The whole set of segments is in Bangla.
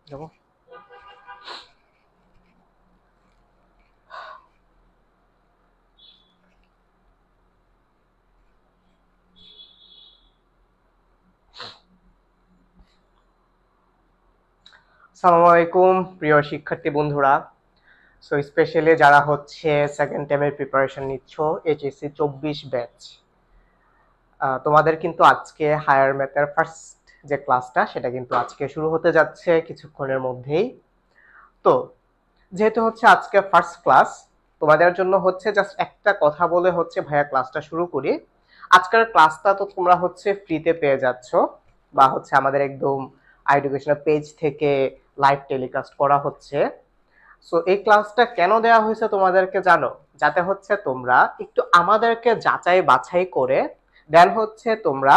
যাবো। আসসালামু আলাইকুম প্রিয় শিক্ষার্থী বন্ধুরা। সো স্পেশালি যারা হচ্ছে সেকেন্ড টাইমের প্রিপারেশন নিচ্ছ এইচএসসি 24 ব্যাচ, তোমাদের কিন্তু আজকে হায়ার ম্যাথের ফার্স্ট যে ক্লাসটা সেটা কিন্তু আজকে শুরু হতে যাচ্ছে কিছুক্ষণের মধ্যেই। তো যেহেতু হচ্ছে আজকে ফার্স্ট ক্লাস, তোমাদের জন্য হচ্ছে জাস্ট একটা কথা বলে হচ্ছে ভাইয়া ক্লাসটা শুরু করি। আজকের ক্লাসটা তো তোমরা হচ্ছে ফ্রিতে পেয়ে যাচ্ছ, বা হচ্ছে আমাদের একদম এডুকেশনাল পেজ থেকে লাইভ টেলিকাস্ট করা হচ্ছে। সো এই ক্লাসটা কেন দেওয়া হয়েছে তোমাদেরকে জানো? যাতে হচ্ছে তোমরা একটু আমাদেরকে যাচাই বাছাই করে দেন হচ্ছে তোমরা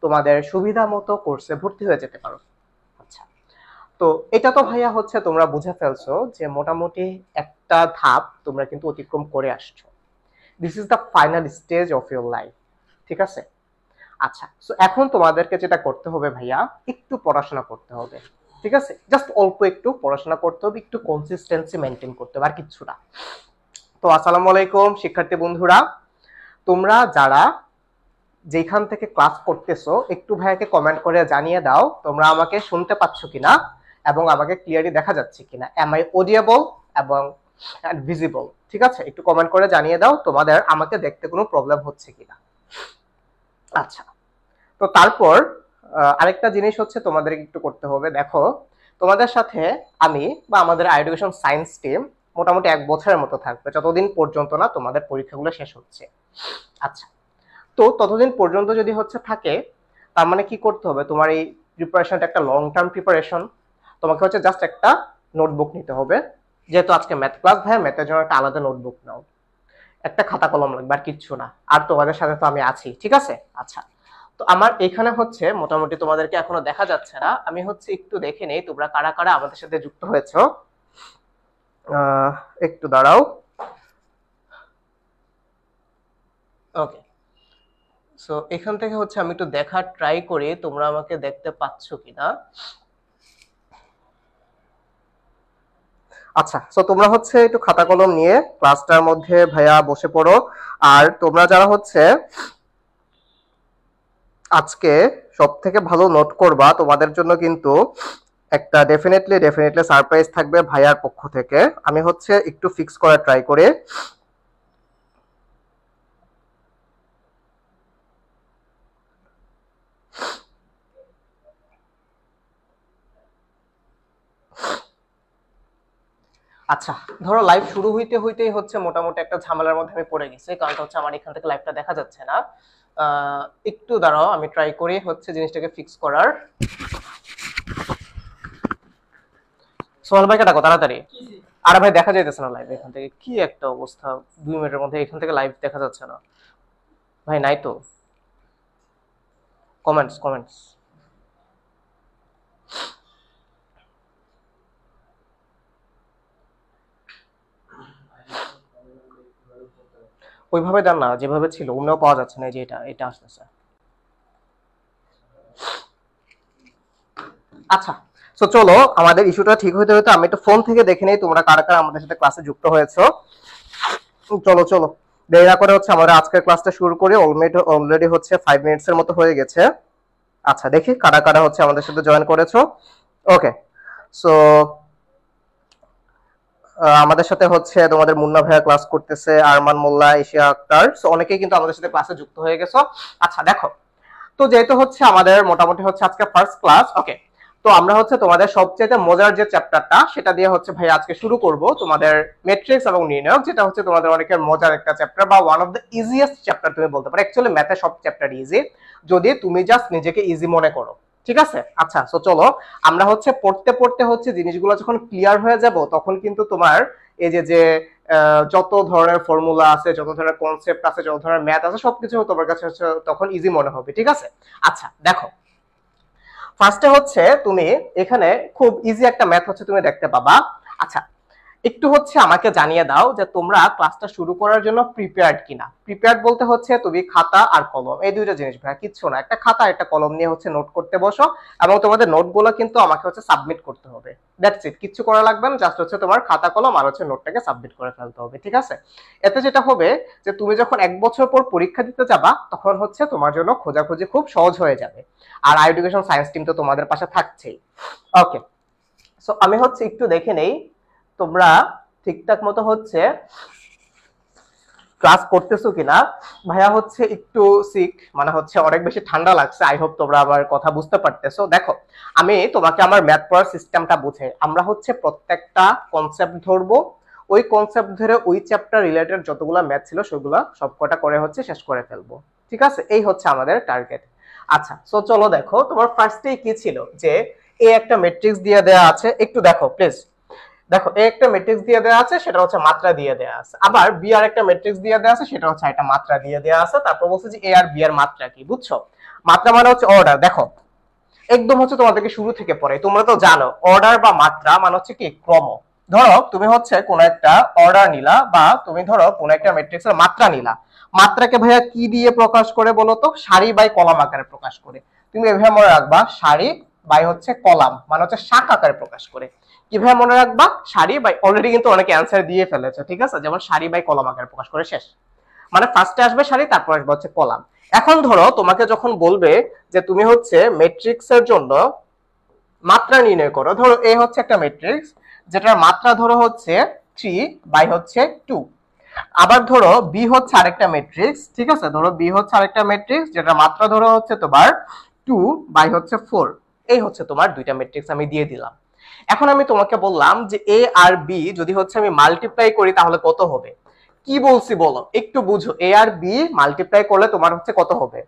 তোমাদের সুবিধা মতো কোর্সে ভর্তি হয়ে যেতে পারো। আচ্ছা, তো এটা তো ভাইয়া হচ্ছে তোমরা বুঝে ফেলছো যে মোটামুটি একটা ধাপ তোমরা কিন্তু অতিক্রম করে আসছো। This is the final stage of your life, ঠিক আছে? আচ্ছা, সো এখন তোমাদেরকে যেটা করতে হবে ভাইয়া, একটু পড়াশোনা করতে হবে, ঠিক আছে? জাস্ট অল্প একটু পড়াশোনা করতে হবে, একটু কনসিস্টেন্সি মেনটেন করতে হবে, আর কিচ্ছু না। তো আসসালামু আলাইকুম শিক্ষার্থী বন্ধুরা, তোমরা যারা যেখান থেকে ক্লাস করতেছো একটু ভাইয়াকে কমেন্ট করে জানিয়ে দাও তোমরা আমাকে শুনতে পাচ্ছ কিনা এবং আমাকে ক্লিয়ারলি দেখা যাচ্ছে কিনা। এম আই অডিয়েবল এবং ভিজিবল? ঠিক আছে, একটু কমেন্ট করে জানিয়ে দাও তোমাদের আমাকে দেখতে কোনো প্রবলেম হচ্ছে কিনা। আচ্ছা, তো তারপর আরেকটা জিনিস হচ্ছে তোমাদের একটু করতে হবে। দেখো, তোমাদের সাথে আমি বা আমাদের এডুকেশন সায়েন্স টিম মোটামুটি 1 বছরের মতো থাকবে, যতদিন পর্যন্ত না তোমাদের পরীক্ষাগুলো শেষ হচ্ছে। আচ্ছা, তো ততদিন পর্যন্ত যদি হচ্ছে থাকে, তার মানে কি করতে হবে, তোমার এই প্রিপারেশনটা একটা লং টার্ম প্রিপারেশন। তোমাকে হচ্ছে জাস্ট একটা নোটবুক নিতে হবে, যেহেতু আজকে ম্যাথ ক্লাস, ভাই ম্যাথের জন্য একটা আলাদা নোটবুক নাও, একটা খাতা কলম লাগবে, আর কিচ্ছু না। আর তোমাদের সাথে তো আমি আছি, ঠিক আছে? আচ্ছা, তো আমার এখানে হচ্ছে মোটামুটি তোমাদেরকে এখনো দেখা যাচ্ছে না, আমি হচ্ছে একটু দেখে নেই তোমরা কারা কারা আমাদের সাথে যুক্ত হয়েছো। একটু দাঁড়াও। ওকে, সো এখান থেকে হচ্ছে আমি একটু দেখার ট্রাই করি তোমরা আমাকে দেখতে পাচ্ছ কিনা। আচ্ছা, সো তোমরা হচ্ছে একটু খাতা কলম নিয়ে ক্লাসটার মধ্যে ভাইয়া বসে পড়ো। আর তোমরা যারা হচ্ছে আজকে সব থেকে ভালো নোট করবা, তোমাদের জন্য কিন্তু একটা ডেফিনেটলি সারপ্রাইজ থাকবে ভাইয়ার পক্ষ থেকে। আমি হচ্ছে একটু ফিক্স করার ট্রাই করে। আচ্ছা, ধরো লাইভ শুরু হইতে হইতেই হচ্ছে মোটামুটি একটা ঝামেলার মধ্যে আমি পড়ে গেছি, কারণটা হচ্ছে আমার এখান থেকে লাইভটা দেখা যাচ্ছে না। একটু দাঁড়াও, আমি ট্রাই করি হচ্ছে জিনিসটাকে ফিক্স করার। সোহাল ভাইকে ডাকো তাড়াতাড়ি। আরে ভাই দেখা যাইতেছে না লাইভ এখান থেকে, কি একটা অবস্থা! 2 মিনিটের মধ্যে এখান থেকে লাইভ দেখা যাচ্ছে না। ভাই নাই তো কমেন্টস কমেন্টস। ওইভাবে দেন না, যেভাবে ছিল অন্যও পাওয়া যাচ্ছে না, এই যে এটা এটা আসতেছে। আচ্ছা, সো চলো আমাদের ইস্যুটা ঠিক হতে হতে আমি একটু ফোন থেকে দেখে নেই তোমরা কারা কারা আমাদের সাথে ক্লাসে যুক্ত হয়েছো। চলো চলো দেরি না করে হচ্ছে আমরা আজকের ক্লাসটা শুরু করি। অলরেডি হচ্ছে 5 মিনিটসের মতো হয়ে গেছে। আচ্ছা দেখি কারা কারা হচ্ছে আমাদের সাথে জয়েন করেছো। ওকে, সো আমাদের সাথে হচ্ছে তোমাদের মুন্না ভাইয়া ক্লাস করতেছে, আরমান মোল্লা, এশিয়া আক্তার, সো অনেকেই কিন্তু আমাদের সাথে ক্লাসে যুক্ত হয়ে গেছো। আচ্ছা দেখো, তো যেহেতু হচ্ছে আমাদের মোটামুটি হচ্ছে আজকে ফার্স্ট ক্লাস, ওকে, তো আমরা হচ্ছে তোমাদের সবচেয়ে মজার যে চ্যাপ্টারটা সেটা দিয়ে হচ্ছে ভাই আজকে শুরু করব, তোমাদের ম্যাট্রিক্স এবং নির্ণায়ক, যেটা হচ্ছে তোমাদের অনেকের মজার একটা চ্যাপ্টার বা one of the easiest chapter তুমি বলতে পারো। অ্যাকচুয়ালি ম্যাথে সব চ্যাপ্টার ইজি যদি তুমি জাস্ট নিজেকে ইজি মনে করো, ঠিক আছে? আচ্ছা, সো চলো আমরা হচ্ছে পড়তে পড়তে হচ্ছে জিনিসগুলো যখন ক্লিয়ার হয়ে যাব তখন কিন্তু তোমার এই যে যে যত ধরনের ফর্মুলা আছে, যত ধরনের কনসেপ্ট আছে, যত ধরনের ম্যাথ আছে, সবকিছু তোমার কাছে হচ্ছে তখন ইজি মনে হবে, ঠিক আছে? আচ্ছা দেখো, ফার্স্টে হচ্ছে তুমি এখানে খুব ইজি একটা ম্যাথ হচ্ছে তুমি দেখতে পাবা। আচ্ছা একটু হচ্ছে আমাকে জানিয়ে দাও যে তোমরা ক্লাসটা শুরু করার জন্য প্রিপেয়ার্ড কিনা। প্রিপেয়ার্ড বলতে হচ্ছে তুমি খাতা আর কলম, এই দুইটা জিনিস ভাই, কিচ্ছু না, একটা খাতা একটা কলম নিয়ে হচ্ছে নোট করতে বসো এবং তোমাদের নোটগুলো কিন্তু আমাকে হচ্ছে সাবমিট করতে হবে। দ্যাটস ইট, কিচ্ছু করা লাগবে না, জাস্ট হচ্ছে তোমার খাতা কলম আর হচ্ছে নোটটাকে সাবমিট করে ফেলতে হবে, ঠিক আছে? এতে যেটা হবে যে তুমি যখন 1 বছর পর পরীক্ষা দিতে যাবা তখন হচ্ছে তোমার জন্য খোঁজাখুঁজি খুব সহজ হয়ে যাবে। আর এডুকেশন সায়েন্স টিম তো তোমাদের পাশে থাকছেই। ওকে, সো আমি হচ্ছে একটু দেখে নেই তোমরা ঠিকঠাক মতো হচ্ছে ক্লাস করতেছো কিনা। ভাইয়া হচ্ছে একটু সিক, মানে হচ্ছে অনেক বেশি ঠান্ডা লাগছে। আই হোপ তোমরা আমার কথা বুঝতে পারতেছো। দেখো আমি তোমাকে আমার ম্যাথ পড়ার সিস্টেমটা বুঝে, আমরা হচ্ছে প্রত্যেকটা কনসেপ্ট ধরবো, ওই কনসেপ্ট ধরে ওই চ্যাপ্টার রিলেটেড যতগুলা ম্যাথ ছিল সেগুলা সবকটা করে হচ্ছে শেষ করে ফেলবো, ঠিক আছে? এই হচ্ছে আমাদের টার্গেট। আচ্ছা সো চলো দেখো, তোমার ফার্স্টেই কি ছিল যে এ একটা ম্যাট্রিক্স দিয়ে দেয়া আছে, একটু দেখো প্লিজ। দেখো এ একটা ম্যাট্রিক্স দিয়ে দেওয়া আছে, সেটা হচ্ছে মাত্রা দিয়ে দেওয়া আছে। আবার বি আর একটা ম্যাট্রিক্স দিয়ে দেওয়া আছে, সেটা হচ্ছে একটা মাত্রা দিয়ে দেওয়া আছে। তারপর বলছে যে এ আর বি এর মাত্রা কি, বুঝছো? মাত্রা মানে হচ্ছে অর্ডার। দেখো একদম হচ্ছে তোমাদেরকে শুরু থেকে পড়ে, তোমরা তো জানো অর্ডার বা মাত্রা মানে হচ্ছে কি ক্রম। ধরো তুমি হচ্ছে কোন একটা অর্ডার নিলা বা তুমি ধরো কোন একটা ম্যাট্রিক্সের মাত্রা নিলা, মাত্রাকে ভাইয়া কি দিয়ে প্রকাশ করে বলো তো? সারি বাই কলাম আকারে প্রকাশ করে। তুমি এভাবে মনে রাখবা, সারি বাই হচ্ছে কলাম মানে হচ্ছে শাক আকারে প্রকাশ করে। কিভাবে মনে রাখবা? সারি বাই, অলরেডি কিন্তু অনেকে অ্যান্সার দিয়ে ফেলেছে, ঠিক আছে? যেমন সারি বাই কলাম আকারে প্রকাশ করে শেষ, মানে ফার্স্টে আসবে সারি, তারপর আসবে হচ্ছে কলাম। এখন ধরো তোমাকে যখন বলবে যে তুমি হচ্ছে ম্যাট্রিক্সের জন্য মাত্রা নির্ণয় করো, ধরো এ হচ্ছে একটা ম্যাট্রিক্স যেটার মাত্রা ধরো হচ্ছে 3 বাই হচ্ছে 2। আবার ধরো বি হচ্ছে আরেকটা ম্যাট্রিক্স, ঠিক আছে? ধরো বি হচ্ছে আরেকটা ম্যাট্রিক্স যেটার মাত্রা ধরো হচ্ছে তোমার 2 বাই হচ্ছে 4। এই হচ্ছে তোমার দুইটা ম্যাট্রিক্স আমি দিয়ে দিলাম। এখন আমি তোমাকে বললাম যে এ আর বি যদি হচ্ছে আমি মাল্টিপ্লাই করি তাহলে কত হবে? কি বলছি বলো, একটু বুঝো। এ আর বি মাল্টিপ্লাই করলে তোমার হচ্ছে কত হবে?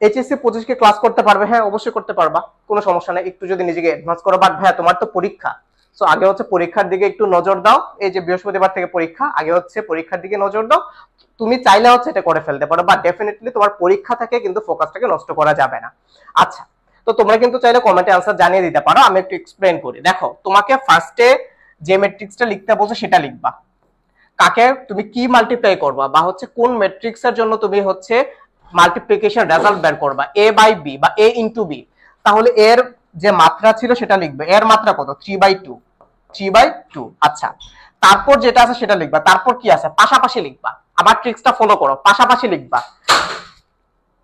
এইচএসসি 25 কে ক্লাস করতে পারবে? হ্যাঁ অবশ্যই করতে পারবা, কোনো সমস্যা নেই, একটু যদি নিজেকে অ্যাডভান্স করো। বাট ভাইয়া তোমার তো পরীক্ষা, সো আগে হচ্ছে পরীক্ষার দিকে একটু নজর দাও। এই যে বৃহস্পতিবার থেকে পরীক্ষা, আগে হচ্ছে পরীক্ষার দিকে নজর দাও। তুমি চাইলে হচ্ছে এটা করে ফেলতে পারো, বাট ডেফিনেটলি তোমার পরীক্ষা থেকে কিন্তু ফোকাসটাকে নষ্ট করা যাবে না। আচ্ছা, তো তোমরা কিন্তু চাইলে কমেন্টে আনসার জানিয়ে দিতে পারো, আমি একটু এক্সপ্লেইন করি। দেখো তোমাকে ফার্স্টে যে ম্যাট্রিক্সটা লিখতে বলছে সেটা লিখবা। কাকে তুমি কি মাল্টিপ্লাই করবা বা হচ্ছে কোন ম্যাট্রিক্সের জন্য তুমি হচ্ছে মাল্টিপ্লিকেশন রেজাল্ট বের করবা, এ বাই বি বা এ ইনটু বি, তাহলে এর যে মাত্রা ছিল সেটা লিখবে। এর মাত্রা কত? 3/2, 3/2। আচ্ছা, তারপর যেটা আছে সেটা লিখবা। তারপর কি আছে? পাশাপাশি লিখবা। আবার ট্রিক্সটা ফলো করো, পাশাপাশি লিখবা।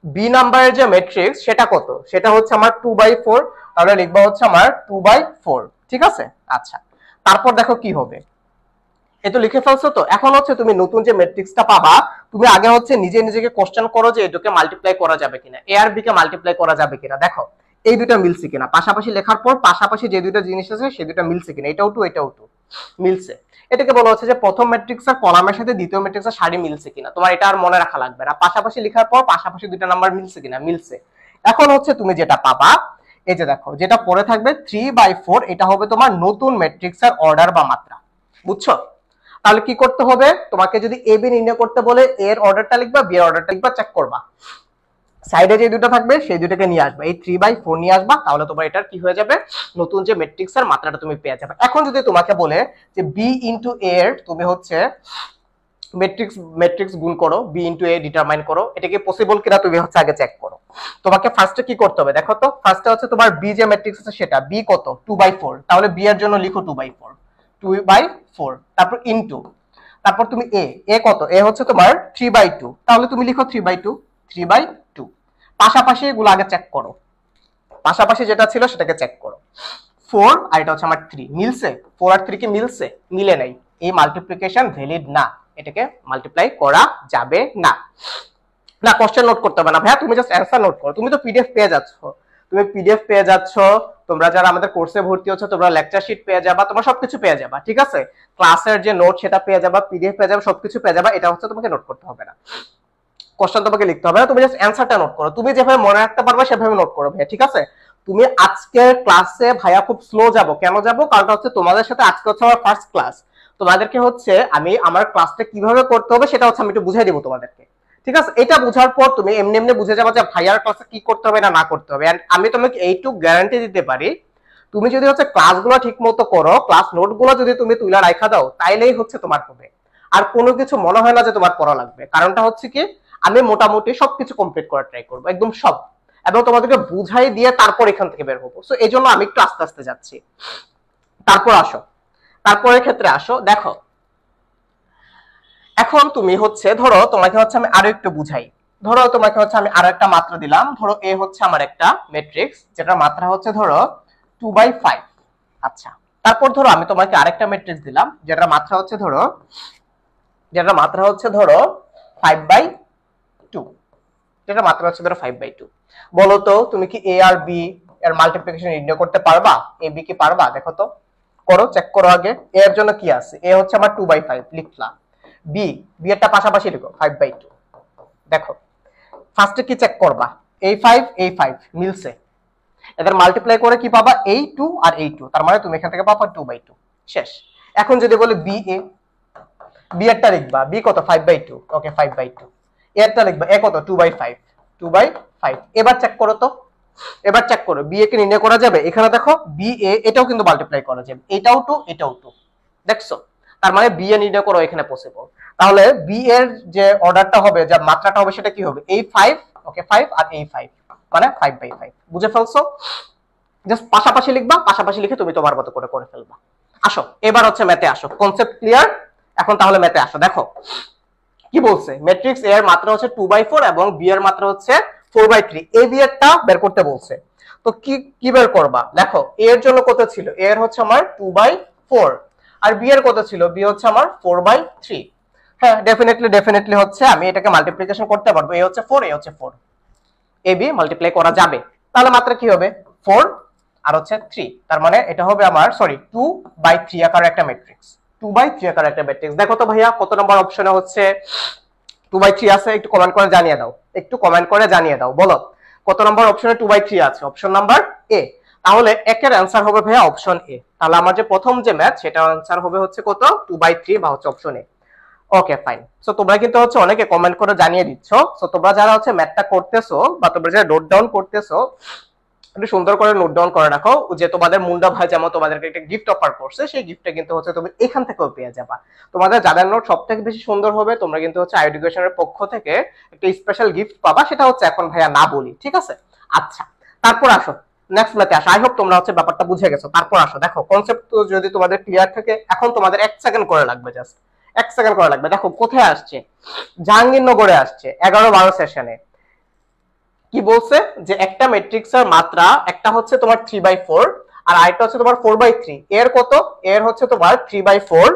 বি নাম্বারের যে ম্যাট্রিক্স সেটা কত? সেটা হচ্ছে আমার 2/4, তাহলে লিখবা হচ্ছে আমার 2/4, ঠিক আছে? আচ্ছা, তারপর দেখো কি হবে, এই তো লিখে ফেলছো। তো এখন হচ্ছে তুমি নতুন যে ম্যাট্রিক্সটা পাবা, তুমি আগে হচ্ছে নিজে নিজেকে কোশ্চেন করো যে এটাকে মাল্টিপ্লাই করা যাবে কিনা, এ আর বি কে মাল্টিপ্লাই করা যাবে কিনা। দেখো এই দুটো মিলছে কিনা, পাশাপাশি লেখার পর পাশাপাশি যে দুটো জিনিস আছে সেই দুটো মিলছে কিনা, এটাও টু এটাও টু মিলছে। এটাকে বলা হচ্ছে যে প্রথম ম্যাট্রিক্সের কলামের সাথে দ্বিতীয় ম্যাট্রিক্সের সারি মিলছে কিনা। তোমার এটা আর মনে রাখা লাগবে না, পাশাপাশি লেখার পর পাশাপাশি দুটো নাম্বার মিলছে কিনা, মিলছে। এখন হচ্ছে তুমি যেটা পাবা, এই যে দেখো যেটা পরে থাকবে 3/4, এটা হবে তোমার নতুন ম্যাট্রিক্সের অর্ডার বা মাত্রা, বুঝছো? তাহলে কি করতে হবে, তোমাকে যদি এ বি নির্ণয় করতে বলে এর অর্ডারটা লিখবা, বি এর অর্ডারটা লিখবা, চেক করবা সাইডে যে দুটো থাকবে সেই দুটোকে নিয়ে আসবা, এই 3/4 নিয়ে আসবা, তাহলে তোমার এটার কি হয়ে যাবে, নতুন যে ম্যাট্রিক্সের মাত্রাটা তুমি পেয়ে যাবে। এখন যদি তোমাকে বলে যে বি ইনটু এ এর তুমি হচ্ছে ম্যাট্রিক্স ম্যাট্রিক্স গুণ করো, বি ইনটু এ ডিটারমাইন করো, এটা কি পসিবল কিনা তুমি হচ্ছে আগে চেক করো। তোমাকে ফার্স্টে কি করতে হবে দেখো তো, ফার্স্টে হচ্ছে তোমার বি যে ম্যাট্রিক্স আছে সেটা বি কত 2/4, তাহলে বি এর জন্য লিখো 2/4, তারপর ইনটু, তারপর তুমি এ এ কত, এ হচ্ছে তোমার 3/2, তাহলে তুমি লিখো 3/2, পাশাপাশি এগুলো আগে চেক করো, পাশাপাশি যেটা ছিল সেটাকে চেক করো। 4 আর এটা হচ্ছে আমার 3 মিলছে, 4 আর 3 কি মিলছে, মিলে নাই, এই মাল্টিপ্লিকেশন ভ্যালিড না, এটাকে মাল্টিপ্লাই করা যাবে না। না কোশ্চেন নোট করতে হবে না ভাইয়া, তুমি জাস্ট অ্যানসার নোট করো, তুমি তো পিডিএফ পেয়ে যাচ্ছ, তুমি পিডিএফ পেয়ে যাচ্ছ, তোমরা যারা আমাদের কোর্সে ভর্তি হচ্ছে তোমরা লেকচার শিট পেয়ে যাবা, তোমরা সবকিছু পেয়ে যাবা, ঠিক আছে, ক্লাসের যে নোট সেটা পেয়ে যাবা, পিডিএফ পেয়ে যাবা, সবকিছু পেয়ে যাবা, এটা হচ্ছে তোমাকে নোট করতে হবে না, কোশ্চেন তোমাকে লিখতে হবে না, তুমি জাস্ট অ্যানসারটা নোট করো, তুমি যেভাবে মনে রাখতে পারবে সেভাবে নোট করো ভাইয়া, ঠিক আছে। তুমি আজকের ক্লাসে ভাইয়া খুব স্লো যাব, কেন যাব, কারণ হচ্ছে তোমাদের সাথে আজকে হচ্ছে আমার ফার্স্ট ক্লাস, তোমাদেরকে হচ্ছে আমি আমার ক্লাসটা কিভাবে করতে হবে সেটা হচ্ছে আমি একটু বুঝাই দিব তোমাদেরকে, ঠিক আছে। এটা বোঝার পর তুমি এমনি এমনি বুঝে যাবে যে ভাইয়ার ক্লাসে কি করতে হবে না না করতে হবে। এন্ড আমি তোমাকে এইটুকু গ্যারান্টি দিতে পারি, তুমি যদি হচ্ছে ক্লাসগুলো ঠিক মতো করো, ক্লাস নোটগুলো যদি তুমি তুলে রাখা দাও, তাইলেই হচ্ছে তোমার হবে, আর কোনো কিছু মনে হয় না যে তোমার পড়া লাগবে। কারণটা হচ্ছে কি, আমি মোটামুটি সবকিছু কমপ্লিট করার ট্রাই করবো, একদম সব, এবং তোমাদেরকে বুঝাই দিয়ে তারপর এখান থেকে বের হবো। সো এই জন্য আমি একটু আস্তে আস্তে যাচ্ছি। তারপর আসো, তারপরের ক্ষেত্রে আসো, দেখো এখন তুমি হচ্ছে ধরো তোমাকে হচ্ছে আমি আরো একটু বুঝাই, ধরো তোমাকে হচ্ছে আমি আরো একটা মাত্রা দিলাম, ধরো এ হচ্ছে আমার একটা ম্যাট্রিক্স যেটার মাত্রা হচ্ছে ধরো 2/5, আচ্ছা। তারপর ধরো আমি তোমাকে আরেকটা ম্যাট্রিক্স দিলাম যেটার মাত্রা হচ্ছে ধরো 5/2, যেটা মাত্রা হচ্ছে ধরো 5/2। বলো তো তুমি কি এ আর বি এর মাল্টিপ্লিকেশন নির্ণয় করতে পারবা, এ বি কি পারবা, দেখো তো, করো, চেক করো আগে। এ এর জন্য কি আছে, এ হচ্ছে আমার 2/5 লিখলাম, বি বি এরটা পাশাপাশি লিখো 5/2। দেখো ফার্স্টে কি চেক করবা, এই 5 মিলছে, এদের মাল্টিপ্লাই করে কি পাবা, এই 2 আর এই 2, তার মানে তুমি এখান থেকে পাবা 2/2, শেষ। এখন যদি বলি বি এ, বি এরটা লিখবা, বি কত 5/2, ওকে 5/2, এরটা লিখবা, এ কত 2/5, এবার চেক করো তো, এবার চেক করো বি এ কে নির্ণয় করা যাবে, এখানে দেখো বি এ এটাও কিন্তু মাল্টিপ্লাই করা যাবে, এটাও 2 এটাও 2, দেখছো, তার মানে বি এ নির্ণয় করো এখানে পসিবল। তাহলে বি এর যে অর্ডারটা হবে, যে মাত্রাটা হবে সেটা কি হবে, এই 5, ওকে 5 আর এই 5, মানে 5/5, বুঝে ফেলছো। জাস্ট পাশাপাশি লিখবা, পাশাপাশি লিখে তুমি তোমার মতো করে করে ফেলবা। আসো এবার হচ্ছে ম্যাথে আসো, কনসেপ্ট ক্লিয়ার, এখন তাহলে ম্যাথে আসো। দেখো কি বলছে, ম্যাট্রিক্স এ এর মাত্রা হচ্ছে 2/4 এবং বি এর মাত্রা হচ্ছে 4/3, এ বি এরটা বের করতে বলছে। তো কি কি বের করবা, দেখো এ এর জন্য কত ছিল, এ এর হচ্ছে আমার 2/4, আর বি এর কত ছিল, বি হচ্ছে আমার 4/3। হ্যাঁ ডেফিনেটলি হচ্ছে আমি এটাকে মাল্টিপ্লিকেশন করতে পারবো, এ হচ্ছে 4 এ হচ্ছে 4, এ বি মাল্টিপ্লাই করা যাবে, তাহলে মাত্রা কি হবে 4 আর হচ্ছে 3, তার মানে এটা হবে আমার 2/3 আকারের একটা ম্যাট্রিক্স, 2/3 আকারের একটা ম্যাট্রিক্স। দেখো তো ভাইয়া কত নম্বর অপশনে হচ্ছে 2/3 আছে, একটু কমেন্ট করে জানিয়ে দাও, একটু কমেন্ট করে জানিয়ে দাও, বলো কত নম্বর অপশনে 2/3 আছে, অপশন নাম্বার এ। তাহলে একের অ্যান্সার হবে ভাইয়া অপশন এ, তাহলে আমার যে প্রথম যে ম্যাথ সেটার অ্যান্সার হবে হচ্ছে কত 2/3 বা হচ্ছে option A. Okay fine. So তোমরা কিন্তু হচ্ছে অনেকে কমেন্ট করে জানিয়ে দিচ্ছ, সো তোমরা যারা হচ্ছে ম্যাথটা করতেছো বা তোমরা যারা নোট ডাউন করতেছো, একটু সুন্দর করে নোট ডাউন করে রাখো, যে তোমাদের মুন্ডা ভাই যেমন তোমাদেরকে একটা গিফট অফার করছে, সেই গিফটটা কিন্তু হচ্ছে তুমি এখান থেকেও পেয়ে যাবা। তোমাদের যাদের নোট সবথেকে বেশি সুন্দর হবে, তোমরা কিন্তু হচ্ছে এডুকেশনের পক্ষ থেকে একটা স্পেশাল গিফট পাবা, সেটা হচ্ছে এখন ভাইয়া না বলি, ঠিক আছে। আচ্ছা তারপর আসো নেক্সট ম্যাথে আসো, আই হোপ তোমরা হচ্ছে ব্যাপারটা বুঝে গেছো। তারপর আসো, দেখো কনসেপ্ট যদি তোমাদের ক্লিয়ার থাকে, এখন তোমাদের 1 সেকেন্ড করে লাগবে, জাস্ট 1 সেকেন্ড করে লাগবে। দেখো কোথায় আসছে, জাহাঙ্গীরনগরে আসছে 11-12 সেশনে। কি বলছে যে একটা ম্যাট্রিক্সের মাত্রা একটা হচ্ছে তোমার 3/4 আর আরেকটা হচ্ছে তোমার 4/3, এর কত, এর হচ্ছে তোমার 3/4,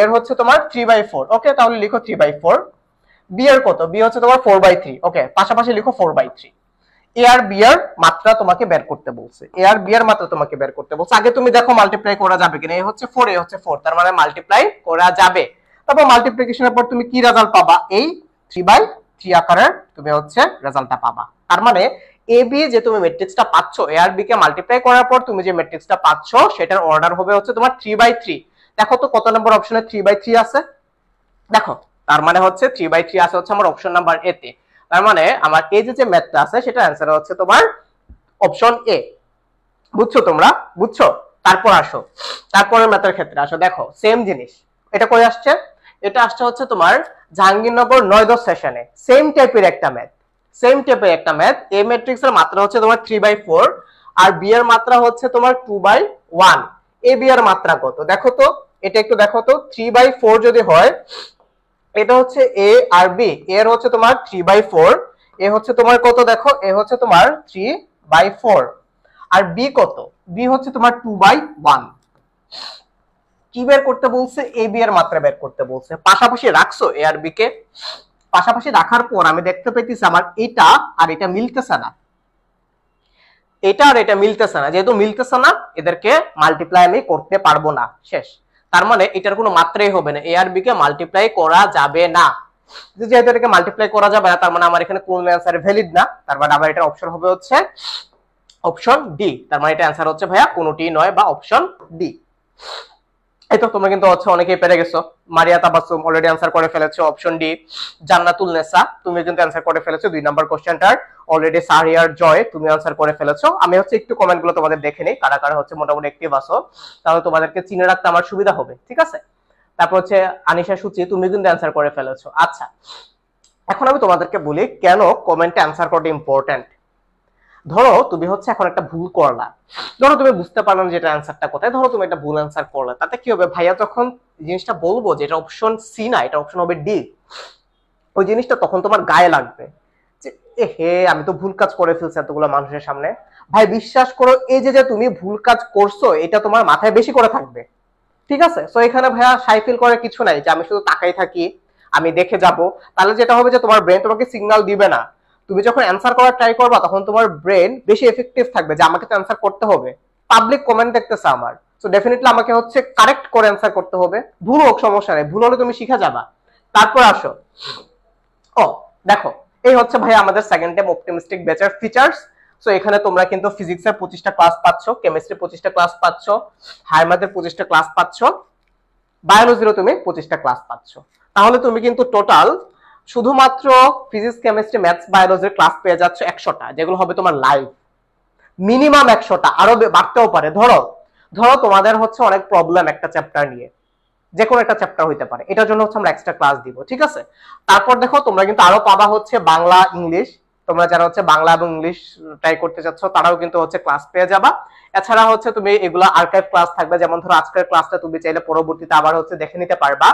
এর হচ্ছে তোমার 3/4, ওকে তাহলে লিখো 3/4। বি এর কত, বি হচ্ছে তোমার 4/3, ওকে পাশাপাশি লিখো 4/3। এ আর বি এর মাত্রা তোমাকে বের করতে বলছে, এ আর বি এর মাত্রা তোমাকে বের করতে বলছে। আগে তুমি দেখো মাল্টিপ্লাই করা যাবে কিনা, এ হচ্ছে 4 এ হচ্ছে 4, তার মানে মাল্টিপ্লাই করা যাবে। তারপর মাল্টিপ্লিকেশনের পর তুমি কি রেজাল্ট পাবা, এই 3/3 আকারের তুমি হচ্ছে রেজাল্টটা পাবা। তার মানে এ বি যে তুমি ম্যাট্রিক্সটা পাচ্ছ, এ আর বি কে মাল্টিপ্লাই করার পর তুমি যে ম্যাট্রিক্সটা পাচ্ছ সেটার অর্ডার হবে হচ্ছে তোমার 3/3। দেখো তো কত নম্বর অপশনে 3/3 আছে, দেখো তার মানে হচ্ছে 3/3 আছে হচ্ছে আমার অপশন নাম্বার এ তে। তার মানে আমার এই যে ম্যাথটা আছে সেটা অ্যান্সার হচ্ছে তোমার অপশন এ। বুঝছো তোমরা, বুঝছো। তারপর আসো, তারপরের ম্যাথের ক্ষেত্রে আসো, দেখো সেম জিনিস, এটা করে আসছে, এটা আসছে হচ্ছে তোমার জাহাঙ্গীরনগর 9-10 সেশনে সেম টাইপের একটা ম্যাথ। এ ম্যাট্রিক্সের মাত্রা হচ্ছে তোমার 3/4 আর বি এর মাত্রা হচ্ছে তোমার 2/1। এ বি এর মাত্রা কত দেখো তো, এটা একটু দেখো তো। 3/4 যদি হয়, এটা হচ্ছে এ আর বি, এর হচ্ছে তোমার 3/4, এ হচ্ছে তোমার কত দেখো, এ হচ্ছে তোমার 3/4 আর বি কত, বি হচ্ছে তোমার 2/1। কি বের করতে বলছে, এ বি এর মাত্রা বের করতে বলছে। পাশাপাশি রাখছো এ আর বি কে, পাশাপাশি রাখার পর আমি দেখতে পেতেছি আমার এটা আর এটা মিলতেছে না, এটা আর এটা মিলতেছে না। যেহেতু মিলতেছে না, এদেরকে মাল্টিপ্লাই আমি করতে পারবো না, শেষ। তার মানে এটার কোনো মাত্রাই হবে না, এ আর বি কে মাল্টিপ্লাই করা যাবে না। যেহেতু এটাকে মাল্টিপ্লাই করা যাবে না, তার মানে আমার এখানে কোন অ্যান্সার ভ্যালিড না। তার মানে আমার এটার অপশন হবে হচ্ছে অপশন ডি। তার মানে এটা অ্যান্সার হচ্ছে ভাইয়া কোনোটি নয় বা অপশন ডি। এই তো তোমরা কিন্তু হচ্ছে অনেকেই পেরে গেছো। মারিয়া তাবাসসুম অলরেডি অ্যান্সার করে ফেলেছো অপশন ডি। জান্নাতুল নেসা তুমি কিন্তু অ্যান্সার করে ফেলেছো 2 নাম্বার কোশ্চেনটার। অলরেডি সারিয়ার জয় তুমি অ্যান্সার করে ফেলেছো। আমি হচ্ছে একটু কমেন্টগুলো তোমাদের দেখে নেই, কারা কারা হচ্ছে মোটামুটি অ্যাক্টিভ আছো, তাহলে তোমাদেরকে চিনে রাখতে আমার সুবিধা হবে, ঠিক আছে। তারপর হচ্ছে আনিশা সুচি তুমি কিন্তু অ্যান্সার করে ফেলেছো। আচ্ছা, এখন আমি তোমাদেরকে বলি কেন কমেন্টে অ্যান্সার করাটা ইম্পর্টেন্ট। ধরো তুমি হচ্ছে এখন একটা ভুল করলা, ধরো তুমি বুঝতে পারলো যে এটা অ্যান্সারটা কোথায়, ধরো তুমি একটা ভুল অ্যান্সার করলে, তাতে কি হবে ভাইয়া, যখন জিনিসটা বলবো যে এটা অপশন সি না, এটা অপশন হবে ডি, ওই জিনিসটা তখন তোমার গায়ে লাগবে যে হে আমি তো ভুল কাজ করে ফেলছি এতগুলো মানুষের সামনে। ভাই বিশ্বাস করো, এই যে তুমি ভুল কাজ করছো এটা তোমার মাথায় বেশি করে থাকবে, ঠিক আছে। সো এখানে ভাইয়া সাই ফিল করার কিছু নাই যে আমি শুধু তাকাই থাকি, আমি দেখে যাব। তাহলে যেটা হবে যে তোমার ব্রেন তোমাকে সিগন্যাল দিবে না। তুমি যখন অ্যান্সার করার ট্রাই করবা, তখন তোমার ব্রেন বেশি এফেক্টিভ থাকবে যে আমাকে তো অ্যান্সার করতে হবে, পাবলিক কমেন্ট দেখতেছে আমার, সো ডেফিনেটলি আমাকে হচ্ছে কারেক্ট করে অ্যান্সার করতে হবে। ভুল হোক সমস্যা নেই, ভুল হলে তুমি শিখে যাবা। তারপর আসো, ও দেখো এই হচ্ছে ভাই আমাদের সেকেন্ড টাইম অপটিমিস্টিক ব্যাচের ফিচার্স। সো এখানে তোমরা কিন্তু ফিজিক্সের 25টা ক্লাস পাচ্ছ, কেমিস্ট্রি 25টা ক্লাস পাচ্ছ, হায়ার ম্যাথের 25টা ক্লাস পাচ্ছ, বায়োলজিরও তুমি 25টা ক্লাস পাচ্ছ। তাহলে তুমি কিন্তু টোটাল শুধুমাত্র ফিজিক্স কেমিস্ট্রি ম্যাথস বায়োলজির ক্লাস পেয়ে যাচ্ছ 100টা, যেগুলো হবে তোমার লাইভ। মিনিমাম 100টা, আরো বাড়তেও পারে। ধরো ধরো তোমাদের হচ্ছে অনেক প্রবলেম একটা চ্যাপ্টার নিয়ে, যে কোনো একটা চ্যাপ্টার হইতে পারে, এটার জন্য হচ্ছে আমরা এক্সট্রা ক্লাস দিব, ঠিক আছে। তারপর দেখো তোমরা কিন্তু আরো পাবা হচ্ছে বাংলা ইংলিশ, তোমরা যারা হচ্ছে বাংলা এবং ইংলিশ ট্রাই করতে চাচ্ছ তারাও কিন্তু হচ্ছে ক্লাস পেয়ে যাবা। এছাড়া হচ্ছে তুমি এগুলা আর্কাইভ ক্লাস থাকবে, যেমন ধরো আজকের ক্লাসটা তুমি চাইলে পরবর্তীতে আবার হচ্ছে দেখে নিতে পারবা।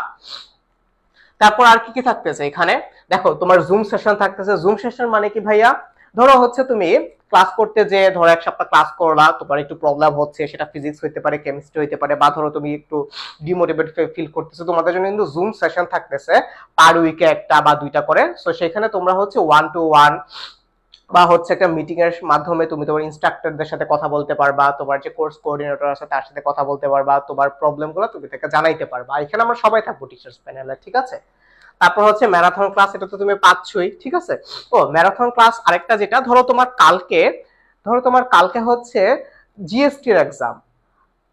তারপর আর কি কি থাকতেছে এখানে, দেখো তোমার জুম সেশন থাকতেছে। জুম সেশন মানে কি ভাইয়া, ধরো হচ্ছে তুমি ক্লাস করতে যে ধরো এক সপ্তাহ ক্লাস করলা, তোমার একটু প্রবলেম হচ্ছে, সেটা ফিজিক্স হইতে পারে, কেমিস্ট্রি হইতে পারে, বা ধরো তুমি একটু ডিমোটিভেট ফিল করতেছো, তোমাদের জন্য কিন্তু জুম সেশন থাকতেছে পার উইকে 1টা বা 2টা করে। সো সেখানে তোমরা হচ্ছে 1-to-1 বা হচ্ছে একটা মিটিং এর মাধ্যমে তুমি তোমার ইনস্ট্রাক্টরদের সাথে কথা বলতে পারবা, তোমার যে কোর্স কোঅর্ডিনেটর আছে তার সাথে কথা বলতে পারবা, তোমার প্রবলেমগুলো তুমি তাকে জানাইতে পারবা। এখানে আমরা সবাই থাকবো টিচার্স প্যানেলে, ঠিক আছে। তারপর হচ্ছে ম্যারাথন ক্লাস, এটা তো তুমি পাচ্ছই, ঠিক আছে। ও ম্যারাথন ক্লাস আরেকটা যেটা, ধরো তোমার কালকে হচ্ছে জিএসটির এক্সাম,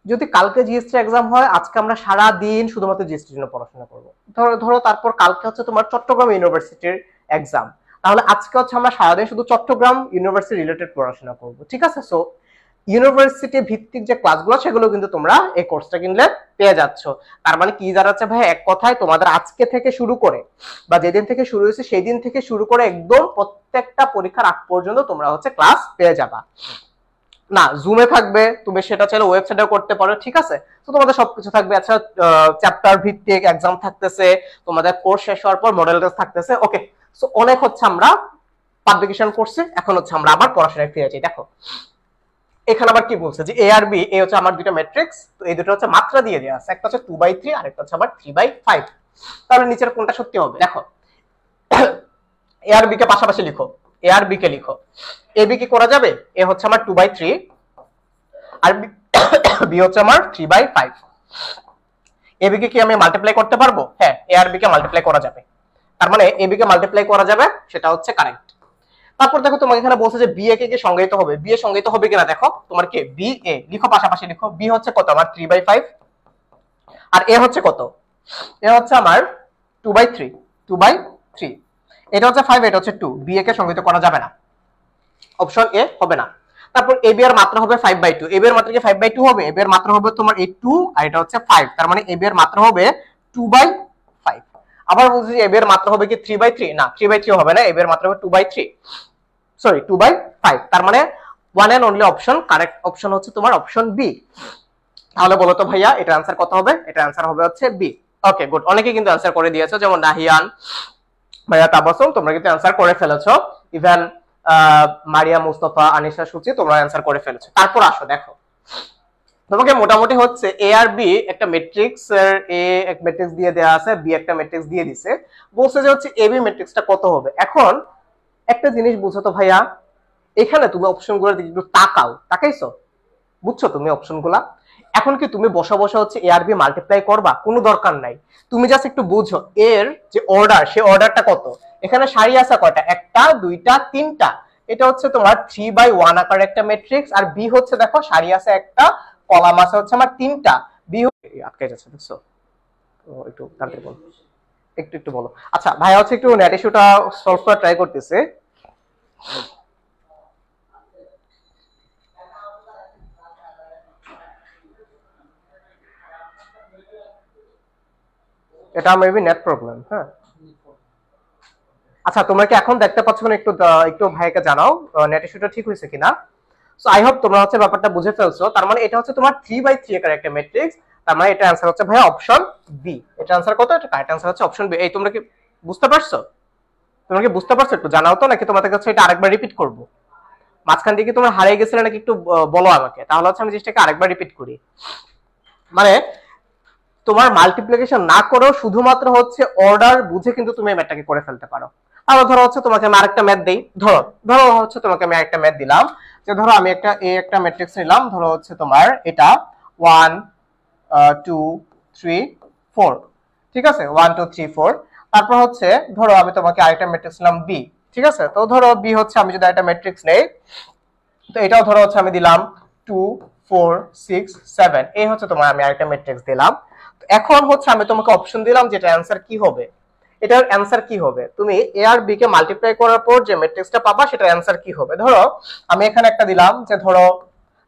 যদি কালকে জিএসটি এক্সাম হয়, আজকে আমরা সারা দিন শুধুমাত্র জিএসটির জন্য পড়াশোনা করবো। ধরো তারপর কালকে হচ্ছে তোমার চট্টগ্রাম ইউনিভার্সিটির এক্সাম, তাহলে আজকে হচ্ছে আমরা সারাদিন শুধু চট্টগ্রাম ইউনিভার্সিটি রিলেটেড পড়াশোনা করবো, ঠিক আছে। সো ইউনিভার্সিটি ভিত্তিক যে ক্লাসগুলো সেগুলো কিন্তু তোমরা এই কোর্সটা কিনলে পেয়ে যাচ্ছ। তার মানে কি দাঁড়াচ্ছে ভাই, এক কথায় তোমাদের আজকে থেকে শুরু করে বা যেদিন থেকে শুরু হয়েছে সেই দিন থেকে শুরু করে একদম প্রত্যেকটা পরীক্ষার আগ পর্যন্ত তোমরা হচ্ছে ক্লাস পেয়ে যাবা। না জুমে থাকবে, তুমি সেটা চাইলে ওয়েবসাইটে করতে পারো, ঠিক আছে। তো তোমাদের সবকিছু থাকবে। আচ্ছা, চ্যাপ্টার ভিত্তিক এক্সাম থাকতেছে, তোমাদের কোর্স শেষ হওয়ার পর মডেল টেস্ট থাকতেছে। ওকে, সো অনেক হচ্ছে আমরা পাবলিকেশন করছি, এখন হচ্ছে আমরা আবার পড়াশোনায় ফিরে যাই। দেখো এখানে আবার কি বলছে যে এ আর বি, এ হচ্ছে আমার দুটো ম্যাট্রিক্স, তো এই দুটো হচ্ছে মাত্রা দিয়ে দেওয়া আছে, একটা হচ্ছে 2/3 আর একটা হচ্ছে আবার 3/5। তাহলে নিচের কোনটা সত্যি হবে, দেখো এ আর বি কে পাশাপাশি লিখো, এ আর বি কে লিখো। এ বি কি করা যাবে, এ হচ্ছে আমার 2/3 আর বি হচ্ছে আমার 3/5। এ বি কে কি আমি মাল্টিপ্লাই করতে পারবো? হ্যাঁ, এ আর বি কে মাল্টিপ্লাই করা যাবে, তার মানে এ বি কে মাল্টিপ্লাই করা যাবে, সেটা হচ্ছে কারেক্ট। তারপর দেখো তোমাকে এখানে বলছে যে বি এ কে সংজ্ঞায়িত হবে, বি এ সংজ্ঞায়িত হবে কিনা দেখো, তোমার কি বি এ লিখো, পাশাপাশি লিখো। বি হচ্ছে কত আমার 3/5 আর এ হচ্ছে কত, এ হচ্ছে আমার 2/3, এটা হচ্ছে 5, এটা হচ্ছে 2। বি এ কে সংজ্ঞায়িত করা যাবে না, অপশন এ হবে না। তারপর এ বি এর মাত্রা হবে 5/2, এ বি এর মাত্রা কি 5/2 হবে? এ বি এর মাত্রা হবে তোমার এই 2 আর এটা হচ্ছে 5, তার মানে এ বি এর মাত্রা হবে 2/5। আবার বলছি যে এবি এর মাত্রা হবে কি 3/3, না 3/3 হবে না, এবি এর মাত্রা হবে 2/3, সরি 2/5। তার মানে one and only option, correct option হচ্ছে তোমার অপশন বি। তাহলে বলো তো ভাইয়া এটার অ্যান্সার কত হবে? এটার অ্যান্সার হবে হচ্ছে বি। ওকে গুড, অনেকে কিন্তু অ্যান্সার করে দিয়েছো, যেমন নাহিয়ান, ভাইয়া তাবাসসুম, তোমরা কিন্তু অ্যান্সার করে ফেলেছো। ইভেন মারিয়া, মুস্তাফা, আনিশা, সুচি, তোমরা অ্যান্সার করে ফেলেছো। তারপর আসো দেখো, তোমাকে মোটামুটি হচ্ছে এ আর বি একটা ম্যাট্রিক্স এর, এ এক ম্যাট্রিক্স দিয়ে দেয়া আছে, বি একটা ম্যাট্রিক্স দিয়ে দিছে, বলছে যে হচ্ছে এবি ম্যাট্রিক্সটা কত হবে। এখন একটা জিনিস বুঝো তো ভাইয়া, এখানে তুমি অপশনগুলোর দিকে একটু তাকাও, তাকাইছো? বুঝছো তুমি অপশনগুলা? এখন কি তুমি বসা বসা হচ্ছে এ আর বি মাল্টিপ্লাই করবা? কোনো দরকার নাই, তুমি জাস্ট একটু বুঝো এর যে অর্ডার, সে অর্ডারটা কত। এখানে সারি আছে কয়টা? একটা, দুইটা, তিনটা। এটা হচ্ছে তোমার 3/1 আকারের একটা ম্যাট্রিক্স। আর বি হচ্ছে দেখো সারি আছে একটা, কলাম আছে হচ্ছে আমার তিনটা। বি আটকে যাচ্ছে, দেখছো? তো একটু তাড়াতাড়ি বলো, একটু একটু বলো। আচ্ছা ভাইয়া হচ্ছে একটু নেট ইস্যুটা সলভ করার ট্রাই করতেছে। এটা মেবি নেট প্রবলেম। হ্যাঁ আচ্ছা, তোমরা কি এখন দেখতে পাচ্ছ না? একটু একটু ভাইকে জানাও নেট ইস্যুটা ঠিক হয়েছে কিনা। সো আই হোপ তোমরা হচ্ছে ব্যাপারটা বুঝে ফেলছো। তার মানে এটা হচ্ছে তোমার 3/3 এর একটা ম্যাট্রিক্স। তার মানে এটা आंसर হচ্ছে ভাই অপশন বি। এটা आंसर কত? এটা কারেক্ট आंसर হচ্ছে অপশন বি। এই তোমরা কি বুঝতে পারছো? তোমরা কি বুঝতে পারছো? একটু জানাও তো, নাকি তোমাদের কাছে এটা আরেকবার রিপিট করব? মাঝখান থেকে তোমরা হারিয়ে গেছিলে নাকি একটু বলো আমাকে, তাহলে হচ্ছে আমি জিনিসটাকে আরেকবার রিপিট করি। মানে তোমার মাল্টিপ্লিকেশন না করেও শুধুমাত্র হচ্ছে অর্ডার বুঝে কিন্তু তুমি এই ম্যাথটাকে করে ফেলতে পারো। আবার ধরো হচ্ছে তোমাকে আমি আরেকটা ম্যাথ দেই, ধরো ধরো হচ্ছে তোমাকে আমি আরেকটা ম্যাথ দিলাম, যে ধরো আমি একটা একটা ম্যাট্রিক্স নিলাম, ধরো হচ্ছে তোমার এটা 1 2 3 4, ঠিক আছে? 1 2 3 4। তারপর হচ্ছে ধরো আমি তোমাকে আরেকটা ম্যাট্রিক্স নিলাম বি, ঠিক আছে? তো ধরো বি হচ্ছে আমি যদি একটা ম্যাট্রিক্স নেই, তো এটাও ধরো হচ্ছে আমি দিলাম 2 4 6 7, এই হচ্ছে তোমার আমি আরেকটা ম্যাট্রিক্স দিলাম। এখন হচ্ছে আমি তোমাকে অপশন দিলাম যেটা অ্যান্সার কি হবে। এটার অ্যান্সার কি হবে? তুমি এ আর বি কে মাল্টিপ্লাই করার পর যে ম্যাট্রিক্সটা পাবা সেটার অ্যান্সার কি হবে। ধরো আমি এখানে একটা দিলাম, যে ধরো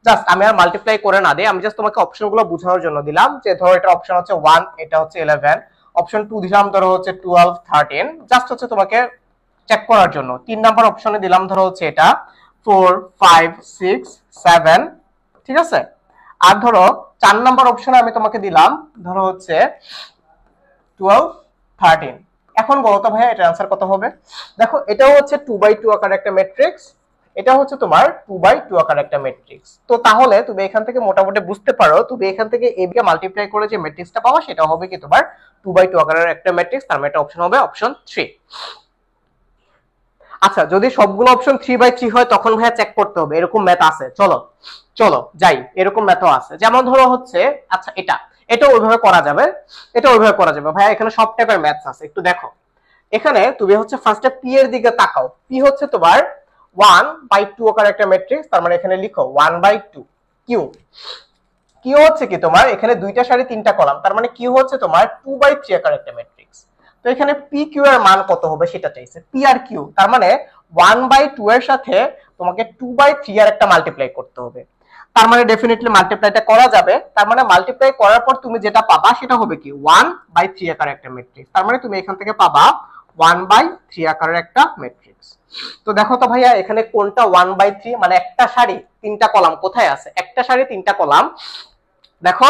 জাস্ট আমি আর মাল্টিপ্লাই করে না দিই, আমি জাস্ট তোমাকে অপশনগুলো বোঝানোর জন্য দিলাম, যে ধরো এটা অপশন হচ্ছে 1, এটা হচ্ছে 11, অপশন 2 দিলাম ধরো হচ্ছে 12 13, জাস্ট হচ্ছে তোমাকে চেক করার জন্য। 3 নাম্বার অপশনে দিলাম ধরো হচ্ছে এটা 4 5 6 7, ঠিক আছে? আর ধরো 4 নাম্বার অপশনে আমি তোমাকে দিলাম ধরো হচ্ছে 12 13। এখন বলো তো ভাইয়া এটা आंसर কত হবে? দেখো এটাও হচ্ছে 2/2 আকারের একটা ম্যাট্রিক্স, এটা হচ্ছে তোমার 2/2 আকারের একটা ম্যাট্রিক্স। তো তাহলে তুমি এখান থেকে মোটামুটি বুঝতে পারো, তুমি এখান থেকে এ বি কে মাল্টিপ্লাই করে যে ম্যাট্রিক্সটা পাবা সেটা হবে কি তোমার 2/2 আকারের একটা ম্যাট্রিক্স। তার মানে এটা অপশন হবে অপশন 3। আচ্ছা যদি সবগুলো অপশন 3/3 হয় তখন ভাইয়া চেক করতে হবে, এরকম ম্যাথ আছে। চলো চলো যাই, এরকম ম্যাথও আছে। যেমন ধরো হচ্ছে আচ্ছা এটা ওইভাবে করা যাবে, এটা ওইভাবে করা যাবে ভাইয়া। এখানে সব টাইপের ম্যাথস আছে, একটু দেখো। এখানে তুমি হচ্ছে ফার্স্টে পি এর দিকে তাকাও। পি হচ্ছে তোমার 1/2 আকার একটা ম্যাট্রিক্স, তার মানে এখানে লিখো 1/2। কিউ, কিউ হচ্ছে কি তোমার এখানে দুইটা সারি তিনটা কলাম, তার মানে কিউ হচ্ছে তোমার 2/3 আকার একটা ম্যাট্রিক্স। তো এখানে পি কিউ এর মান কত হবে সেটা চাইছে, পি আর কিউ। তার মানে 1/2 এর সাথে তোমাকে 2/3 এর একটা মাল্টিপ্লাই করতে হবে। তার মানে ডেফিনেটলি মাল্টিপ্লাইটা করা যাবে। তার মানে মাল্টিপ্লাই করার পর তুমি যেটা পাবা সেটা হবে কি 1/3 আকারের একটা ম্যাট্রিক্স। তার মানে তুমি এখান থেকে পাবা 1/3 আকারের একটা ম্যাট্রিক্স। তো দেখো তো ভাইয়া এখানে কোনটা 1/3, মানে একটা সারি তিনটা কলাম কোথায় আছে? একটা সারি তিনটা কলাম, দেখো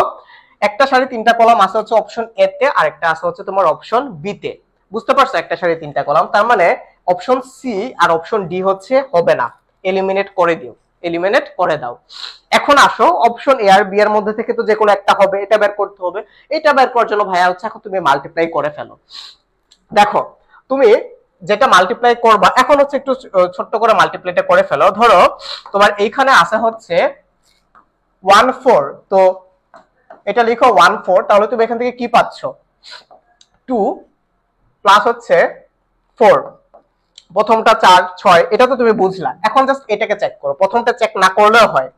একটা সারি তিনটা কলাম আছে হচ্ছে অপশন এ তে, আর একটা আছে হচ্ছে তোমার অপশন বি তে। বুঝতে পারছো? একটা সারি তিনটা কলাম, তার মানে অপশন সি আর অপশন ডি হচ্ছে হবে না, এলিমিনেট করে দিও, এলিমিনেট করে দাও। এখন আসো অপশন এ আর বি এর মধ্যে থেকে তো যে কোনো একটা হবে, এটা বের করতে হবে। এটা বের করার জন্য ভাইয়া হচ্ছে এখন তুমি মাল্টিপ্লাই করে ফেলো। দেখো তুমি যেটা মাল্টিপ্লাই করবা, এখন হচ্ছে একটু ছোট্ট করে মাল্টিপ্লাইটা করে ফেলো। ধরো তোমার এইখানে আছে হচ্ছে 1/4, তো এটা লিখো 1/4, তাহলে তুমি এখান থেকে কি পাচ্ছ? 2 প্লাস হচ্ছে 4, প্রথমটা 4 6, এটা তো তুমি বুঝলা। এখন জাস্ট এটাকে চেক করো, প্রথমটা চেক না করলেও হয়,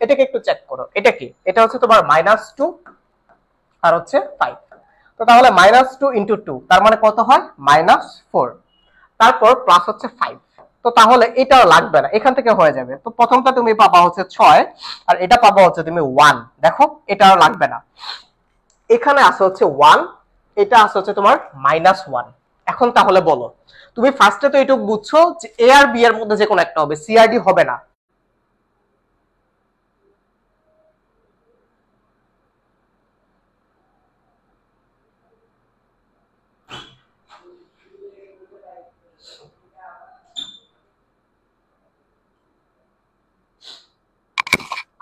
এটাকে একটু চেক করো। এটা কি? এটা হচ্ছে তোমার -2 আর হচ্ছে 5। তো তাহলে -2 × 2 তার মানে কত হয়? -4, তারপর প্লাস হচ্ছে 5। তো তাহলে এটা লাগবে না, এখান থেকে হয়ে যাবে। তো প্রথমটা তুমি পাবা হচ্ছে 6 আর এটা পাবা হচ্ছে তুমি 1। দেখো এটা লাগবে না, এখানে আছে হচ্ছে 1 এটা আছে হচ্ছে তোমার -1। এখন তাহলে বলো, তুমি ফার্স্টে তো এইটুকু বুঝছো যে এ আর বি এর মধ্যে যে কোনো একটা হবে, সি আর ডি হবে না।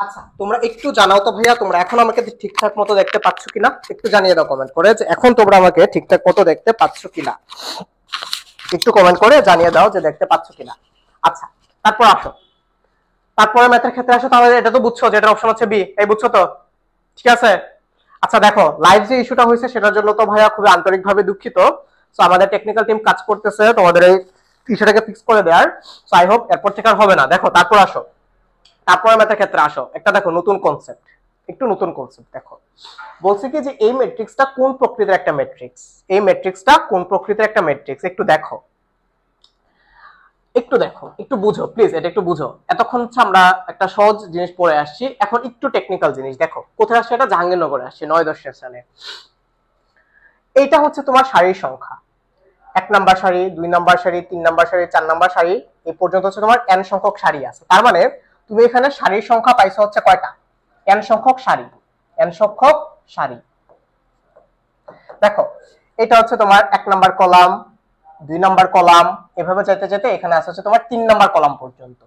আচ্ছা তোমরা একটু জানাও তো ভাইয়া, তোমরা এখন আমাকে ঠিকঠাক মতো দেখতে পাচ্ছ কিনা, একটু জানিয়ে দাও কমেন্ট করে যে এখন তোমরা আমাকে ঠিকঠাক মতো দেখতে পাচ্ছ কিনা, একটু কমেন্ট করে জানিয়ে দাও যে দেখতে পাচ্ছ কিনা। আচ্ছা তারপর আসো, তারপরে ম্যাথের ক্ষেত্রে আসো। তাহলে এটা তো বুঝছো যে এটার অপশন হচ্ছে বি, এই বুঝছো তো? ঠিক আছে। আচ্ছা দেখো, লাইভ যে ইস্যুটা হয়েছে সেটার জন্য তো ভাইয়া খুবই আন্তরিকভাবে দুঃখিত। সো আমাদের টেকনিক্যাল টিম কাজ করতেছে তোমাদের এই ইস্যুটাকে ফিক্স করে দেওয়ার। সো আই হোপ এরপর থেকে আর হবে না। দেখো তারপর আসো, তারপরে ম্যাথের ক্ষেত্রে আসো, একটা দেখো নতুন কনসেপ্ট, একটু নতুন কনসেপ্ট দেখো। বলছে কি যে এই ম্যাট্রিক্সটা কোন প্রকৃতির একটা ম্যাট্রিক্স, এই ম্যাট্রিক্সটা কোন প্রকৃতির একটা ম্যাট্রিক্স, একটু দেখো, একটু দেখো, একটু বুঝো প্লিজ, এটা একটু বুঝো। এতক্ষণ হচ্ছে আমরা একটা সহজ জিনিস পড়ে আসছি, এখন একটু টেকনিক্যাল জিনিস দেখো। কোথায় আসছে এটা? জাহাঙ্গীরনগরে আসছে 9-10 সেশনে। এইটা হচ্ছে তোমার সারির সংখ্যা, 1 নাম্বার সারি, 2 নাম্বার সারি, 3 নাম্বার সারি, 4 নাম্বার সারি, এই পর্যন্ত হচ্ছে তোমার n সংখ্যক সারি আছে। তার মানে তুমি এখানে সারির সংখ্যা পাইছো হচ্ছে কয়টা? n সংখ্যক সারি, n সংখ্যক সারি। দেখো এটা হচ্ছে তোমার 1 নাম্বার কলাম, 2 নাম্বার কলাম, এভাবে যেতে যেতে এখানে আসছে হচ্ছে তোমার 3 নাম্বার কলাম পর্যন্ত।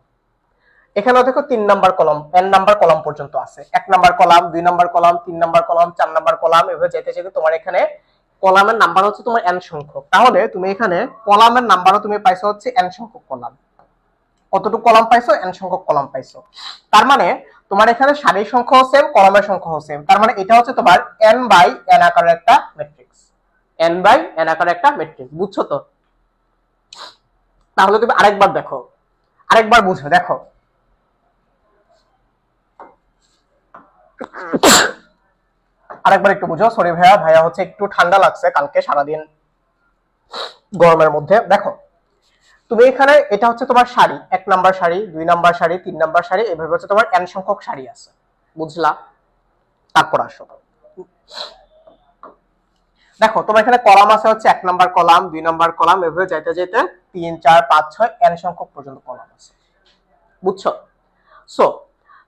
এখানেও দেখো 3 number column, n number column পর্যন্ত আছে। 1 number column, 2 number column, 3 number column, 4 number column, এভাবে যেতে যেতে তোমার এখানে কলামের নাম্বার হচ্ছে তোমার n সংখ্যক। তাহলে তুমি এখানে কলামের নাম্বারও তুমি পাইছো হচ্ছে n সংখ্যক কলাম। কতটুকু কলাম পাইছো? n সংখ্যক কলাম পাইছো। তার মানে তোমার এখানে সারির সংখ্যাও সেম, কলামের সংখ্যাও সেম। তার মানে এটা হচ্ছে তোমার n বাই n আকারের একটা ম্যাট্রিক্স, n বাই n আকারের একটা ম্যাট্রিক্স। বুঝছো তো? তাহলে তুমি আরেকবার দেখো, আরেকবার বুঝো, দেখো আরেকবার একটু বুঝো। সরি ভাইয়া, ভাইয়া হচ্ছে একটু ঠান্ডা লাগছে, কালকে সারাদিন গরমের মধ্যে। দেখো তুমি এখানে এটা হচ্ছে তোমার সারি, 1 নাম্বার সারি, 2 নাম্বার সারি, 3 নাম্বার সারি, এভাবে হচ্ছে তোমার n সংখ্যক সারি আছে। বুঝলা? তারপর আসো, দেখো তোমার এখানে কলাম আছে হচ্ছে 1 নাম্বার কলাম, 2 নাম্বার কলাম, এভাবে যাইতে যেতে 3, 4, 5, 6 n সংখ্যক পর্যন্ত কলাম আছে। বুঝছো? সো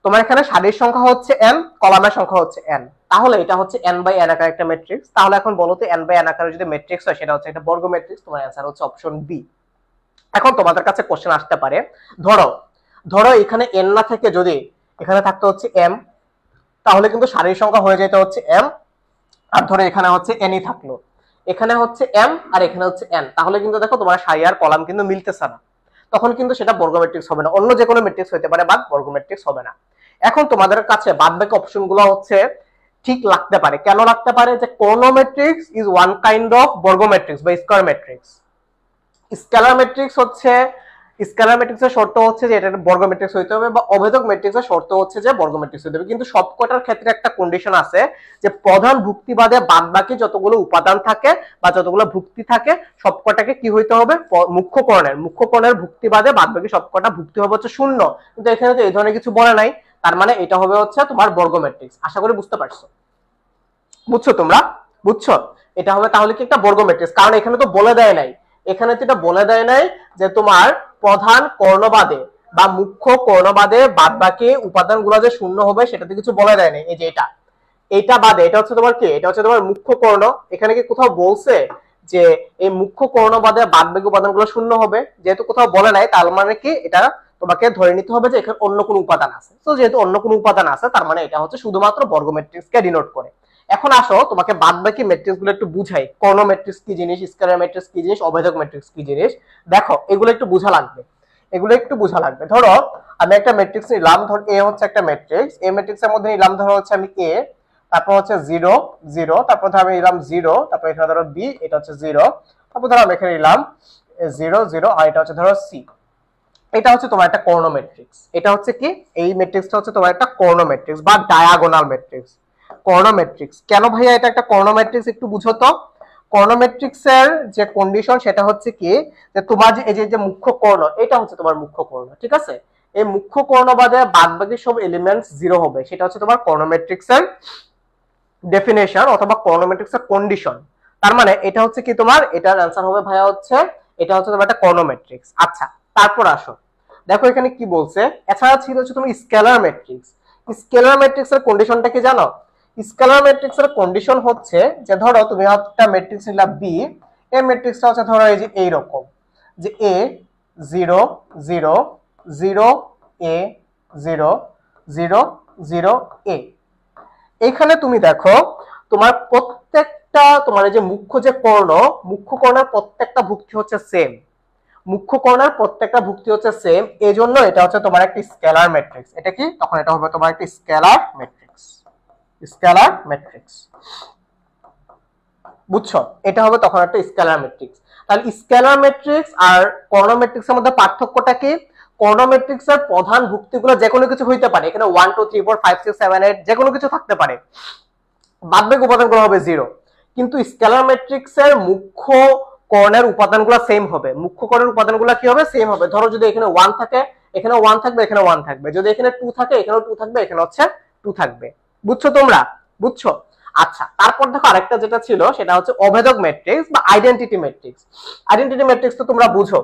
তোমার এখানে সারির সংখ্যা হচ্ছে n, কলামের সংখ্যা হচ্ছে n। তাহলে এটা হচ্ছে n বাই n আকারের একটা ম্যাট্রিক্স। তাহলে এখন বলো তো n বাই n আকারের যদি ম্যাট্রিক্স হয় সেটা হচ্ছে একটা বর্গ ম্যাট্রিক্স। তোমার অ্যানসার হচ্ছে অপশন বি। এখন তোমাদের কাছে কোশ্চেন আসতে পারে, ধরো ধরো এখানে n না থেকে যদি এখানে থাকতে হচ্ছে m, তাহলে কিন্তু সারির সংখ্যা হয়ে যেতে হচ্ছে m। আর ধরো এখানে হচ্ছে n ই থাকলো, এখানে হচ্ছে m আর এখানে হচ্ছে n, তাহলে কিন্তু দেখো তোমার সারি আর কলাম কিন্তু মিলতেছে না। তখন কিন্তু সেটা বর্গ ম্যাট্রিক্স হবে না, অন্য যে কোনো ম্যাট্রিক্স হতে পারে, বাট বর্গ ম্যাট্রিক্স হবে না। এখন তোমাদের কাছে বাদবাকি অপশনগুলো হচ্ছে ঠিক লাগতে পারে। কেন লাগতে পারে? যে কোন matrix is one kind of বর্গ ম্যাট্রিক্স বা স্কয়ার ম্যাট্রিক্স। স্কেলার ম্যাট্রিক্স হচ্ছে, স্কেলার ম্যাট্রিক্সের শর্ত হচ্ছে যে এটা বর্গ ম্যাট্রিক্স হইতে হবে, বা অভেদক ম্যাট্রিক্সের শর্ত হচ্ছে যে বর্গ ম্যাট্রিক্স হইতে হবে। কিন্তু সবকটার ক্ষেত্রে একটা কন্ডিশন আছে যে প্রধান ভুক্তি বাদে বাদবাকি যতগুলো উপাদান থাকে বা যতগুলো ভুক্তি থাকে সবকটাকে কি হইতে হবে? মুখ্য কোণের ভুক্তি বাদে বাদবাকি সবকটা ভুক্তি হবে হচ্ছে শূন্য। কিন্তু এখানে তো এই ধরনের কিছু বলে নাই, তার মানে এটা হবে হচ্ছে তোমার বর্গ ম্যাট্রিক্স। আশা করি বুঝতে পারছো। বুঝছো তোমরা? বুঝছো? এটা হবে তাহলে কি একটা বর্গ ম্যাট্রিক্স, কারণ এখানে তো বলে দেয় নাই, এখানে তো এটা বলে দেয় নাই যে তোমার প্রধান কর্ণবাদে বা মুখ্য কর্ণবাদে বাদ বাকি উপাদানগুলো যে শূন্য হবে সেটাতে কিছু বলে দেয় নাই। এই যে এটা বাদে, এটা হচ্ছে তোমার কি? এটা হচ্ছে তোমার মুখ্য কর্ণ। এখানে কি কোথাও বলছে যে এই মুখ্য কর্ণ বাদে বাদ বাকি উপাদানগুলো শূন্য হবে? যেহেতু কোথাও বলে নাই, তার মানে কি এটা তোমাকে ধরে নিতে হবে যে এখানে অন্য কোনো উপাদান আছে। তো যেহেতু অন্য কোনো উপাদান আছে, তার মানে এটা হচ্ছে শুধুমাত্র বর্গ ম্যাট্রিক্সকে ডিনোট করে। এখন আসো তোমাকে বাদ বাকি ম্যাট্রিক্স গুলো একটু বুঝাই। কর্ণ ম্যাট্রিক্স কি জিনিস, স্কেলার ম্যাট্রিক্স কি জিনিস, অভেদক ম্যাট্রিক্স কি জিনিস। দেখো এগুলো একটু বোঝা লাগবে, এগুলো একটু বোঝা লাগবে। ধরো আমি একটা ম্যাট্রিক্স নিলাম, ধর এ হচ্ছে একটা ম্যাট্রিক্স, এই ম্যাট্রিক্সের মধ্যে নিলাম ধরো হচ্ছে আমি এ, তারপর হচ্ছে 0 0, তারপর ধরো আমি নিলাম 0, তারপর এখানে ধরো বি, এটা হচ্ছে 0, তারপর ধরো আমি এখানে নিলাম 0 0, আর এটা হচ্ছে ধরো সি। এটা হচ্ছে তোমার একটা কর্ণ ম্যাট্রিক্স। এটা হচ্ছে কি? এই ম্যাট্রিক্সটা হচ্ছে তোমার একটা কর্ণ ম্যাট্রিক্স বা ডায়াগোনাল ম্যাট্রিক্স। কর্ণ ম্যাট্রিক্স কেন ভাইয়া এটা একটা কর্ণ ম্যাট্রিক্স একটু বুঝো তো। কর্ণ ম্যাট্রিক্সের যে কন্ডিশন সেটা হচ্ছে কি, যে তোমার যে এই যে মুখ্য কর্ণ, এটা হচ্ছে তোমার মুখ্য কর্ণ, ঠিক আছে? এই মুখ্য কর্ণ বাদে বাদবাকি সব এলিমেন্টস 0 হবে, সেটা হচ্ছে তোমার কর্ণ ম্যাট্রিক্সের ডেফিনেশন অথবা কর্ণ ম্যাট্রিক্সের কন্ডিশন। তার মানে এটা হচ্ছে কি তোমার, এটার অ্যান্সার হবে ভাইয়া হচ্ছে, এটা হচ্ছে তোমার একটা কর্ণ ম্যাট্রিক্স। আচ্ছা তারপর আসো, দেখো এখানে কি বলছে, এছাড়া ছিল হচ্ছে তুমি স্কেলার ম্যাট্রিক্স। স্কেলার ম্যাট্রিক্স এর কন্ডিশনটা কি জানো? স্কেলার ম্যাট্রিক্স এর কন্ডিশন হচ্ছে যে ধরো তুমি একটা ম্যাট্রিক্স নিলা বি, এই ম্যাট্রিক্সটা হচ্ছে ধরো এই যে এইরকম, যে এ 0 0 0 এ 0 0 0 এ। এখানে তুমি দেখো তোমার প্রত্যেকটা তোমার এই যে মুখ্য যে কর্ণ, মুখ্য কর্ণের প্রত্যেকটা ভুক্তি হচ্ছে সেম, মুখ্য কর্ণের প্রত্যেকটা ভুক্তি হচ্ছে সেম, এজন্য এটা হচ্ছে তোমার একটা স্কেলার ম্যাট্রিক্স। এটা কি, তখন এটা হবে তোমার একটা স্কেলার ম্যাট্রিক্স। স্কেলার ম্যাট্রিক্স, বুঝছো? এটা হবে তখন একটা স্কেলার ম্যাট্রিক্স। তাহলে স্কেলার ম্যাট্রিক্স আর কর্ণ ম্যাট্রিক্সের মধ্যে পার্থক্যটা কি? কর্ণ ম্যাট্রিক্সের প্রধান ভুক্তিগুলো যে কোনো কিছু হইতে পারে, এখানে 1 2 3 4 5 6 7 8 যে কোনো কিছু থাকতে পারে, বাহ্যিক উপাদানগুলো হবে 0। কিন্তু স্কেলার ম্যাট্রিক্সের মুখ্য কর্ণের উপাদানগুলো সেম হবে। মুখ্য কর্ণের উপাদানগুলো কি হবে? সেম হবে। ধরো যদি এখানে 1 থাকে, এখানে 1 থাকবে, এখানে 1 থাকবে। যদি এখানে 2 থাকে, এখানেও 2 থাকবে, এখানে হচ্ছে 2 থাকবে। বুঝছো তোমরা? বুঝছো? আচ্ছা তারপর দেখো আরেকটা যেটা ছিল সেটা হচ্ছে অভেদক ম্যাট্রিক্স বা আইডেন্টিটি ম্যাট্রিক্স। আইডেন্টিটি ম্যাট্রিক্স তো তোমরা বুঝো।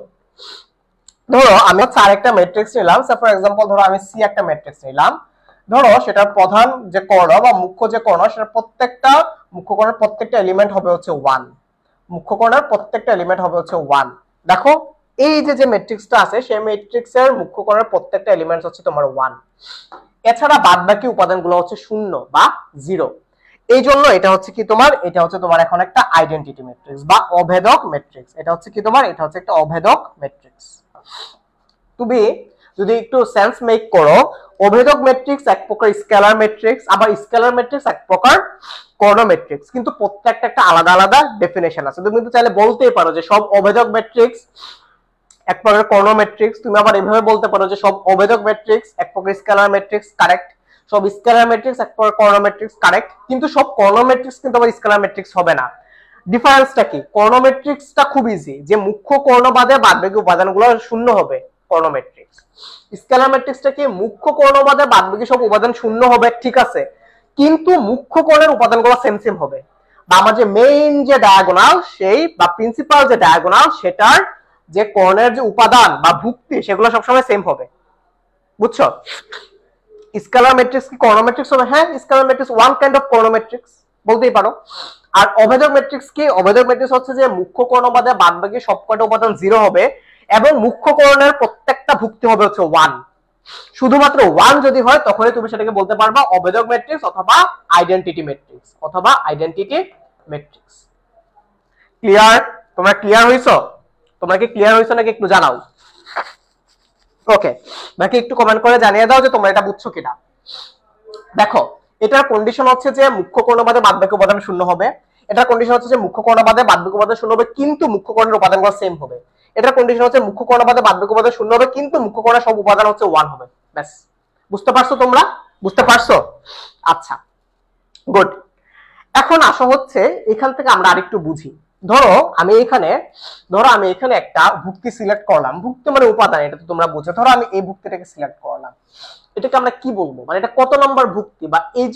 ধরো আমি হচ্ছে আরেকটা ম্যাট্রিক্স নিলাম, ফর এক্সাম্পল ধরো আমি সি একটা ম্যাট্রিক্স নিলাম। ধরো সেটার প্রধান যে কর্ণ বা মুখ্য যে কর্ণ, সেটা প্রত্যেকটা মুখ্য কর্ণের প্রত্যেকটা এলিমেন্ট হবে হচ্ছে 1। মুখ্য কর্ণের প্রত্যেকটা এলিমেন্ট হবে হচ্ছে 1। দেখো এই যে যে ম্যাট্রিক্সটা আছে সেই ম্যাট্রিক্সের মুখ্য কর্ণের প্রত্যেকটা এলিমেন্ট হচ্ছে তোমার 1। এছাড়া বাদবাকি উপাদানগুলো হচ্ছে 0 বা 0। এই জন্য এটা হচ্ছে কি তোমার, এটা হচ্ছে তোমার এখন একটা আইডেন্টিটি ম্যাট্রিক্স বা অভেদক ম্যাট্রিক্স। এটা হচ্ছে কি তোমার, এটা হচ্ছে একটা অভেদক ম্যাট্রিক্স। তুমি যদি একটু সেন্স মেক করো, অভেদক ম্যাট্রিক্স এক প্রকার স্কেলার ম্যাট্রিক্স, আবার স্কেলার ম্যাট্রিক্স এক প্রকার কর্ণ ম্যাট্রিক্স, কিন্তু প্রত্যেকটা একটা আলাদা আলাদা ডেফিনেশন আছে। তুমি কিন্তু চাইলে বলতেই পারো যে সব অভেদক ম্যাট্রিক্স এক প্রকার কর্ণ ম্যাট্রিক্স, তুমি আবার এভাবে বলতে পারো যে সব অভেদক ম্যাট্রিক্স এক প্রকার স্কেলার ম্যাট্রিক্স, কারেক্ট। সব স্কেলার ম্যাট্রিক্স এক প্রকার কর্ণ ম্যাট্রিক্স, কারেক্ট। কিন্তু সব কর্ণ ম্যাট্রিক্স কিন্তু আবার স্কেলার ম্যাট্রিক্স হবে না। ডিফারেন্সটা কি? কর্ণ ম্যাট্রিক্সটা খুব ইজি, যে মুখ্য কর্ণ বাদে বাদবাকি উপাদানগুলো 0 হবে কর্ণ ম্যাট্রিক্স। স্কেলার ম্যাট্রিক্সটা কি? মুখ্য কর্ণ বাদে বাদবাকি সব উপাদান 0 হবে, ঠিক আছে, কিন্তু মুখ্য কর্ণের উপাদানগুলো সেম সেম হবে। বা আমার যে মেইন যে ডায়াগোনাল সেই বা প্রিন্সিপাল যে ডায়াগোনাল সেটার যে কর্ণের যে উপাদান বা ভুক্তি সেগুলো সবসময় সেম হবে। বুঝছো? স্কেলার ম্যাট্রিক্স কি কর্ণ ম্যাট্রিক্স হবে? হ্যাঁ, scalar matrix one kind of Karna matrix বলতেই পারো। আর অভেদক ম্যাট্রিক্স কি? অভেদক ম্যাট্রিক্স হচ্ছে যে মুখ্য কর্ণ বাদে বাদবাকি সবকটা উপাদান 0 হবে এবং মুখ্য কর্ণের প্রত্যেকটা ভুক্তি হবে হচ্ছে 1। শুধুমাত্র 1 যদি হয় তখনই তুমি সেটাকে বলতে পারবা অভেদক ম্যাট্রিক্স অথবা আইডেন্টিটি ম্যাট্রিক্স, অথবা আইডেন্টিটি ম্যাট্রিক্স। ক্লিয়ার? তোমরা ক্লিয়ার হইছো? তোমরা কি ক্লিয়ার হইছো নাকি একটু জানাও। ওকে, বাকি একটু কমেন্ট করে জানিয়ে দাও যে তোমরা এটা বুঝছো কিনা। দেখো এটার কন্ডিশন হচ্ছে যে মুখ্য কর্ণ বাদে বাদবাকি উপাদান 0 হবে। এটার কন্ডিশন হচ্ছে যে মুখ্য কর্ণ বাদে বাদবাকি উপাদান 0 হবে কিন্তু মুখ্য কর্ণের উপাদানগুলো সেম হবে। এটার কন্ডিশন হচ্ছে মুখ্য কর্ণ বাদে বাদবাকি উপাদান 0 হবে কিন্তু মুখ্য কর্ণের সব উপাদান হচ্ছে 1 হবে। ব্যাস, বুঝতে পারছো তোমরা? বুঝতে পারছো? আচ্ছা গুড। এখন আসা হচ্ছে এখান থেকে আমরা আরেকটু বুঝি। ধরো আমি এখানে একটা ভুক্তি সিলেক্ট করলাম। ভুক্তি মানে উপাদান, এটা তো তোমরা বুঝো। ধরো আমি এই ভুক্তিটাকে সিলেক্ট করলাম, এটাকে আমরা কি বলবো, মানে এটা কত নম্বর ভুক্তি বা এই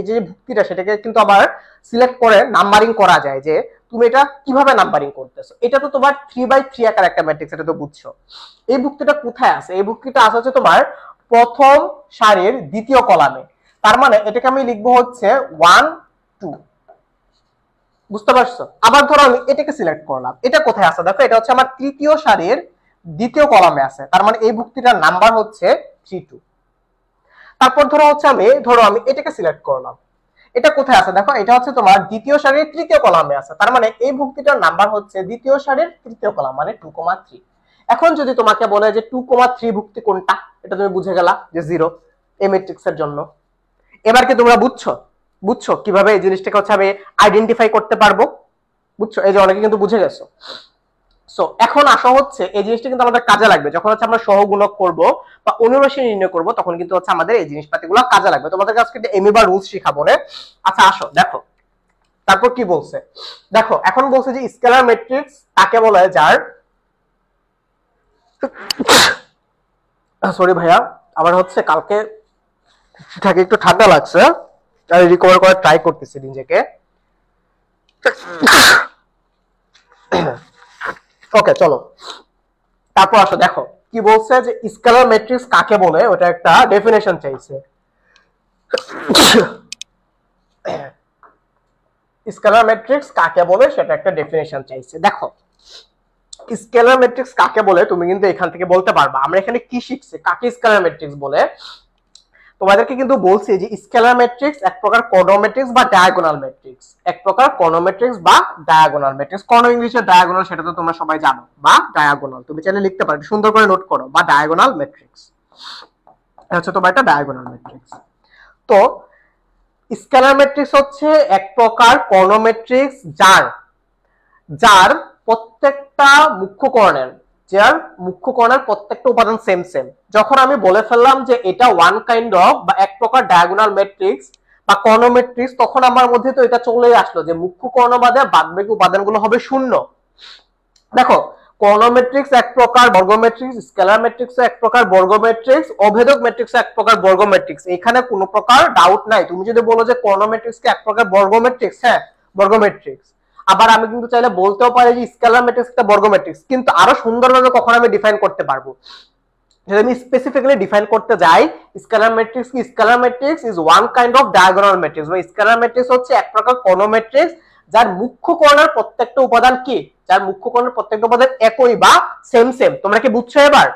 যে ভুক্তিটা সেটাকে কিন্তু আবার সিলেক্ট করে নাম্বারিং করা যায়, যে তুমি এটা কিভাবে নাম্বারিং করতেছো। এটা তো তোমার 3/3 আকার একটা ম্যাট্রিক্স, এটা তো বুঝছো। এই ভুক্তিটা কোথায় আছে? এই ভুক্তিটা আছে হচ্ছে তোমার প্রথম সারির দ্বিতীয় কলামে। তার মানে এটাকে আমি লিখবো হচ্ছে 1 2। বুঝতে পারছো? আবার ধরো আমি এটাকে সিলেক্ট করলাম, এটা কোথায় আছে? দেখো এটা হচ্ছে আমার তৃতীয় সারির দ্বিতীয় কলামে আছে, তার মানে এই ভুক্তিটার নাম্বার হচ্ছে 3 2। তারপর ধরো আমি এটাকে সিলেক্ট করলাম, এটা কোথায় আছে? দেখো এটা হচ্ছে তোমার দ্বিতীয় সারির তৃতীয় কলামে আছে, তার মানে এই ভুক্তিটার নাম্বার হচ্ছে দ্বিতীয় সারির তৃতীয় কলাম, মানে 2,3। এখন যদি তোমাকে বলে যে 2,3 ভুক্তি কোনটা, এটা তুমি বুঝে গেলা যে 0 এই ম্যাট্রিক্সের জন্য। এবার কি তোমরা বুঝছো কিভাবে এই জিনিসটাকে হচ্ছে আমি আইডেন্টিফাই করতে পারবো? বুঝছো? এই যে অনেকে কিন্তু বুঝে গেছো। সো এখন আসা হচ্ছে এই জিনিসটা কিন্তু আমাদের কাজে লাগবে যখন হচ্ছে আমরা সহগুণক করব বা অনুরাশি নির্ণয় করব, তখন কিন্তু হচ্ছে আমাদের এই জিনিসপাতিগুলো কাজে লাগবে। তোমাদের আজকে এমিবার রুলস শিখাবো না। আচ্ছা আসো দেখো তারপর কি বলছে। দেখো এখন বলছে যে স্কেলার ম্যাট্রিক্স কাকে বলে, যার সরি ভাইয়া আমার হচ্ছে কালকে থেকে একটু ঠান্ডা লাগছে, আমি রিকভার করার ট্রাই করতেছি নিজেকে। ওকে চলো তারপর আসো, দেখো কি বলছে যে স্কেলার ম্যাট্রিক্স কাকে বলে, ওটা একটা ডেফিনেশন চাইছে। স্কেলার ম্যাট্রিক্স কাকে বলে সেটা একটা ডেফিনেশন চাইছে। দেখো স্কেলার ম্যাট্রিক্স কাকে বলে তুমি কিন্তু এখান থেকে বলতে পারবা। আমরা এখানে কি শিখছি, কাকে স্কেলার ম্যাট্রিক্স বলে। তোমাদেরকে কিন্তু বলছি যে স্কেলার ম্যাট্রিক্স এক প্রকার কর্ণ বা ডায়াগোনাল ম্যাট্রিক্স, এক প্রকার কর্ণ বা ডায়াগোনাল ম্যাট্রিক্স। কর্ণ ইংলিশে ডায়াগোনাল সেটা তো তোমরা সবাই জানো, বা ডায়াগোনাল তুমি চাইলে লিখতে পারো, সুন্দর করে নোট করো, বা ডায়াগোনাল ম্যাট্রিক্স হচ্ছে তোমার একটা ডায়াগোনাল ম্যাট্রিক্স। তো স্কেলার ম্যাট্রিক্স হচ্ছে এক প্রকার কর্ণ ম্যাট্রিক্স যার প্রত্যেকটা মুখ্য কর্ণের প্রত্যেকটা উপাদান সেম সেম। যখন আমি বলে ফেললাম যে এটা ওয়ান কাইন্ড অফ বা এক প্রকার ডায়াগোনাল ম্যাট্রিক্স বা কর্ণ ম্যাট্রিক্স, তখন আমার মধ্যে তো এটা চলেই আসলো যে মুখ্য কর্ণ বাদে বাদবাকি উপাদানগুলো হবে শূন্য। দেখো কর্ণ ম্যাট্রিক্স এক প্রকার বর্গ ম্যাট্রিক্স, স্কেলার ম্যাট্রিক্স এক প্রকার বর্গ ম্যাট্রিক্স, অভেদক ম্যাট্রিক্স এক প্রকার বর্গ ম্যাট্রিক্স। এখানে কোনো প্রকার ডাউট নাই। তুমি যদি বলো যে কর্ণ ম্যাট্রিক্স কে এক প্রকার বর্গ ম্যাট্রিক্স, হ্যাঁ বর্গ ম্যাট্রিক্স। আবার আমি কিন্তু চাইলে বলতেও পারি যে স্কেলার ম্যাট্রিক্স একটা বর্গ ম্যাট্রিক্স, কিন্তু আরো সুন্দরভাবে কখন আমি ডিফাইন করতে পারবো, যদি আমি স্পেসিফিক্যালি ডিফাইন করতে যাই স্কেলার ম্যাট্রিক্স কি, scalar matrix is one kind off diagonal matrix, বা স্কেলার ম্যাট্রিক্স হচ্ছে এক প্রকার কর্ণ ম্যাট্রিক্স যার মুখ্য কর্ণের প্রত্যেকটা উপাদান কি, যার মুখ্য কর্ণের প্রত্যেকটা উপাদান একই বা সেম সেম। তোমরা কি বুঝছো এবার?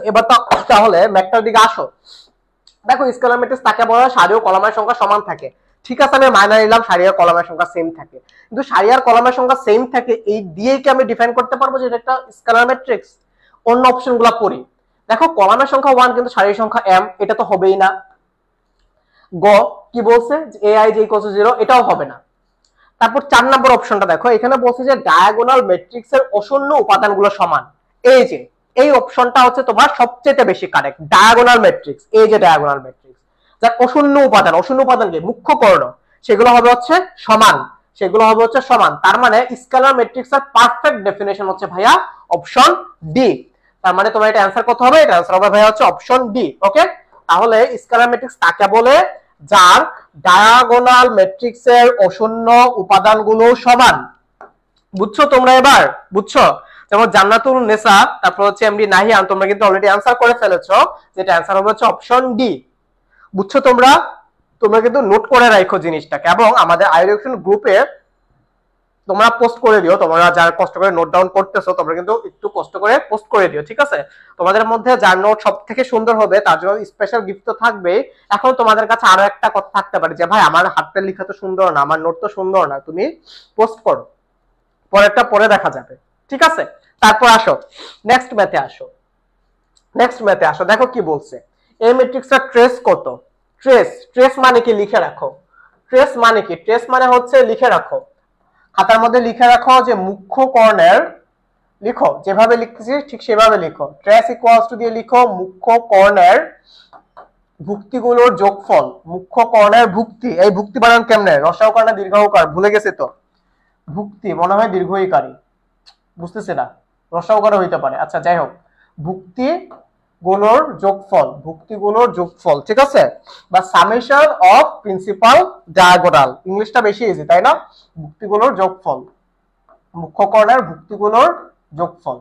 এবার তাহলে ম্যাথটার দিকে আসো। দেখো স্কেলার ম্যাট্রিক্স তাকে বলা হয় সারি ও কলামের সংখ্যা সমান থাকে। ঠিক আছে, আমি মাইনে নিলাম সারি আর কলামের সংখ্যা সেম থাকে, কিন্তু সারি আর কলামের সংখ্যা সেম থাকে এই দিয়ে কি আমি ডিফাইন করতে পারবো যে এটা একটা স্কেলার ম্যাট্রিক্স? অন্য অপশনগুলো পড়ি। দেখো কলামের সংখ্যা 1 কিন্তু সারির সংখ্যা m, এটা তো হবেই না। গ কি বলছে যে ai = 0, এটাও হবে না। তারপর 4 নম্বর অপশনটা দেখো, এখানে বলছে যে ডায়াগোনাল ম্যাট্রিক্সের অশূন্য উপাদানগুলো সমান। এই যে এই অপশনটা হচ্ছে তোমার সবচেয়ে বেশি কারেক্ট। ডায়াগোনাল ম্যাট্রিক্স, এই যে ডায়াগোনাল ম্যাট্রিক্স যার অশূন্য উপাদান কি মুখ্য কর্ণ, সেগুলো হবে হচ্ছে সমান, তার মানে স্কেলার ম্যাট্রিক্সের পারফেক্ট ডেফিনেশন হচ্ছে ভাইয়া অপশন ডি। তার মানে তোমার এটা অ্যানসার কত হবে? এটা অ্যানসার হবে ভাইয়া হচ্ছে অপশন ডি। ওকে, তাহলে স্কেলার ম্যাট্রিক্স কাকে বলে? যার ডায়াগোনাল ম্যাট্রিক্সের অশূন্য উপাদানগুলো সমান। বুঝছো তোমরা? এবার বুঝছো? যেমন জান্নাতুল নেসা, তারপর হচ্ছে এমডি নাহিয়ান, তোমরা কিন্তু অলরেডি অ্যানসার করে ফেলেছো, যেটা অ্যানসার হবে হচ্ছে অপশন ডি। বুঝছো তোমরা? তোমরা কিন্তু নোট করে রাখো জিনিসটাকে, এবং আমাদের আইডিয়াকশন গ্রুপে তোমরা পোস্ট করে দিও। তোমরা যারা কষ্ট করে নোট ডাউন করতেছো তোমরা কিন্তু একটু কষ্ট করে পোস্ট করে দিও, ঠিক আছে? তোমাদের মধ্যে যার নোট সব থেকে সুন্দর হবে তার জন্য স্পেশাল গিফট তো থাকবে। এখন তোমাদের কাছে আরো একটা কথা থাকতে পারে যে ভাই আমার হাতের লেখা তো সুন্দর না, আমার নোট তো সুন্দর না, তুমি পোস্ট করো, পরেরটা পরে দেখা যাবে, ঠিক আছে? তারপর আসো নেক্সট ম্যাথে আসো। দেখো কি বলছে, এই ম্যাট্রিক্সের ট্রেস কত? ট্রেস মানে কি লিখে রাখো। ট্রেস মানে কি? ট্রেস মানে হচ্ছে লিখে রাখো, খাতার মধ্যে লিখে রাখো যে মুখ্য কর্ণের, লিখো যেভাবে লিখতেছি ঠিক সেভাবে লিখো। ট্রেস ইকুয়ালস টু দিয়ে লিখো মুখ্য কর্ণের ভুক্তিগুলোর যোগফল। মুখ্য কর্ণের ভুক্তি, এই ভুক্তি বানান কেমনে? রসায়কার না দীর্ঘকার? ভুলে গেছে তো। ভুক্তি মনে হয় দীর্ঘইকারী, বুঝতেছে না, রসায়কার হইতে পারে। আচ্ছা যাই হোক, ভুক্তিগুলোর যোগফল, ঠিক আছে? বা সামেশন অফ প্রিন্সিপাল ডায়াগোনাল, ইংলিশটা বেশি ইজি তাই না? ভুক্তিগুলোর যোগফল, মুখ্য কর্ণের ভুক্তিগুলোর যোগফল।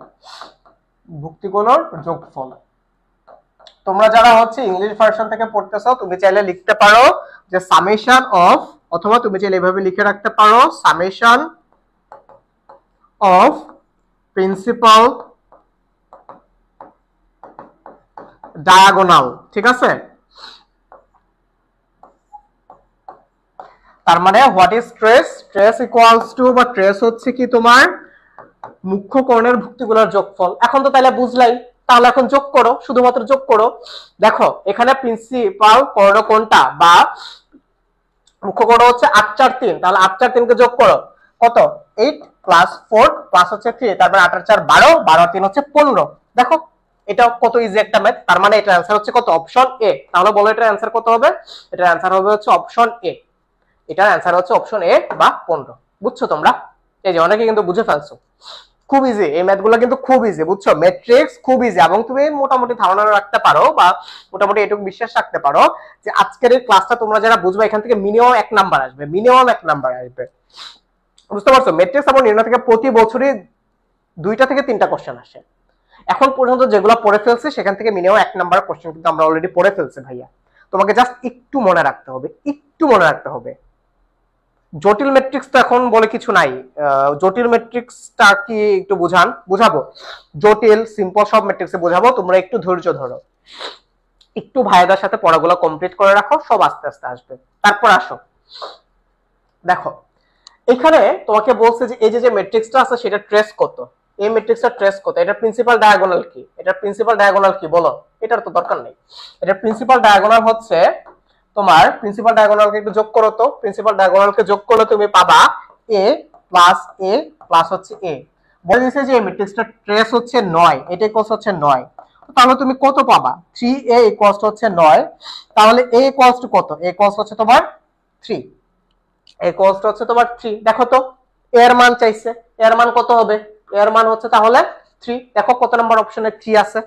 তোমরা যারা হচ্ছে ইংলিশ ভার্সন থেকে পড়তেছো তুমি চাইলে লিখতে পারো যে সামেশন অফ, অথবা তুমি চাইলে এভাবে লিখে রাখতে পারো সামেশন অফ প্রিন্সিপাল ডায়াগোনাল, ঠিক আছে? তার মানে what is trace? Trace equals to, বা ট্রেস হচ্ছে কি তোমার মুখ্য কর্ণের ভুক্তিগুলোর যোগফল। এখন তো তাহলে বুঝলাই, তাহলে এখন যোগ করো, শুধুমাত্র যোগ করো। দেখো এখানে প্রিন্সিপাল কর্ণ কোনটা, বা মুখ্য কর্ণ হচ্ছে 8 4 3, তাহলে 8 4 3 কে যোগ করো, কত? 8 প্লাস 4 প্লাস হচ্ছে 3, তারপর 8 আর 4 12, 12 3 হচ্ছে 15। দেখো এটা কত ইজি একটা ম্যাথ। তার মানে এটার অ্যানসার হচ্ছে কত? Option A. তাহলে বলো এটার অ্যানসার কত হবে? এটার অ্যানসার হবে হচ্ছে অপশন এ। এটার অ্যানসার হচ্ছে অপশন এ বা 15। বুঝছো তোমরা? এই যে অনেকে কিন্তু বুঝে ফেলছো, খুব ইজি এই ম্যাথগুলো, কিন্তু খুব ইজি, বুঝছো? ম্যাট্রিক্স খুব ইজি, এবং তুমি মোটামুটি ধারণা রাখতে পারো বা মোটামুটি এটুকু বিশ্বাস রাখতে পারো যে আজকের এই ক্লাসটা তোমরা যারা বুঝবে এখান থেকে মিনিমাম 1 নাম্বার আসবে, বুঝতে পারছো? ম্যাট্রিক্স এবং নির্ণয় থেকে প্রতি বছরই 2টা থেকে 3টা কোশ্চেন আসে। এখন পর্যন্ত যেগুলো পড়ে ফেলছে সেখান থেকে মিনিমাম 1 নাম্বার কোশ্চেন কিন্তু আমরা অলরেডি পড়ে ফেলছি ভাইয়া। তোমাকে জাস্ট একটু মনে রাখতে হবে, একটু মনে রাখতে হবে। জটিল ম্যাট্রিক্স তো এখন বলে কিছু নাই। জটিল ম্যাট্রিক্সটা কি একটু বুঝাবো। জটিল সিম্পল সব ম্যাট্রিক্সে বোঝাবো, তোমরা একটু ধৈর্য ধরো, একটু ভাইয়াদের সাথে পড়াগুলো কমপ্লিট করে রাখো, সব আস্তে আস্তে আসবে। তারপর আসো, দেখো এখানে তোমাকে বলছে যে এই যে ম্যাট্রিক্সটা আছে সেটা ট্রেস কত, এই ম্যাট্রিক্সটার ট্রেস কত, এটা প্রিন্সিপাল ডায়াগোনাল কি, এটা প্রিন্সিপাল ডায়াগোনাল কি বলো? এটার তো দরকার নেই। এটা প্রিন্সিপাল ডায়াগোনাল হচ্ছে তোমার, প্রিন্সিপাল ডায়াগোনালকে একটু যোগ করো তো, প্রিন্সিপাল ডায়াগোনালকে যোগ করলে তুমি পাবা a প্লাস হচ্ছে a। বলে দিয়েছে যে এই ম্যাট্রিক্সটার ট্রেস হচ্ছে 9, এটা ইকুয়ালস হচ্ছে 9। তাহলে তুমি কত পাবা? 3a ইকুয়ালস হচ্ছে 9। তাহলে a ইকুয়ালস টু কত? a ইকুয়ালস হচ্ছে তোমার 3। a ইকুয়ালস টু হচ্ছে তোমার 3। দেখো তো এর মান চাইছে, এর মান কত হবে? এর মান হচ্ছে তাহলে 3। দেখো কত নম্বর অপশনে 3 আছে,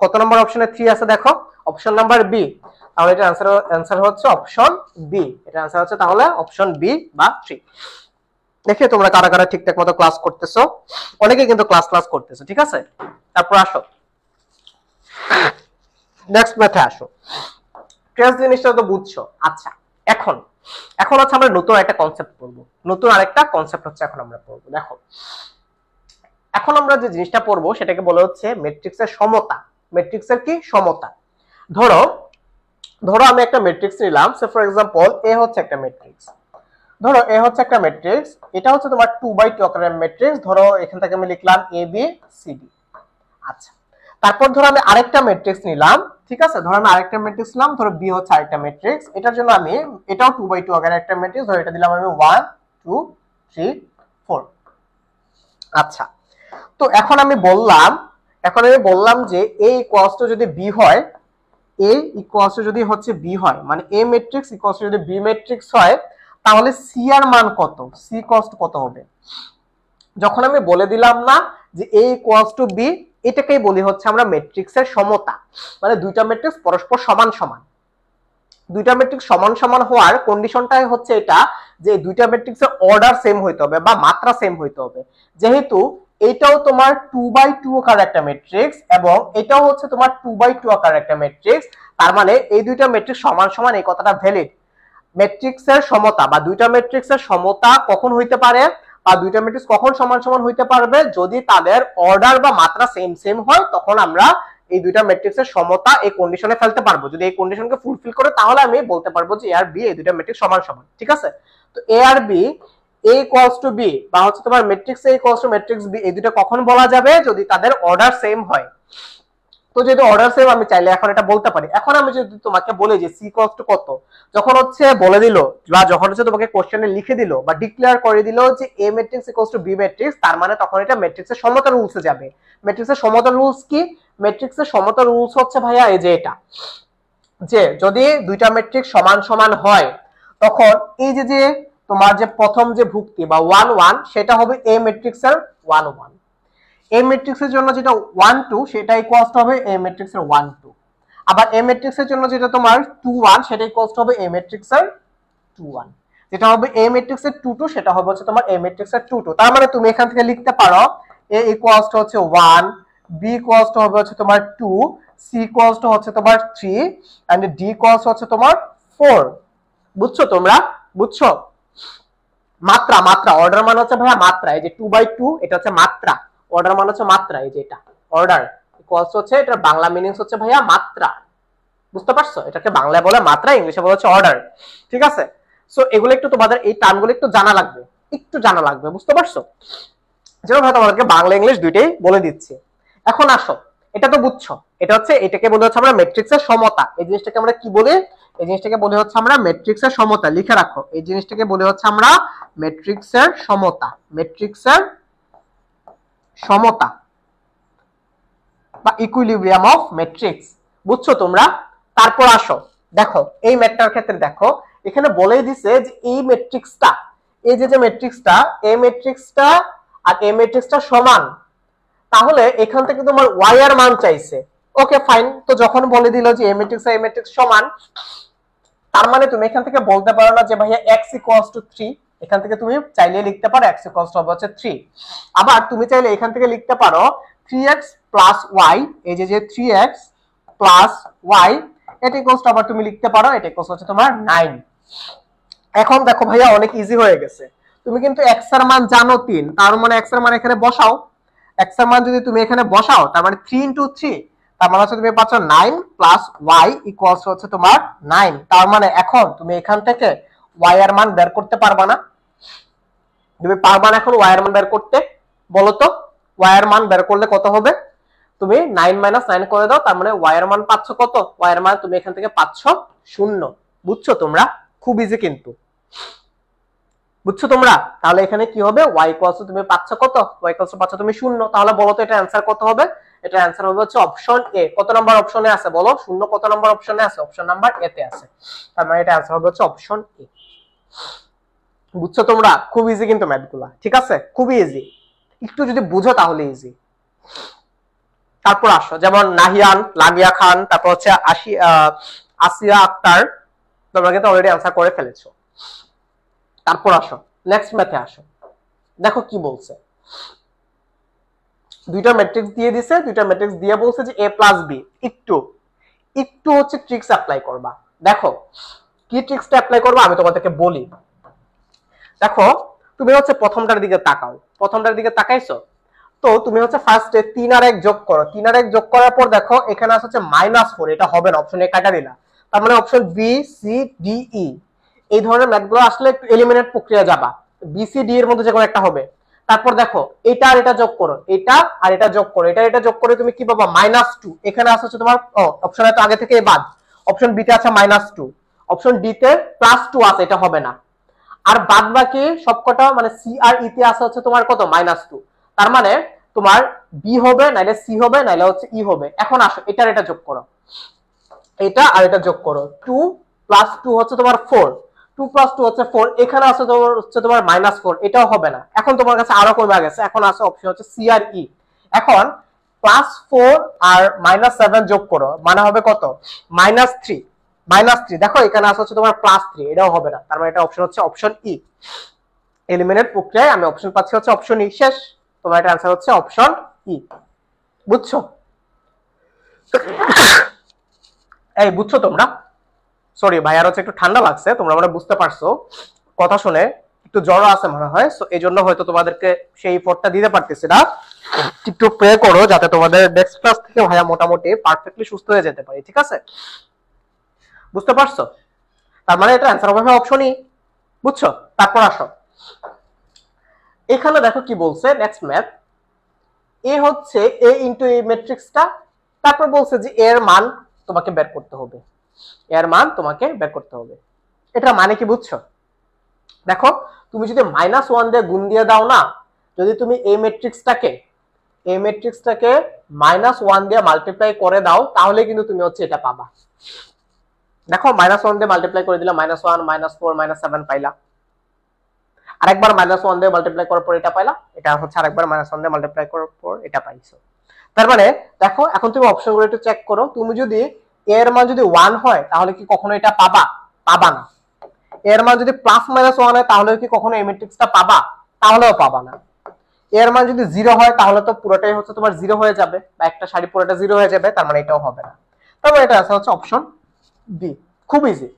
কত নম্বর অপশনে 3 আছে দেখো, অপশন নাম্বার বি। তাহলে এটা आंसर হচ্ছে অপশন বি, এটা आंसर হচ্ছে তাহলে অপশন বি বা 3। দেখে তোমরা কারা কারা ঠিকঠাক মতো ক্লাস করতেছো, অনেকে কিন্তু ক্লাস করতেছো, ঠিক আছে? তারপর আসো নেক্সট ম্যাথে আসো। ট্রেস জিনিসটা তো বুঝছো। আচ্ছা এখন হচ্ছে আমরা নতুন একটা কনসেপ্ট পড়বো, নতুন আরেকটা কনসেপ্ট হচ্ছে এখন আমরা পড়বো। দেখো এখন আমরা যে জিনিসটা পড়বো সেটাকে বলা হচ্ছে ম্যাট্রিক্সের সমতা। ম্যাট্রিক্সের কি? সমতা। ধরো আমি একটা ম্যাট্রিক্স নিলাম, সো ফর एग्जांपल এ হচ্ছে একটা ম্যাট্রিক্স। ধরো এ হচ্ছে একটা ম্যাট্রিক্স, এটা হচ্ছে তোমার 2x2 আকারের ম্যাট্রিক্স। ধরো এখান থেকে আমি লিখলাম a b c d। আচ্ছা তারপর ধরো আমি আরেকটা ম্যাট্রিক্স নিলাম, ঠিক আছে? ধরো আমি আরেকটা ম্যাট্রিক্স নিলাম, ধরো b হচ্ছে আরেকটা ম্যাট্রিক্স। এটার জন্য আমি, এটাও 2x2 আকারের একটা ম্যাট্রিক্স, ধরো এটা দিলাম আমি 1 2 3 4। আচ্ছা তো এখন আমি বললাম যে a ইকুয়ালস টু যদি b হয়, a ইকুয়ালস টু যদি হচ্ছে b হয়, মানে a ম্যাট্রিক্স ইকুয়ালস টু যদি b ম্যাট্রিক্স হয়, তাহলে c এর মান কত? c ইকুয়ালস টু কত হবে? যখন আমি বলে দিলাম না যে a ইকুয়ালস টু b, এটাকেই বলি হচ্ছে আমরা ম্যাট্রিক্সের সমতা। মানে দুইটা ম্যাট্রিক্স পরস্পর সমান সমান, দুইটা ম্যাট্রিক্স সমান সমান হওয়ার কন্ডিশনটাই হচ্ছে এটা যে দুইটা ম্যাট্রিক্সের অর্ডার সেম হইতে হবে বা মাত্রা সেম হইতে হবে। যেহেতু এটাও তোমার 2x2 আকার একটা ম্যাট্রিক্স এবং এটাও হচ্ছে তোমার 2x2 আকার একটা ম্যাট্রিক্স, তার মানে এই দুইটা ম্যাট্রিক্স সমান সমান, এই কথাটা ভ্যালিড। ম্যাট্রিক্সের সমতা বা দুইটা ম্যাট্রিক্সের সমতা কখন হইতে পারে বা দুইটা ম্যাট্রিক্স কখন সমান সমান হইতে পারবে? যদি তাদের অর্ডার বা মাত্রা সেম হয়, তখন আমরা এই দুইটা ম্যাট্রিক্সের সমতা এই কন্ডিশনে ফেলতে পারবো। যদি এই কন্ডিশনকে ফুলফিল করে তাহলে আমি বলতে পারবো যে এ আর বি এই দুইটা ম্যাট্রিক্স সমান সমান, ঠিক আছে? তো এ আর B, a equals to B বা হচ্ছে তোমার matrix a equals to matrix B, এই দুটো কখন বলা যাবে? যদি তাদের অর্ডার সেম হয়। তো যেহেতু অর্ডার সেম, আমি চাইলে এখন এটা বলতে পারি। এখন আমি যদি তোমাকে বলি যে c ইকুয়ালস টু কত, যখন হচ্ছে বলে দিল বা যখন হচ্ছে তোমাকে কোশ্চেনে লিখে দিল বা ডিক্লেয়ার করে দিল যে a matrix equals to b matrix, তার মানে তখন এটা ম্যাট্রিক্সের সমতা রুলসে যাবে। ম্যাট্রিক্সের সমতা রুলস কি? ম্যাট্রিক্সের সমতা রুলস হচ্ছে ভাইয়া এই যে এটা, যে যদি দুইটা ম্যাট্রিক্স সমান সমান হয়, তখন এই যে তোমার যে প্রথম যে ভুক্তি বা 1 1, সেটা হবে a ম্যাট্রিক্সের 1 1। a ম্যাট্রিক্সের জন্য যেটা 1 2, সেটা ইকুয়ালস হবে a ম্যাট্রিক্সের 1 2। আবার a ম্যাট্রিক্সের জন্য যেটা তোমার 2 1, সেটা ইকুয়ালস হবে a ম্যাট্রিক্সের 2 1। যেটা হবে a ম্যাট্রিক্সের 2 2, সেটা হবে হচ্ছে তোমার a ম্যাট্রিক্সের 2 2। তার মানে তুমি এখান থেকে লিখতে পারো a ইকুয়ালস টু হচ্ছে 1, b ইকুয়ালস টু হবে হচ্ছে তোমার 2, c ইকুয়ালস টু হচ্ছে তোমার 3 এন্ড d ইকুয়ালস হচ্ছে তোমার 4। বুঝছো তোমরা? বুঝছো? মাত্রা অর্ডার মানে হচ্ছে ভাইয়া মাত্রা, এই যে 2x2 এটা হচ্ছে মাত্রা, অর্ডার মানে হচ্ছে মাত্রা, এই যে এটা অর্ডার ইকুয়ালস হচ্ছে, এটা বাংলা মিনিংস হচ্ছে ভাইয়া মাত্রা। বুঝতে পারছো? এটাকে বাংলায় বলে মাত্রা, ইংলিশে বলা হচ্ছে অর্ডার, ঠিক আছে? সো এগুলো একটু তোমাদের এই টার্মগুলো একটু জানা লাগবে, বুঝতে পারছো? যেন ভাই তোমাদেরকে বাংলা ইংলিশ দুইটাই বলে দিচ্ছি। এখন আসো, এটা তো বুঝছো, এটা হচ্ছে, এটাকে বলে হচ্ছে আমরা ম্যাট্রিক্সের সমতা। এই জিনিসটাকে আমরা কি বলি? এই জিনিসটাকে বলে হচ্ছে আমরা ম্যাট্রিক্সের সমতা। লিখে রাখো, এই জিনিসটাকে বলে হচ্ছে আমরা ম্যাট্রিক্সের সমতা, ম্যাট্রিক্সের সমতা বা ইকুইলিব্রিয়াম অফ ম্যাট্রিক্স। বুঝছো তোমরা? তারপর আসো, দেখো এই ম্যাটটার ক্ষেত্রে দেখো এখানে বলেই দিছে যে এই ম্যাট্রিক্সটা, এই যে ম্যাট্রিক্সটা, এই ম্যাট্রিক্সটা আর এই ম্যাট্রিক্সটা সমান, তাহলে এখান থেকে তোমার y এর মান চাইছে। ওকে ফাইন, তো যখন বলে দিল যে a ম্যাট্রিক্স আর a ম্যাট্রিক্স সমান, তার মানে তুমি এখান থেকে বলতে পারো না যে ভাইয়া x ইকুয়ালস টু 3, এখান থেকে তুমি চাইলে লিখতে পারো x ইকুয়ালস টু হবে হচ্ছে 3। আবার তুমি চাইলে এখান থেকে লিখতে পারো 3x প্লাস y, এই যে 3x প্লাস y, এটা ইকুয়ালস টু আবার তুমি লিখতে পারো এটা ইকুয়ালস হচ্ছে তোমার 9। এখন দেখো ভাইয়া অনেক ইজি হয়ে গেছে। তুমি কিন্তু x এর মান জানো 3, তার মানে x এর মান এখানে বসাও। x এর মান যদি তুমি এখানে বসাও তার মানে 3 ইনটু 3, তার মানে হচ্ছে তুমি পাচ্ছ 9 প্লাস y ইকুয়ালস হচ্ছে তোমার 9। তার মানে এখন তুমি এখান থেকে y এর মান বের করতে পারবা না? তুমি পারবা না এখন y এর মান বের করতে? বলো তো y এর মান বের করলে কত হবে? তুমি 9 মাইনাস 9 করে দাও, তার মানে y এর মান পাচ্ছ কত? y এর মান তুমি এখান থেকে পাচ্ছ 0। বুঝছো তোমরা? খুব ইজি কিন্তু, বুঝছো তোমরা? তাহলে এখানে কি হবে? y ইকুয়ালস তুমি পাচ্ছ কত? y ইকুয়ালস পাচ্ছ তুমি 0। তাহলে বলো তো এটা অ্যানসার কত হবে? এটা অ্যানসার হবে হচ্ছে অপশন এ। কত নাম্বার অপশনে আছে বলো? 0 কত নাম্বার অপশনে আছে? অপশন নাম্বার এ তে আছে। তার মানে এটা অ্যানসার হবে হচ্ছে অপশন এ। বুঝছো তোমরা? খুব ইজি কিন্তু ম্যাথগুলা, ঠিক আছে? খুবই ইজি, একটু যদি বুঝো তাহলে ইজি। তারপর আসো, যেমন নাহিয়ান, লামিয়া খান, তারপর হচ্ছে আসিয়া আক্তার, তোমরা কিন্তু অলরেডি অ্যানসার করে ফেলেছো। তারপর আসো নেক্সট ম্যাথে আসো। দেখো কি বলছে, দুইটা ম্যাট্রিক্স দিয়ে দিছে, দুইটা ম্যাট্রিক্স দিয়ে বলছে যে a প্লাস b। একটু হচ্ছে ট্রিক্স অ্যাপ্লাই করবা। দেখো কি ট্রিক্সটা অ্যাপ্লাই করবা আমি তোমাদেরকে বলি। দেখো তুমি হচ্ছে প্রথমটার দিকে তাকাও, প্রথমটার দিকে তাকাইছো তো তুমি হচ্ছে ফার্স্টে 3 আর 1 যোগ করো। 3 আর 1 যোগ করার পর দেখো এখানে আছে হচ্ছে -4, এটা হবে না, অপশন এ কাটা দিলা। তার মানে option B C D E, এই ধরনের ম্যাথগুলো আসলে একটু এলিমিনেট প্রক্রিয়া যাবা, বি সি ডি এর মধ্যে যে কোনো একটা হবে। তারপর দেখো এটা আর এটা যোগ করো, এটা আর এটা যোগ করো, এটা এটা যোগ করে তুমি কি পাবা? -2। এখানে আছে হচ্ছে তোমার অপশনে তো আগে থেকে বাদ, অপশন বি তে আছে -2, অপশন ডি তে +2 আছে, এটা হবে না। আর বাদ বাকি সবকটা মানে সি আর ই তে আছে হচ্ছে তোমার কত? -2। তার মানে তোমার বি হবে, নাইলে সি হবে, নাইলে হচ্ছে ই হবে। এখন আসো এটার এটা যোগ করো, এটা আর এটা যোগ করো, 2 প্লাস 2 হচ্ছে তোমার 4, 2 প্লাস 2 হচ্ছে 4, এখানে আছে তোমার হচ্ছে তোমার -4, এটাও হবে না। এখন তোমার কাছে আরো কমে গেছে, এখন আছে অপশন হচ্ছে সি আর ই। এখন +4 আর -7 যোগ করো, মানে হবে কত? -3, -3। দেখো এখানে আছে হচ্ছে তোমার +3, এটাও হবে না। তার মানে এটা অপশন হচ্ছে অপশন ই। এলিমিনেট প্রক্রিয়ায় আমি অপশন পাচ্ছি হচ্ছে অপশন ই। শেষ, তোমার এটা आंसर হচ্ছে অপশন ই। বুঝছো? এই বুঝছো তোমরা? সরি ভাই, আর হচ্ছে একটু ঠান্ডা লাগছে, তোমরা মনে বুঝতে পারছো কথা শুনে, একটু জ্বর আছে মনে হয়, সো এইজন্য হয়তো তোমাদেরকে সেই ফোরটা দিতে পারতেছি না। একটু প্রে করো যাতে তোমাদের নেক্সট ক্লাস থেকে ভাইয়া মোটামুটি পারফেক্টলি সুস্থ হয়ে যেতে পারি, ঠিক আছে? বুঝতে পারছো? তার মানে এটা आंसर হবে অপশন ই। বুঝছো? তারপর আসো এখানে দেখো কি বলছে নেক্সট ম্যাথ। এ হচ্ছে a ইনটু এই ম্যাট্রিক্সটা, তারপর বলছে যে এর মান তোমাকে বের করতে হবে, এর মান তোমাকে বের করতে হবে। এটা মানে কি বুঝছো? দেখো তুমি যদি -1 দিয়ে গুণ দিয়ে দাও না, যদি তুমি এই ম্যাট্রিক্সটাকে -1 দিয়ে মাল্টিপ্লাই করে দাও, তাহলে কিন্তু তুমি হচ্ছে এটা পাবা। দেখো -1 দিয়ে মাল্টিপ্লাই করে দিলা, -1 -4 -7 পাইলা। আরেকবার -1 দিয়ে মাল্টিপ্লাই করার পর এটা পাইলা, এটা হচ্ছে আরেকবার -1 দিয়ে মাল্টিপ্লাই করার পর এটা পাইছো। তার মানে দেখো এখন তুমি অপশনগুলো একটু চেক করো, তুমি যদি এর মান যদি 1 হয় তাহলে কি কখনো এটা পাবা? পাবা না। এর মান যদি +-1 হয় তাহলে কি কখনো এই ম্যাট্রিক্সটা পাবা? তাহলেও পাবা না। এর মান যদি 0 হয় তাহলে তো পুরোটাই হচ্ছে তোমার 0 হয়ে যাবে, বা একটা সারি পুরোটা 0 হয়ে যাবে, তার মানে এটাও হবে না। তারপর এটা আছে হচ্ছে অপশন বি। খুব ইজি।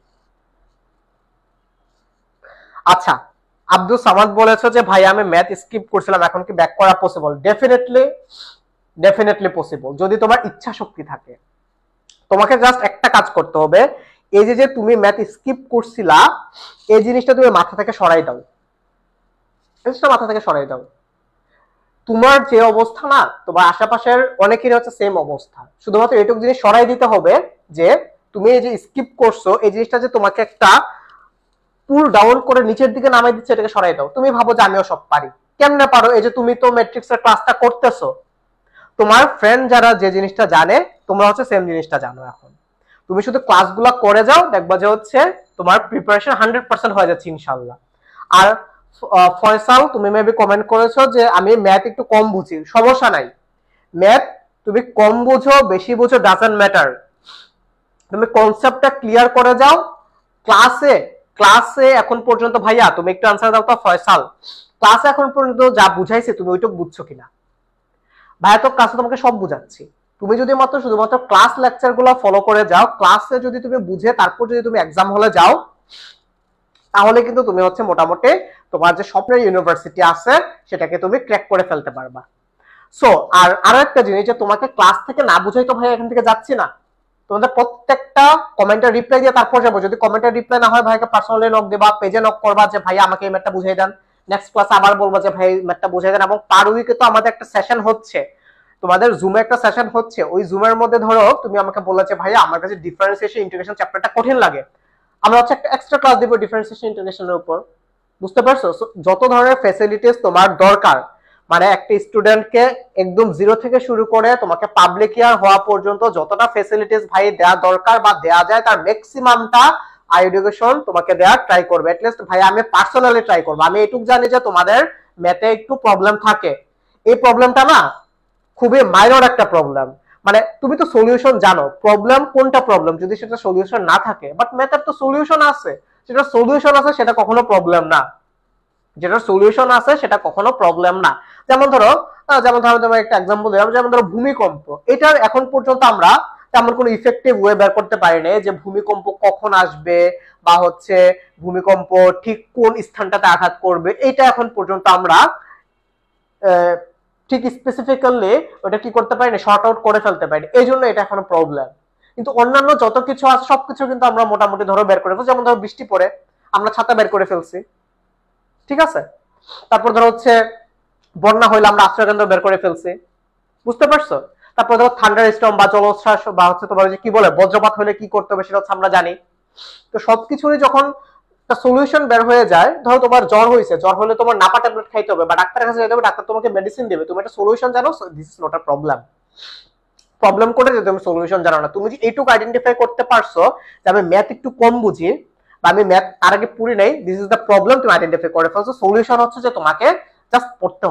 আচ্ছা, আব্দুল সামাদ বলেছে যে ভাই আমি ম্যাথ স্কিপ করছিলাম, এখন কি ব্যাক করা পসিবল? ডেফিনেটলি পসিবল, যদি তোমার ইচ্ছা শক্তি থাকে। তোমাকে জাস্ট একটা কাজ করতে হবে, এই যে তুমি ম্যাথ স্কিপ করছিলা এই জিনিসটা তুমি মাথা থেকে সরাই দাও, জিনিসটা মাথা থেকে সরাই দাও। তোমার যে অবস্থা না, তোমার আশেপাশের অনেকেরই হচ্ছে সেম অবস্থা, শুধুমাত্র এটুকু জিনিস সরাই দিতে হবে যে তুমি এই যে স্কিপ করছো এই জিনিসটা যে তোমাকে একটা পুল ডাউন করে নিচের দিকে নামাই দিচ্ছে, এটাকে সরাই দাও। তুমি ভাবো যে আমিও সব পারি, কেমনে পারো? এই যে তুমি তো ম্যাট্রিক্সের ক্লাসটা করতেছো, তোমার ফ্রেন্ড যারা যে জিনিসটা জানে তোমরা হচ্ছে সেম জিনিসটা জানো। এখন তুমি শুধু ক্লাসগুলো করে যাও, দেখবা যে হচ্ছে তোমার প্রিপারেশন 100% হয়ে যাচ্ছে ইনশাআল্লাহ। আর ফয়সাল তুমি মেবি কমেন্ট করেছো যে আমি ম্যাথ একটু কম বুঝি, সমস্যা নাই। ম্যাথ তুমি কম বুঝো বেশি বুঝো ডাজন্ট ম্যাটার, তুমি কনসেপ্টটা ক্লিয়ার করে যাও। ক্লাসে এখন পর্যন্ত ভাইয়া তুমি একটু আনসার দাও তো ফয়সাল, ক্লাসে এখন পর্যন্ত যা বুঝাইছে তুমি ওইটুকু বুঝছো কিনা? ভাইয়া তো ক্লাসে তোমাকে সব বুঝাচ্ছি, তুমি যদি মাত্র শুধুমাত্র ক্লাস লেকচার গুলো ফলো করে যাও, ক্লাসে যদি তুমি বুঝে তারপর যদি তুমি এক্সাম হলে যাও, তাহলে কিন্তু তুমি হচ্ছে মোটামুটি তোমার যে স্বপ্নের ইউনিভার্সিটি আছে সেটাকে তুমি ক্র্যাক করে ফেলতে পারবা। সো আর আরো একটা জিনিস, যে তোমাকে ক্লাস থেকে না বুঝাই তো ভাই এখান থেকে যাচ্ছি না, তোমাদের প্রত্যেকটা কমেন্টের রিপ্লাই দিয়ে তারপর যাবো। যদি কমেন্টের রিপ্লাই না হয় ভাইকে পার্সোনালি নক দেবা, পেজে নক করবা যে ভাই আমাকে এই ম্যাথটা বুঝিয়ে দেন, নেক্সট ক্লাস আবার বলবা যে ভাই ম্যাথটা বুঝিয়ে দেন। এবং পার উইকে তো আমাদের একটা সেশন হচ্ছে, তোমাদের জুমে একটা সেশন হচ্ছে, ওই জুমের মধ্যে ধরো তুমি আমাকে বললে যে ভাই আমার কাছে ডিফারেন্সিয়েশন ইন্টিগ্রেশন চ্যাপ্টারটা কঠিন লাগে, আমরা হচ্ছে একটা এক্সট্রা ক্লাস দিব ডিফারেন্সিয়েশন ইন্টিগ্রেশনের উপর, বুঝতে পারছো? যত ধরনের ফ্যাসিলিটিস তোমার দরকার, মানে একটা স্টুডেন্টকে একদম জিরো থেকে শুরু করে তোমাকে পাবলিক ইয়ার হওয়া পর্যন্ত যতটা ফ্যাসিলিটিস ভাই দেওয়া দরকার বা দেওয়া যায় তার ম্যাক্সিমামটা আই এডুকেশন তোমাকে দেওয়ার ট্রাই করবে। অ্যাটলিস্ট ভাই আমি পার্সোনালি ট্রাই করবো। আমি এটুকু জানি যে তোমাদের ম্যাথে একটু প্রবলেম থাকে, এই প্রবলেমটা না খুবই মাইনর একটা প্রবলেম, মানে তুমি তো সলিউশন জানো, প্রবলেম কোনটা প্রবলেম যদি সেটা সলিউশন না থাকে, বাট ম্যাথের তো সলিউশন আছে, সেটা সলিউশন আছে সেটা কখনো প্রবলেম না, যেটা সলিউশন আছে সেটা কখনো প্রবলেম না। যেমন ধরো তোমার একটা এক্সাম্পল দিলাম, যেমন ধরো ভূমিকম্প, এটার এখন পর্যন্ত আমরা তেমন কোনো ইফেক্টিভ ওয়ে বের করতে পারি না যে ভূমিকম্প কখন আসবে বা হচ্ছে ভূমিকম্প ঠিক কোন স্থানটাতে আঘাত করবে, এটা এখন পর্যন্ত আমরা ঠিক স্পেসিফিক্যালি ওটা কি করতে পারি না, শর্ট আউট করে ফেলতে পারি, এই জন্য এটা এখনো প্রবলেম। কিন্তু অন্যান্য যত কিছু আছে সবকিছু কিন্তু আমরা মোটামুটি ধরো বের করে ফেলছি। যেমন ধরো বৃষ্টি পড়ে আমরা ছাতা বের করে ফেলছি, ঠিক আছে? তারপর ধরো হচ্ছে বন্যা হইলে আমরা আশ্রয়কেন্দ্র বের করে ফেলছি, বুঝতে পারছো? তারপর ধরো থান্ডার স্টর্ম বা জলোচ্ছ্বাস বা হচ্ছে তোমার যে কি বলে বজ্রপাত হলে কি করতে হবে সেটা হচ্ছে আমরা জানি। তো সবকিছুরই যখন একটা সলিউশন বের হয়ে যায়, ধরো তোমার জ্বর হয়েছে, জ্বর হলে তোমার নাপা ট্যাবলেট খাইতে হবে বা ডাক্তারের কাছে যেতে হবে, ডাক্তার তোমাকে মেডিসিন দেবে, তুমি একটা সলিউশন জানো, this is not a problem. Problem করে যে তুমি সলিউশন জানো না, তুমি যে এইটুকু আইডেন্টিফাই করতে পারছো যে আমি ম্যাথ একটু কম বুঝি বা আমি ম্যাথ তার আগে পুরি নাই, দিস ইজ দ্য প্রবলেম, তুমি আইডেন্টিফাই করে ফেলছো। সলিউশন হচ্ছে যে তোমাকে জাস্ট পড়তে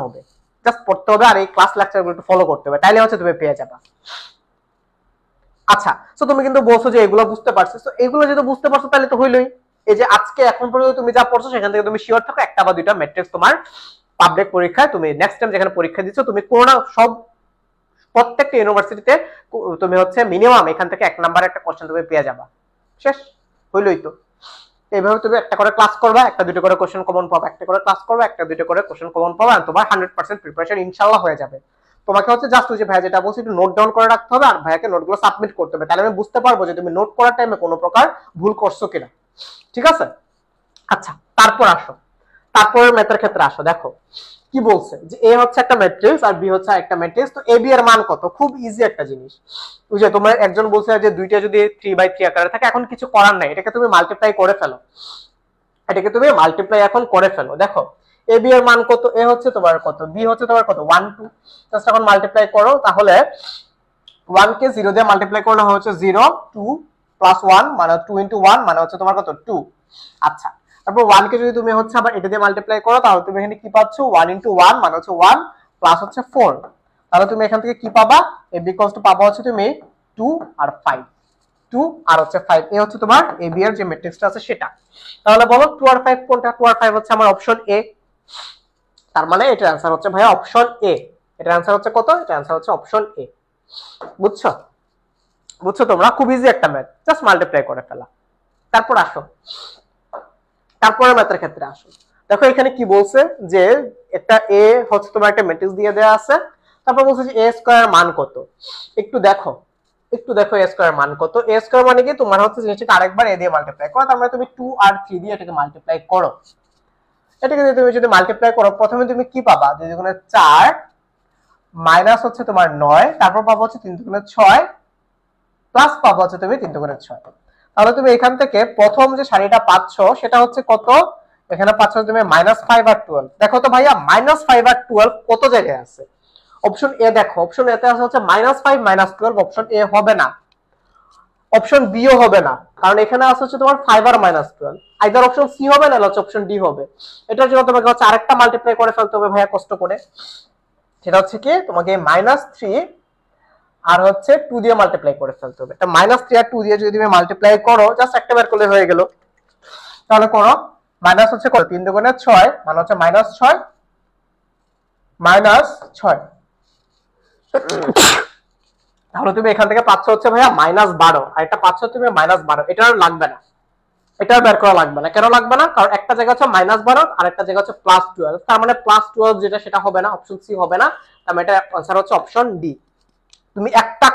হবে, আর এই ক্লাস লেকচারগুলো একটু ফলো করতে হবে, তাইলে হচ্ছে তুমি পেয়ে যাবে। আচ্ছা, তো তুমি কিন্তু বলছো যে এগুলো বুঝতে পারছো, তো এগুলো যদি বুঝতে পারছো তাহলে তো হইলোই। এই যে আজকে এখন পর্যন্ত তুমি যা পড়ছো সেখান থেকে তুমি শিওর থাকো একটা বা দুইটা ম্যাট্রিক্স তোমার পাবলিক পরীক্ষায় তুমি নেক্সট টাইম যেখানে পরীক্ষা দিচ্ছ তুমি কোন সব প্রত্যেকটা ইউনিভার্সিটিতে তুমি হচ্ছে মিনিমাম এখান থেকে 1 নাম্বার একটা কোশ্চেন তুমি পেয়ে যাবা, শেষ হইলোই তো। এইভাবে তুমি একটা করে ক্লাস করবা, একটা দুটো করে কোশ্চেন কমন পাবা, একটা করে ক্লাস করবা, একটা দুটো করে কোশ্চেন কমন পাবা, আর তোমার 100% প্রিপারেশন ইনশাআল্লাহ হয়ে যাবে। তোমাকে হচ্ছে জাস্ট ওই যে ভাই যেটা বলছি একটু নোট ডাউন করে রাখতে হবে আর ভাইয়াকে নোটগুলো সাবমিট করতে হবে, তাহলে আমি বুঝতে পারবো যে তুমি নোট করার টাইমে কোনো প্রকার ভুল করছো কিনা, ঠিক আছে? আচ্ছা, তারপরের ম্যাথের ক্ষেত্রে আসো। দেখো কি বলছে যে এ হচ্ছে একটা ম্যাট্রিক্স আর বি হচ্ছে একটা ম্যাট্রিক্স, তো এ বি এর মান কত? খুব ইজি একটা জিনিস, ওই যে তোমার একজন বলছে যে দুইটা যদি 3/3 আকারে থাকে এখন কিছু করার নাই, এটাকে তুমি মাল্টিপ্লাই করে ফেলো, এখন করে ফেলো। দেখো এ বি এর মান কত, এ হচ্ছে তোমার কত, বি হচ্ছে তোমার কত 1 2, জাস্ট এখন মাল্টিপ্লাই করো, তাহলে 1 কে 0 দিয়ে মাল্টিপ্লাই করলে হচ্ছে 0 2 প্লাস 1 মানে 2 ইনটু 1 মানে হচ্ছে তোমার কত 2। আচ্ছা, তারপর 1 কে যদি তুমি হচ্ছে আবার এটা দিয়ে মাল্টিপ্লাই করো তাহলে তুমি এখানে কি পাচ্ছ 1 ইনটু 1 মানে হচ্ছে 1 প্লাস হচ্ছে 4, তাহলে তুমি এখান থেকে কি পাবা, এ বি ইকুয়ালস টু পাবা হচ্ছে তুমি 2 আর 5, 2 আর হচ্ছে 5, এই হচ্ছে তোমার এ বি এর যে ম্যাট্রিক্সটা আছে সেটা। তাহলে বলো 2 আর 5 কোনটা? 2 আর 5 হচ্ছে আমার অপশন এ, তার মানে এটার आंसर হচ্ছে ভাইয়া অপশন এ। এটার आंसर হচ্ছে কত? এটার आंसर হচ্ছে অপশন এ। বুঝছো? তোমরা খুব ইজি একটা ম্যাথ, জাস্ট মাল্টিপ্লাই করে ফেলা। তারপর আসো, তারপরে ম্যাথের ক্ষেত্রে আসো। দেখো এখানে কি বলছে যে একটা এ হচ্ছে তোমার একটা ম্যাট্রিক্স দিয়ে দেয়া আছে, তারপর বলছে যে এ স্কয়ার মান কত। একটু দেখো এ স্কয়ার মান কত। এ স্কয়ার মানে কি তোমার হচ্ছে জিনিসটাকে আরেকবার এ দিয়ে মাল্টিপ্লাই করো, তার মানে তুমি 2 আর 3 দিয়ে এটাকে মাল্টিপ্লাই করো। এটাকে তুমি যদি মাল্টিপ্লাই করো প্রথমে তুমি কি পাবা, যে দুগুণে 4 মাইনাস হচ্ছে তোমার 9, তারপর পাবো হচ্ছে 3 দুগুণে 6 প্লাস পাবো হচ্ছে তুমি 3 দুগুণে 6। তাহলে তুমি এখান থেকে প্রথম যে সারিটা পাচ্ছ সেটা হচ্ছে কত, এখানে পাচ্ছ তুমি -5 আর 12। দেখো তো ভাইয়া -5 আর 12 কত জায়গায় আছে? অপশন এ দেখো, অপশন এ তে আছে হচ্ছে -5 -12, অপশন এ হবে না, অপশন বি ও হবে না, কারণ এখানে আছে হচ্ছে তোমার 5 আর -12, আইদার অপশন সি হবে না হচ্ছে অপশন ডি হবে। এটার জন্য তোমাকে হচ্ছে আরেকটা মাল্টিপ্লাই করে ফেলতে হবে ভাইয়া কষ্ট করে, সেটা হচ্ছে কি তোমাকে -3 আর হচ্ছে 2 দিয়ে মাল্টিপ্লাই করে ফেলতে হবে। এটা -3 আর 2 দিয়ে যদি তুমি মাল্টিপ্লাই করো জাস্ট একটা বের করলে হয়ে গেল। তাহলে করো, মাইনাস হচ্ছে কত, 3 দুগুণে 6 মানে হচ্ছে -6 -6। তাহলে তুমি এখান থেকে পাচ্ছ হচ্ছে ভাইয়া -12, আর এটা পাচ্ছ তুমি -12। এটা আর লাগবে না, এটা বের করা লাগবে না। কেন লাগবে না? কারণ একটা জায়গা হচ্ছে -12 আর একটা জায়গা হচ্ছে +12, তার মানে +12 যেটা সেটা হবে না, অপশন সি হবে না। তার মানে এটা आंसर হচ্ছে অপশন ডি। তুমি একটা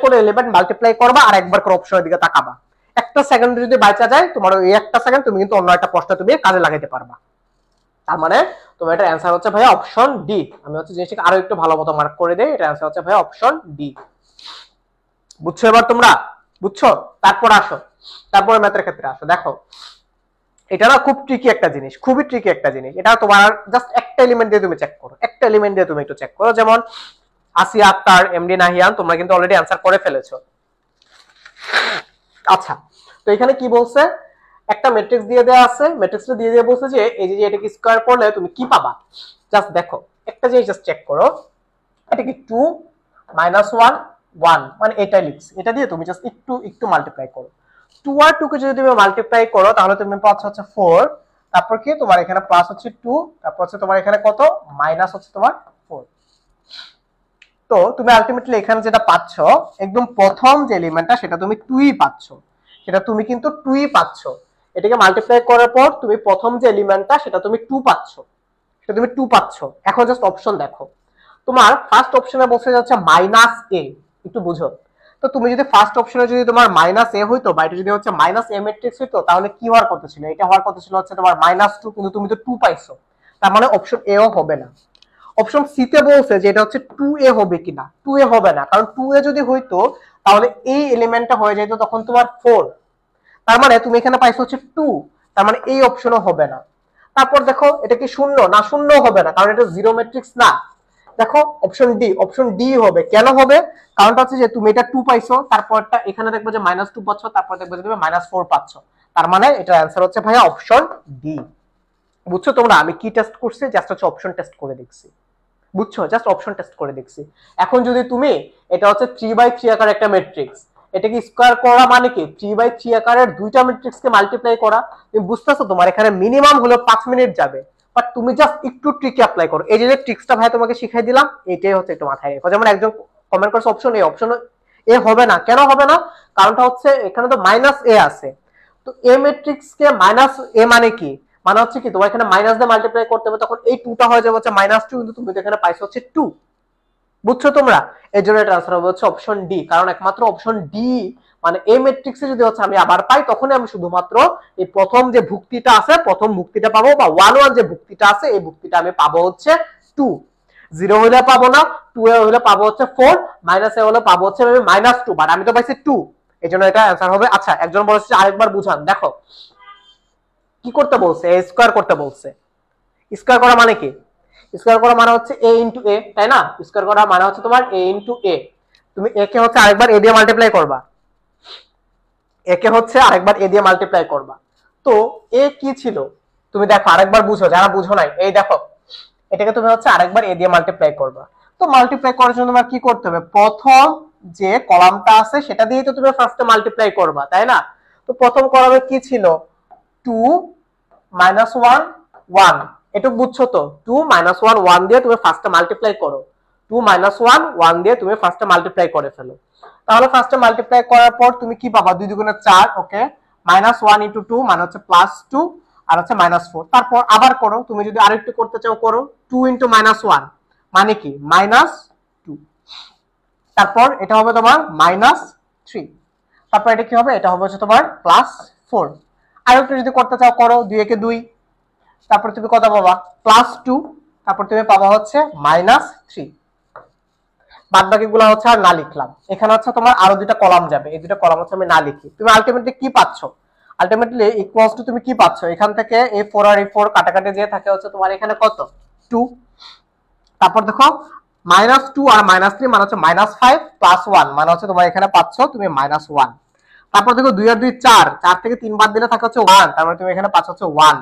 করে এলিমেন্ট মাল্টিপ্লাই করবা আর একবার করে অপশনের দিকে তাকাবা। একটা সেকেন্ড যদি বাঁচা যায় তোমার, ওই একটা সেকেন্ড তুমি কিন্তু অন্য একটা প্রশ্ন তুমি কাজে লাগাইতে পারবা। তার মানে তোমার এটা आंसर হচ্ছে ভাইয়া অপশন ডি। আমি হচ্ছে জিনিসটাকে আরো একটু ভালো মতো মার্ক করে দেই, এটা आंसर হচ্ছে ভাইয়া অপশন ডি। বুঝছো এবার তোমরা? বুঝছো? তারপর আসো, তারপরে ম্যাথের ক্ষেত্রে আসো। দেখো এটা না খুব ট্রিকি একটা জিনিস, খুবই ট্রিকি একটা জিনিস। এটা তোমার জাস্ট একটা এলিমেন্ট দিয়ে তুমি চেক করো, একটা এলিমেন্ট দিয়ে তুমি একটু চেক করো। যেমন আসিয়া আক্তার, এমডি নাহিয়ান, তোমরা কিন্তু অলরেডি आंसर করে ফেলেছো। আচ্ছা, তো এখানে কি বলছে, একটা ম্যাট্রিক্স দিয়ে দেওয়া আছে, ম্যাট্রিক্সটা দিয়ে দিয়ে বলছে যে এই যে এটাকে স্কয়ার করলে তুমি কি পাবা। জাস্ট দেখো একটা জিনিস, জাস্ট চেক করো, এটা কি 2 -1 1, মানে এটাই লিখছি। এটা দিয়ে তুমি জাস্ট একটু মাল্টিপ্লাই করো। 2 আর 2 কে যদি তুমি মাল্টিপ্লাই করো তাহলে তুমি পাচ্ছ হচ্ছে 4, তারপর কি তোমার এখানে প্লাস হচ্ছে 2, তারপর হচ্ছে তোমার এখানে কত, মাইনাস হচ্ছে তোমার 4। তো তুমি আলটিমেটলি এখানে যেটা পাচ্ছ, একদম প্রথম যে এলিমেন্টটা সেটা তুমি 2ই পাচ্ছ, সেটা তুমি কিন্তু 2ই পাচ্ছ। এটাকে মাল্টিপ্লাই করার পর তুমি প্রথম যে এলিমেন্টটা সেটা তুমি 2 পাচ্ছ, সেটা তুমি 2 পাচ্ছ। এখন জাস্ট অপশন দেখো, তোমার ফার্স্ট অপশনে বসে যাচ্ছে -a, একটু বুঝো। তো তুমি যদি ফার্স্ট অপশনে যদি তোমার -a হইতো বা এটা যদি হচ্ছে -a ম্যাট্রিক্স হইতো, তাহলে কি হওয়ার কথা ছিল, এটা হওয়ার কথা ছিল হচ্ছে তোমার -2, কিন্তু তুমি তো 2 পাইছো, তার মানে অপশন এ ও হবে না। অপশন সি তে বলছে যে এটা হচ্ছে 2a হবে কিনা, 2a হবে না, কারণ 2a যদি হইতো তাহলে এই এলিমেন্টটা হয়ে যেত তখন তোমার 4, তার মানে তুমি এখানে পাইছো হচ্ছে 2, তার মানে এই অপশনও হবে না। তারপর দেখো এটা কি শূন্য না, শূন্য হবে না, কারণ এটা জিরো ম্যাট্রিক্স না। দেখো অপশন ডি হবে। কেন হবে? কারণটা হচ্ছে যে তুমি এটা 2 পাইছো, তারপরটা এখানে দেখবে যে -2 পাচ্ছ, তারপর দেখবে যে তুমি -4 পাচ্ছ, তার মানে এটার आंसर হচ্ছে ভাইয়া অপশন ডি। বুঝছো তোমরা আমি কি টেস্ট করছি? জাস্ট হচ্ছে অপশন টেস্ট করে দেখছি। বুঝছো? জাস্ট অপশন টেস্ট করে দেখছি। এখন যদি তুমি, এটা হচ্ছে 3/3 আকারের একটা ম্যাট্রিক্স, এটাকে স্কয়ার করা মানে কি 3/3 আকারের দুইটা ম্যাট্রিক্সকে মাল্টিপ্লাই করা। তুমি বুঝতেছো তোমার এখানে মিনিমাম হলো 5 মিনিট যাবে, বাট তুমি জাস্ট একটু ট্রিক অ্যাপ্লাই করো। এই যে ট্রিক্সটা ভাই তোমাকে শিখাই দিলাম, এটাই হচ্ছে একটু মাথায় রেখো। যেমন একজন কমেন্ট করছে অপশন এ, অপশন এ হবে না। কেন হবে না? কারণটা হচ্ছে এখানে তো -a আছে, তো এ ম্যাট্রিক্সকে -a মানে কি, মানে হচ্ছে কি তোমার এখানে মাইনাস দিয়ে মাল্টিপ্লাই করতে হবে, তখন এই 2টা হয়ে যাবে হচ্ছে -2, কিন্তু তুমি এখানে পাইছো হচ্ছে 2। বুঝছো তোমরা? এর জন্য এটা आंसर হবে হচ্ছে অপশন ডি, কারণ একমাত্র অপশন ডি মানে এই ম্যাট্রিক্সে যদি হচ্ছে আমি আবার পাই, তখনই আমি শুধুমাত্র এই প্রথম যে ভুক্তিটা আছে প্রথম ভুক্তিটা পাবো, বা 1 1 যে ভুক্তিটা আছে এই ভুক্তিটা আমি পাবো হচ্ছে 2। 0 হলে পাবো না, 2 এ হলে পাবো হচ্ছে 4, মাইনাস এ হলে পাবো হচ্ছে আমি -2, বাট আমি তো পাইছি 2, এই জন্য এটা आंसर হবে। আচ্ছা, একজন বলেছে আরেকবার বুঝান। দেখো কি করতে বলছে, এ স্কয়ার করতে বলছে। স্কয়ার করা মানে কি? স্কয়ার করা মানে হচ্ছে a ইনটু a, তাই না? স্কয়ার করা মানে হচ্ছে তোমার a ইনটু a। তুমি a কে হচ্ছে আরেকবার a দিয়ে মাল্টিপ্লাই করবা, a কে হচ্ছে আরেকবার a দিয়ে মাল্টিপ্লাই করবা। তো a কি ছিল তুমি দেখো, আরেকবার বুঝো যারা বুঝো নাই। এই দেখো এটাকে তুমি হচ্ছে আরেকবার a দিয়ে মাল্টিপ্লাই করবা। তো মাল্টিপ্লাই করার জন্য তোমার কি করতে হবে, প্রথম যে কলামটা আছে সেটা দিয়ে তো তুমি ফার্স্টে মাল্টিপ্লাই করবা, তাই না? তো প্রথম কলামে কি ছিল, 2 -1 1, এটুকু বুঝছো তো? 2 -1 1 দিয়ে তুমি ফার্স্টে মাল্টিপ্লাই করো, 2 -1 1 দিয়ে তুমি ফার্স্টে মাল্টিপ্লাই করে ফেলো। তাহলে ফার্স্টে মাল্টিপ্লাই করার পর তুমি কি পাবা, 2 দুগুণে 4, ওকে, -1 * 2 মানে হচ্ছে +2, আর হচ্ছে -4। তারপর আবার করো, তুমি যদি আরেকটু করতে চাও করো, 2 * -1 মানে কি -2, তারপর এটা হবে তোমার -3, তারপর এটা কি হবে, এটা হবে হচ্ছে তোমার +4। আরেকটু যদি করতে চাও করো, 2 একে 2, তারপর তুমি কত পাবা, +2, তারপর তুমি পাবা হচ্ছে -3। বাদ বাকিগুলো হচ্ছে আর না লিখলাম। এখানে হচ্ছে তোমার আরো দুটো কলাম যাবে, এই দুটো কলাম হচ্ছে আমি না লিখি। তুমি আলটিমেটলি কি পাচ্ছ, আলটিমেটলি ইকুয়ালস টু তুমি কি পাচ্ছ, এখান থেকে এই 4 আর এই 4 কাটাকাটি যে থাকে হচ্ছে তোমার এখানে কত 2। তারপর দেখো -2 আর -3 মানে হচ্ছে -5 + 1 মানে হচ্ছে তোমার এখানে পাচ্ছ তুমি -1। তারপর দেখো 2 আর 2 4, 4 থেকে 3 বাদ দিলে থাকে হচ্ছে 1, তার মানে তুমি এখানে পাচ্ছ হচ্ছে 1।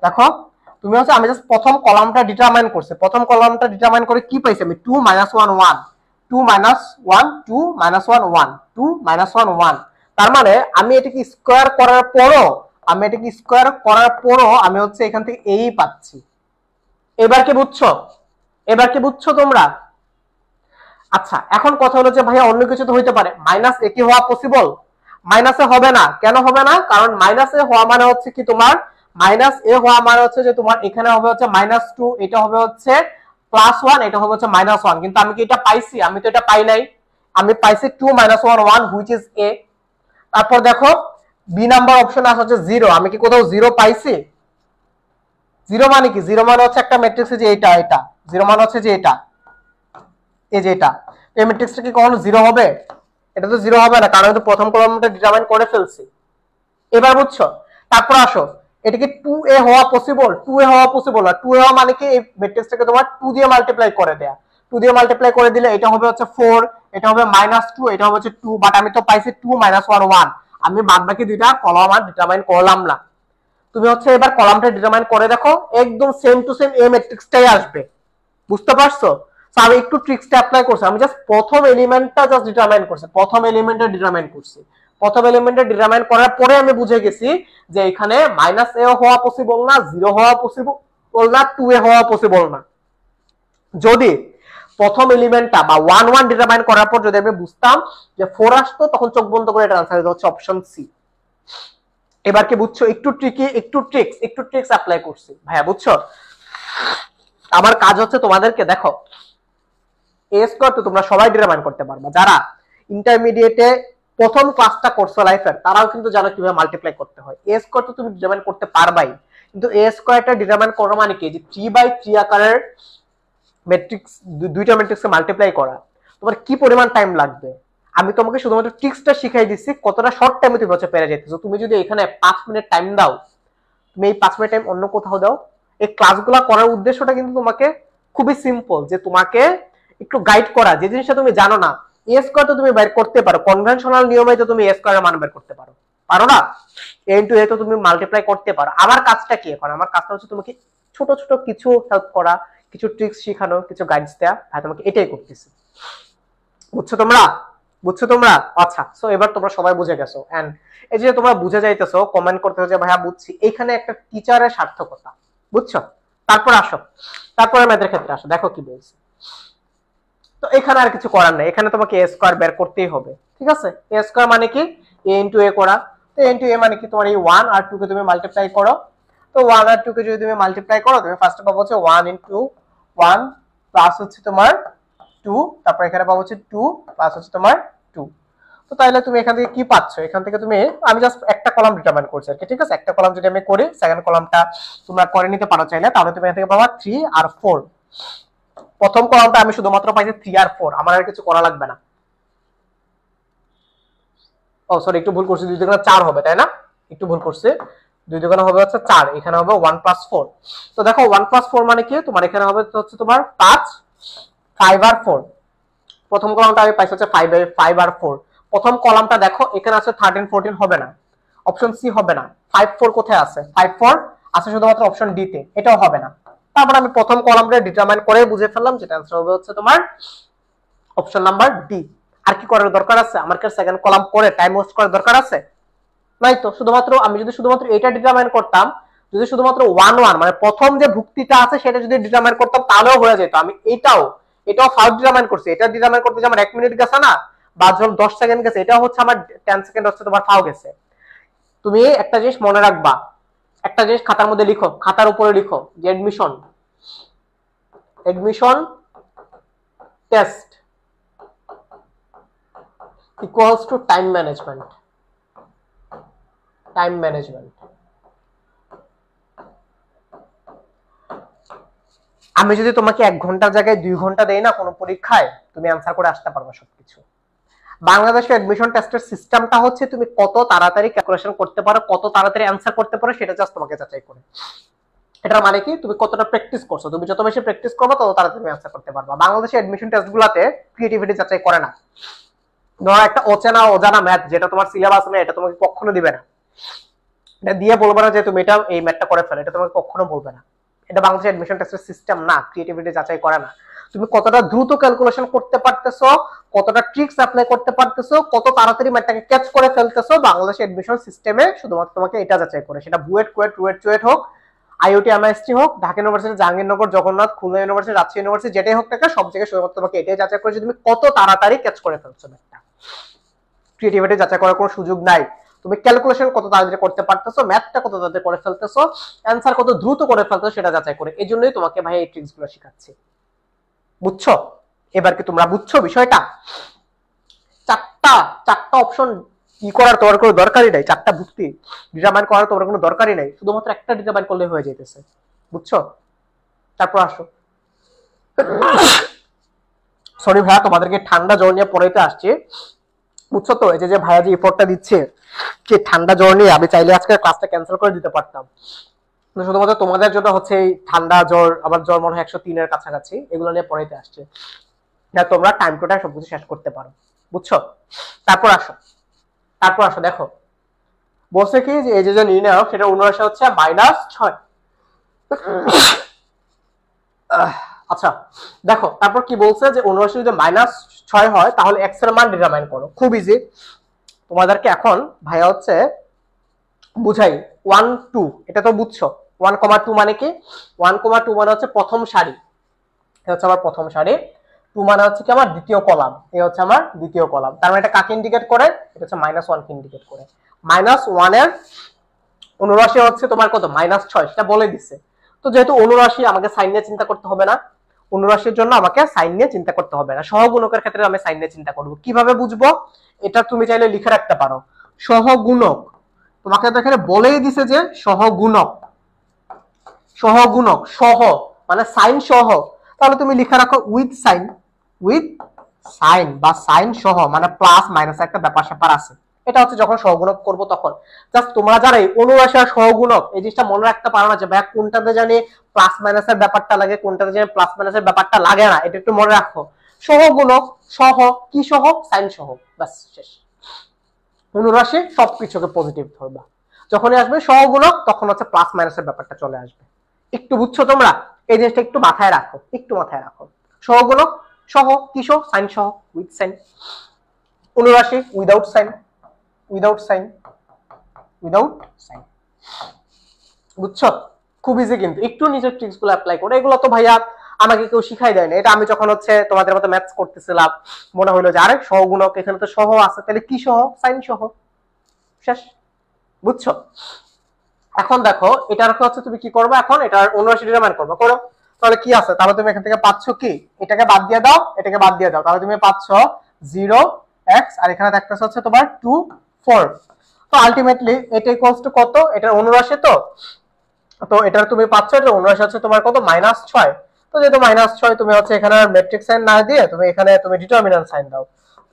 দেখো তুমি হচ্ছে আমি জাস্ট প্রথম কলামটা ডিটারমাইন করছি, প্রথম কলামটা ডিটারমাইন করে কি পাইছি আমি, 2 - 1 1, 2 - 1 2 - 1 1, 2 - 1 1। তার মানে আমি এটাকে স্কয়ার করার পরও আমি এটাকে স্কোয়ার করার পরও আমি হচ্ছে এখান থেকে এই পাচ্ছি। এবার কি বুঝছো তোমরা? আচ্ছা, এখন কথা হলো যে ভাইয়া অন্য কিছু তো হইতে পারে, মাইনাস এ কি হওয়া পসিবল? মাইনাসে হবে না। কেন হবে না? কারণ মাইনাসে হওয়া মানে হচ্ছে কি তোমার মাইনাস এ হওয়া মানে হচ্ছে যে তোমার এখানে হবে হচ্ছে -2, এটা হবে হচ্ছে +1, এটা হবে হচ্ছে -1। কিন্তু আমি কি এটা পাইছি? আমি তো এটা পাই নাই। আমি পাইছি 2 - 1 1 হুইচ ইজ a। তারপর দেখো বি নাম্বার অপশনে আছে হচ্ছে 0। আমি কি কোথাও 0 পাইছি? 0 মানে কি? 0 মানে হচ্ছে একটা ম্যাট্রিক্স যে এটা 0 মানে হচ্ছে যে এটা, এই যে এটা। এই ম্যাট্রিক্সটা কি কখনো 0 হবে? এটা তো 0 হবে না, কারণ আমি তো প্রথম কলামটা ডিটারমাইন করে ফেলছি। এবার বুঝছো? তারপর আসো, এটা কি 2a হওয়া পসিবল? 2a হওয়া পসিবল না। 2a হওয়া মানে কি এই ম্যাট্রিক্সটাকে তোমার 2 দিয়ে মাল্টিপ্লাই করে দেয়া। 2 দিয়ে মাল্টিপ্লাই করে দিলে এটা হবে হচ্ছে 4, এটা হবে -2, এটা হবে হচ্ছে 2, বাট আমি তো পাইছি 2 - 1 1। আমি বাদবাকি দুইটা কলাম আর ডিটারমাইন করলাম না। তুমি হচ্ছে এবার কলামটা ডিটারমাইন করে দেখো, একদম সেম টু সেম এই ম্যাট্রিক্সটাই আসবে। বুঝতে পারছো? সো আমি একটু ট্রিক্সটা অ্যাপ্লাই করছি। আমি জাস্ট প্রথম এলিমেন্টটা জাস্ট ডিটারমাইন করছি, প্রথম এলিমেন্টটা ডিটারমাইন করছি। প্রথম এলিমেন্টটা ডিটারমাইন করার পরে আমি বুঝে গেছি যে এখানে -a হওয়া পসিবল না, 0 হওয়া পসিবল না, 2a হওয়া পসিবল না। যদি প্রথম এলিমেন্টটা বা 1 1 ডিটারমাইন করার পর যদি আমি বুঝতাম যে 4 আসতো, তখন চোখ বন্ধ করে এটা আনসার হচ্ছে অপশন সি। এবার কি বুঝছো? একটু ট্রিকি, একটু ট্রিক্স অ্যাপ্লাই করছি ভাইয়া, বুঝছো? আমার কাজ হচ্ছে তোমাদেরকে দেখো এ স্কোয়ার তো তোমরা সবাই ডিটারমাইন করতে পারবা। যারা ইন্টারমিডিয়েটে প্রথম ক্লাসটা করছো লাইফের, তারাও কিন্তু জানো কিভাবে মাল্টিপ্লাই করতে হয়। এ স্কোয়ার তো তুমি ডিটারমাইন করতে পারবাই, কিন্তু এ স্কোয়ারটা ডিটারমাইন করা মানে কি, যে 3/3 আকারের ম্যাট্রিক্স, দুইটা ম্যাট্রিক্সকে মাল্টিপ্লাই করা তোমার কি পরিমাণ টাইম লাগবে। আমি তোমাকে শুধুমাত্র ট্রিক্সটা শিখাই দিচ্ছি, কতটা শর্ট টাইমে তুমি হচ্ছে পেরে যেতেছো। তুমি যদি এখানে 5 মিনিট টাইম দাও, তুমি এই 5 মিনিট টাইম অন্য কোথাও দাও। এই ক্লাসগুলো করার উদ্দেশ্যটা কিন্তু তোমাকে খুবই সিম্পল, যে তোমাকে একটু গাইড করা, যে জিনিসটা তুমি জানো না। এ স্কোয়ার তো তুমি বের করতে পারো, কনভেনশনাল নিয়মে তো তুমি এ স্কোয়ারের মান বের করতে পারো, পারো না? এ ইনটু এ তো তুমি মাল্টিপ্লাই করতে পারো। আমার কাজটা কি এখন? আমার কাজটা হচ্ছে তোমাকে ছোট ছোট কিছু হেল্প করা, কিছু ট্রিক্স শেখানো, কিছু গাইডস দেয়া। ভাই তোমাকে এটাই করতেছি। বুঝছো তোমরা? আচ্ছা, সো এবার তোমরা সবাই বুঝে গেছো। এন্ড এই যে তোমরা বুঝে যাইতেছো, কমেন্ট করতেছো যে ভাইয়া বুঝছি, এখানে একটা টিচারের সার্থকতা। বুঝছো? তারপরে ম্যাথের ক্ষেত্রে আসো, দেখো কি বলছি। তো এখানে আর কিছু করার নাই, এখানে তোমাকে এ স্কোয়ার বের করতেই হবে। ঠিক আছে? এ স্কোয়ার মানে কি? এ ইনটু এ করা। তো এ ইনটু এ মানে কি, তোমার এই 1 আর 2 কে তুমি মাল্টিপ্লাই করো। তো 1 আর 2 কে যদি তুমি মাল্টিপ্লাই করো, তুমি ফার্স্টে পাবো হচ্ছে 1 ইনটু 1 প্লাস হচ্ছে তোমার 2, তারপর এখানে পাবো হচ্ছে 2 প্লাস হচ্ছে তোমার 2। তো তাহলে তুমি এখান থেকে কি পাচ্ছ? এখান থেকে তুমি, আমি জাস্ট একটা কলাম ডিটারমাইন করছি আর কি। ঠিক আছে? একটা কলাম যদি আমি করি, সেকেন্ড কলামটা তোমরা করে নিতে পারো চাইলে, তাহলে তুমি এখান থেকে পাবা 3 আর 4। প্রথম কলামটা আমি শুধুমাত্র পাইছি 3 আর 4, আমার আর কিছু করা লাগবে না। ও সরি, একটু ভুল করছি, 2 দুগুণে 4 হবে, তাই না? একটু ভুল করছি, 2 দুগুণে হবে হচ্ছে 4, এখানে হবে 1 প্লাস 4। তো দেখো 1 প্লাস 4 মানে কি, তোমার এখানে হবে হচ্ছে তোমার 5 5 আর 4। প্রথম কলামটা আমি পাইছি হচ্ছে 5 আর 4। প্রথম কলামটা দেখো, এখানে আছে 13 14, হবে না, অপশন সি হবে না। 5 4 কোথায় আছে? 5 4 আছে শুধুমাত্র অপশন ডি তে, এটাও হবে না। তারপর আমি প্রথম কলামটা ডিটারমাইন করে বুঝে ফেললাম, যেটা आंसर হবে হচ্ছে তোমার অপশন নাম্বার ডি। আর কি করার দরকার আছে? আমার কি সেকেন্ড কলাম করে টাইম ওয়েস্ট করার দরকার আছে? নাই তো। শুধুমাত্র আমি যদি শুধুমাত্র এটা ডিটারমাইন করতাম, যদি শুধুমাত্র 1 1 মানে প্রথম যে ভুক্তিটা আছে সেটা যদি ডিটারমাইন করতাম, তাহলেও হয়ে যেত। আমি এটাও ফার্স্ট ডিটারমাইন করছি। এটা ডিটারমাইন করতে যে আমার 1 মিনিট গেছে না, বা যখন 10 সেকেন্ড গেছে, এটাও হচ্ছে আমার 10 সেকেন্ড হচ্ছে তোমার ফাও গেছে। তুমি একটা জিনিস মনে রাখবা, একটা জিনিস খাতার মধ্যে লিখো, খাতার উপরে লিখো যে admission test equals to time management. আমি যদি তোমাকে 1 ঘন্টার জায়গায় 2 ঘন্টা দেই না কোনো পরীক্ষায়, তুমি অ্যানসার করে আসতে পারবে সবকিছু। বাংলাদেশের অ্যাডমিশন টেস্টের সিস্টেমটা হচ্ছে তুমি কত তাড়াতাড়ি ক্যালকুলেশন করতে পারো, কত তাড়াতাড়ি অ্যানসার করতে পারো, সেটা জাস্ট তোমাকে যাচাই করে। এটার মানে কি, তুমি কতটা প্র্যাকটিস করছো। তুমি যত বেশি প্র্যাকটিস করবে, তত তাড়াতাড়ি তুমি অ্যানসার করতে পারবে। বাংলাদেশের অ্যাডমিশন টেস্টগুলোতে ক্রিয়েটিভিটি যাচাই করে না। ধরো একটা অজানা ম্যাথ, যেটা তোমার সিলেবাস নেই, এটা তোমাকে কখনো দিবে না। এটা দিয়ে বলবে না যে তুমি এই ম্যাথটা করে ফেলো, এটা তোমাকে কখনো বলবে না। এটা বাংলাদেশের অ্যাডমিশন টেস্টের সিস্টেম না, ক্রিয়েটিভিটি যাচাই করে না। তুমি কতটা দ্রুত ক্যালকুলেশন করতে পারতেছো, কতটা ট্রিক্স অ্যাপ্লাই করতে পারতেছো, কত তাড়াতাড়ি ম্যাথটাকে ক্যাচ করে ফেলতেছো, বাংলাদেশের অ্যাডমিশন সিস্টেমে শুধুমাত্র তোমাকে এটা যাচাই করে। সেটা বুয়েট, কুয়েট, চুয়েট হোক, আইওটি, এমআইএসটি হোক, Dhaka university, Jahangirnagar, Jagannath, Khulna university, Rajshahi university, যেটাই হোক না সব জায়গায় শুধুমাত্র তোমাকে এটাই যাচাই করে যে তুমি কত তাড়াতাড়ি ক্যাচ করে ফেলছো ম্যাথটা। ক্রিয়েটিভিটি যাচাই করার কোনো সুযোগ নাই। তুমি ক্যালকুলেশন কত তাড়াতাড়ি করতে পারতেছো, ম্যাথটা কত তাড়াতাড়ি করে ফেলতেছো, অ্যানসার কত দ্রুত করে ফেলতেছো সেটা যাচাই করে। এই জন্যই তোমাকে ভাই এই ট্রিক্স গুলো শেখাচ্ছি, বুঝছো? এবার কি তোমরা বুঝছো বিষয়টা? চারটা অপশন কি করার তোমার কোনো দরকারই নাই, চারটা ভুক্তি ডিটারমাইন করার তোমার কোনো দরকারই নাই, শুধুমাত্র একটা ডিটারমাইন করলে হয়ে যাইতেছে, বুঝছো? তারপর আসো, সরি ভাইয়া তোমাদেরকে ঠান্ডা জ্বর নিয়ে পড়াইতে আসছে, বুঝছো তো? এই যে ভাইয়া যে এফোর্টটা দিচ্ছে, যে ঠান্ডা জ্বর নিয়ে আমি চাইলে আজকে ক্লাসটা ক্যান্সেল করে দিতে পারতাম, শুধুমাত্র তোমাদের জন্য হচ্ছে এই ঠান্ডা জ্বর, আবার জ্বর মনে হয় 103 এর কাছাকাছি, এগুলো নিয়ে পড়াইতে আসছে, না তোমরা টাইম টু টাইম সবকিছু শেষ করতে পারো, বুঝছো? তারপর আসো দেখো বলছে কি যে এই যে নির্ণয় সেটা 79 হচ্ছে -6। আচ্ছা দেখো তারপর কি বলছে যে 79 যদি -6 হয় তাহলে এক্স এর মান ডিটারমাইন করো। খুব ইজি, তোমাদেরকে এখন ভাইয়া হচ্ছে বুঝাই। 1 2 এটা তো বুঝছো, 1,2 মানে কি? 1,2 মানে হচ্ছে প্রথম সারি, এটা হচ্ছে আমার প্রথম সারি। 2 মানে হচ্ছে কি আমার দ্বিতীয় কলাম, এই হচ্ছে আমার দ্বিতীয় কলাম। তার মানে এটা কাকে ইন্ডিকেট করে? এটা হচ্ছে -1 কে ইন্ডিকেট করে। -1 এর 79 হচ্ছে তোমার কত? -6, সেটা বলে দিছে। তো যেহেতু 79 আমাকে সাইন নিয়ে চিন্তা করতে হবে না, 79 জন্য আমাকে সাইন নিয়ে চিন্তা করতে হবে না। সহগুণকের ক্ষেত্রে আমি সাইন নিয়ে চিন্তা করব। কিভাবে বুঝবো? এটা তুমি চাইলে লিখে রাখতে পারো, সহগুণক। তোমাকে তো এখানে বলেই দিছে যে সহগুণক, সহ মানে সাইন সহ, তাহলে তুমি লিখে রাখো উইথ সাইন বা সাইন সহ, মানে প্লাস মাইনাস একটা ব্যাপার স্যাপার আছে। এটা হচ্ছে যখন সহগুণক করব তখন। জাস্ট তোমরা যারা এই 79 আর সহগুণক এই জিনিসটা মনে রাখতে পারো না যে ভাই কোনটাতে জানি প্লাস মাইনাসের ব্যাপারটা লাগে, কোনটাতে জানি প্লাস মাইনাসের ব্যাপারটা লাগে না, এটা একটু মনে রাখো। সহগুণক সহ কি সহ? সাইন সহ, বাস শেষ। 79 সবকিছুকে পজিটিভ ধরবা, যখনই আসবে সহগুণক তখন হচ্ছে প্লাস মাইনাসের ব্যাপারটা চলে আসবে। একটু বুঝছো তোমরা? এই জিনিসটা একটু মাথায় রাখো, সহগুণক সহ কি সহ? সাইন সহ, উইথ সাইন। 79 উইদাউট সাইন, বুঝছো? খুব ইজি কিন্তু, একটু নিজের ট্রিক্স গুলো অ্যাপ্লাই করো। এগুলো তো ভাইয়া আমাকে কেউ শিখাই দেয়নি, এটা আমি যখন হচ্ছে তোমাদের মতো ম্যাথস করতেছিলাম মনে হলো যে আরে সহগুণক এখানে তো সহ আছে, তাহলে কি সহ? সাইন সহ, শেষ। বুঝছো? এখন দেখো এটার হচ্ছে তুমি কি করবে, এখন এটার 79 ডিটারমাইন করবে, করো। তাহলে কি আছে? তাহলে তুমি এখান থেকে পাচ্ছ কি? এটাকে বাদ দিয়ে দাও, এটাকে বাদ দিয়ে দাও, তাহলে তুমি পাচ্ছ 0x, আর এখানে থাকতেছে হচ্ছে তোমার 2 4। তো আলটিমেটলি এটা ইকুয়ালস টু কত? এটার 79 তো এটার তুমি পাচ্ছ এটা 79 হচ্ছে তোমার কত? -6। তো যেহেতু -6 তুমি হচ্ছে এখানে ম্যাট্রিক্স সাইন না দিয়ে তুমি এখানে তুমি ডিটারমিন্যান্ট সাইন দাও,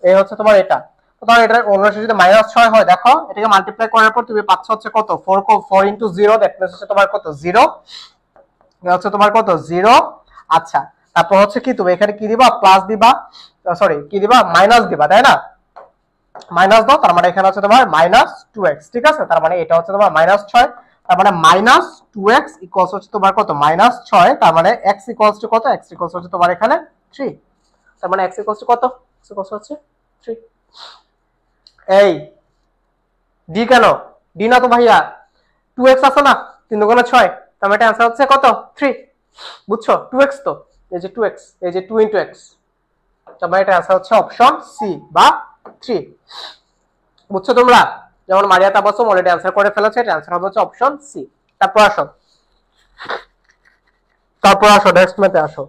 এই হচ্ছে তোমার এটা। তাহলে এটা 79 যদি -6 হয়, দেখো এটাকে মাল্টিপ্লাই করার পর তুমি পাচ্ছ হচ্ছে কত? 4 ইনটু 0, দ্যাট মিন্স হচ্ছে তোমার কত? 0। এটা হচ্ছে তোমার কত? 0। আচ্ছা তারপর হচ্ছে কি তুমি এখানে কি দিবা? প্লাস দিবা, সরি কি দিবা? মাইনাস দিবা, তাই না? মাইনাস দাও, তার মানে এখানে হচ্ছে তোমার -2x, ঠিক আছে? তার মানে এটা হচ্ছে তোমার -6, তার মানে -2x ইকুয়ালস হচ্ছে তোমার কত? -6। তার মানে x ইকুয়ালস টু কত? x ইকুয়ালস হচ্ছে তোমার এখানে 3। তার মানে x ইকুয়ালস টু কত? x ইকুয়ালস হচ্ছে 3। এই ডি কেন? ডি না তো ভাইয়া, 2x আছে না, 3 দুগুণে 6, তার মানে आंसर হচ্ছে কত? 3। বুঝছো? 2x তো এই যে 2x, এই যে 2 x, তার মানে এটা आंसर হচ্ছে অপশন সি বা 3। বুঝছো তোমরা? যেমন মারিয়া তাবাসসুম অলরেডি आंसर করে ফেলেছে, এটা आंसर হবে হচ্ছে অপশন সি। তারপর আসো নেক্সট ম্যাথে আসো।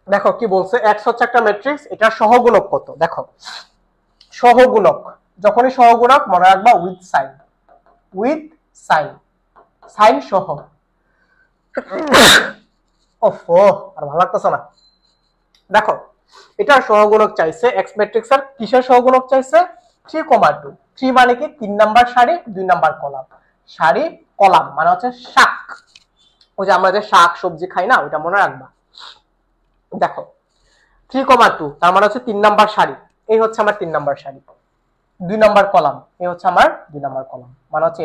দেখো কি বলছে, x হচ্ছে একটা ম্যাট্রিক্স, এটা সহগুণক কত? দেখো সহগুণক, যখনই সহগুণক মনে রাখবা উইথ সাইন, সাইন সহ। ওফো, আর ভালো লাগতেছে না। দেখো এটা সহগুণক চাইছে, এক্স ম্যাট্রিক্স এর কিসের সহগুণক চাইছে? 3,2। 3 মানে কি? 3 নাম্বার সারি 2 নাম্বার কলাম, সারি কলাম মানে হচ্ছে শাক, ওই যে আমরা যে শাক সবজি খাই না, ওইটা মনে রাখবা। দেখো 3,2 তার মানে হচ্ছে 3 নাম্বার সারি, এই হচ্ছে আমার 3 নাম্বার সারি, 2 নাম্বার কলাম, এই হচ্ছে আমার 2 নাম্বার কলাম, মানে হচ্ছে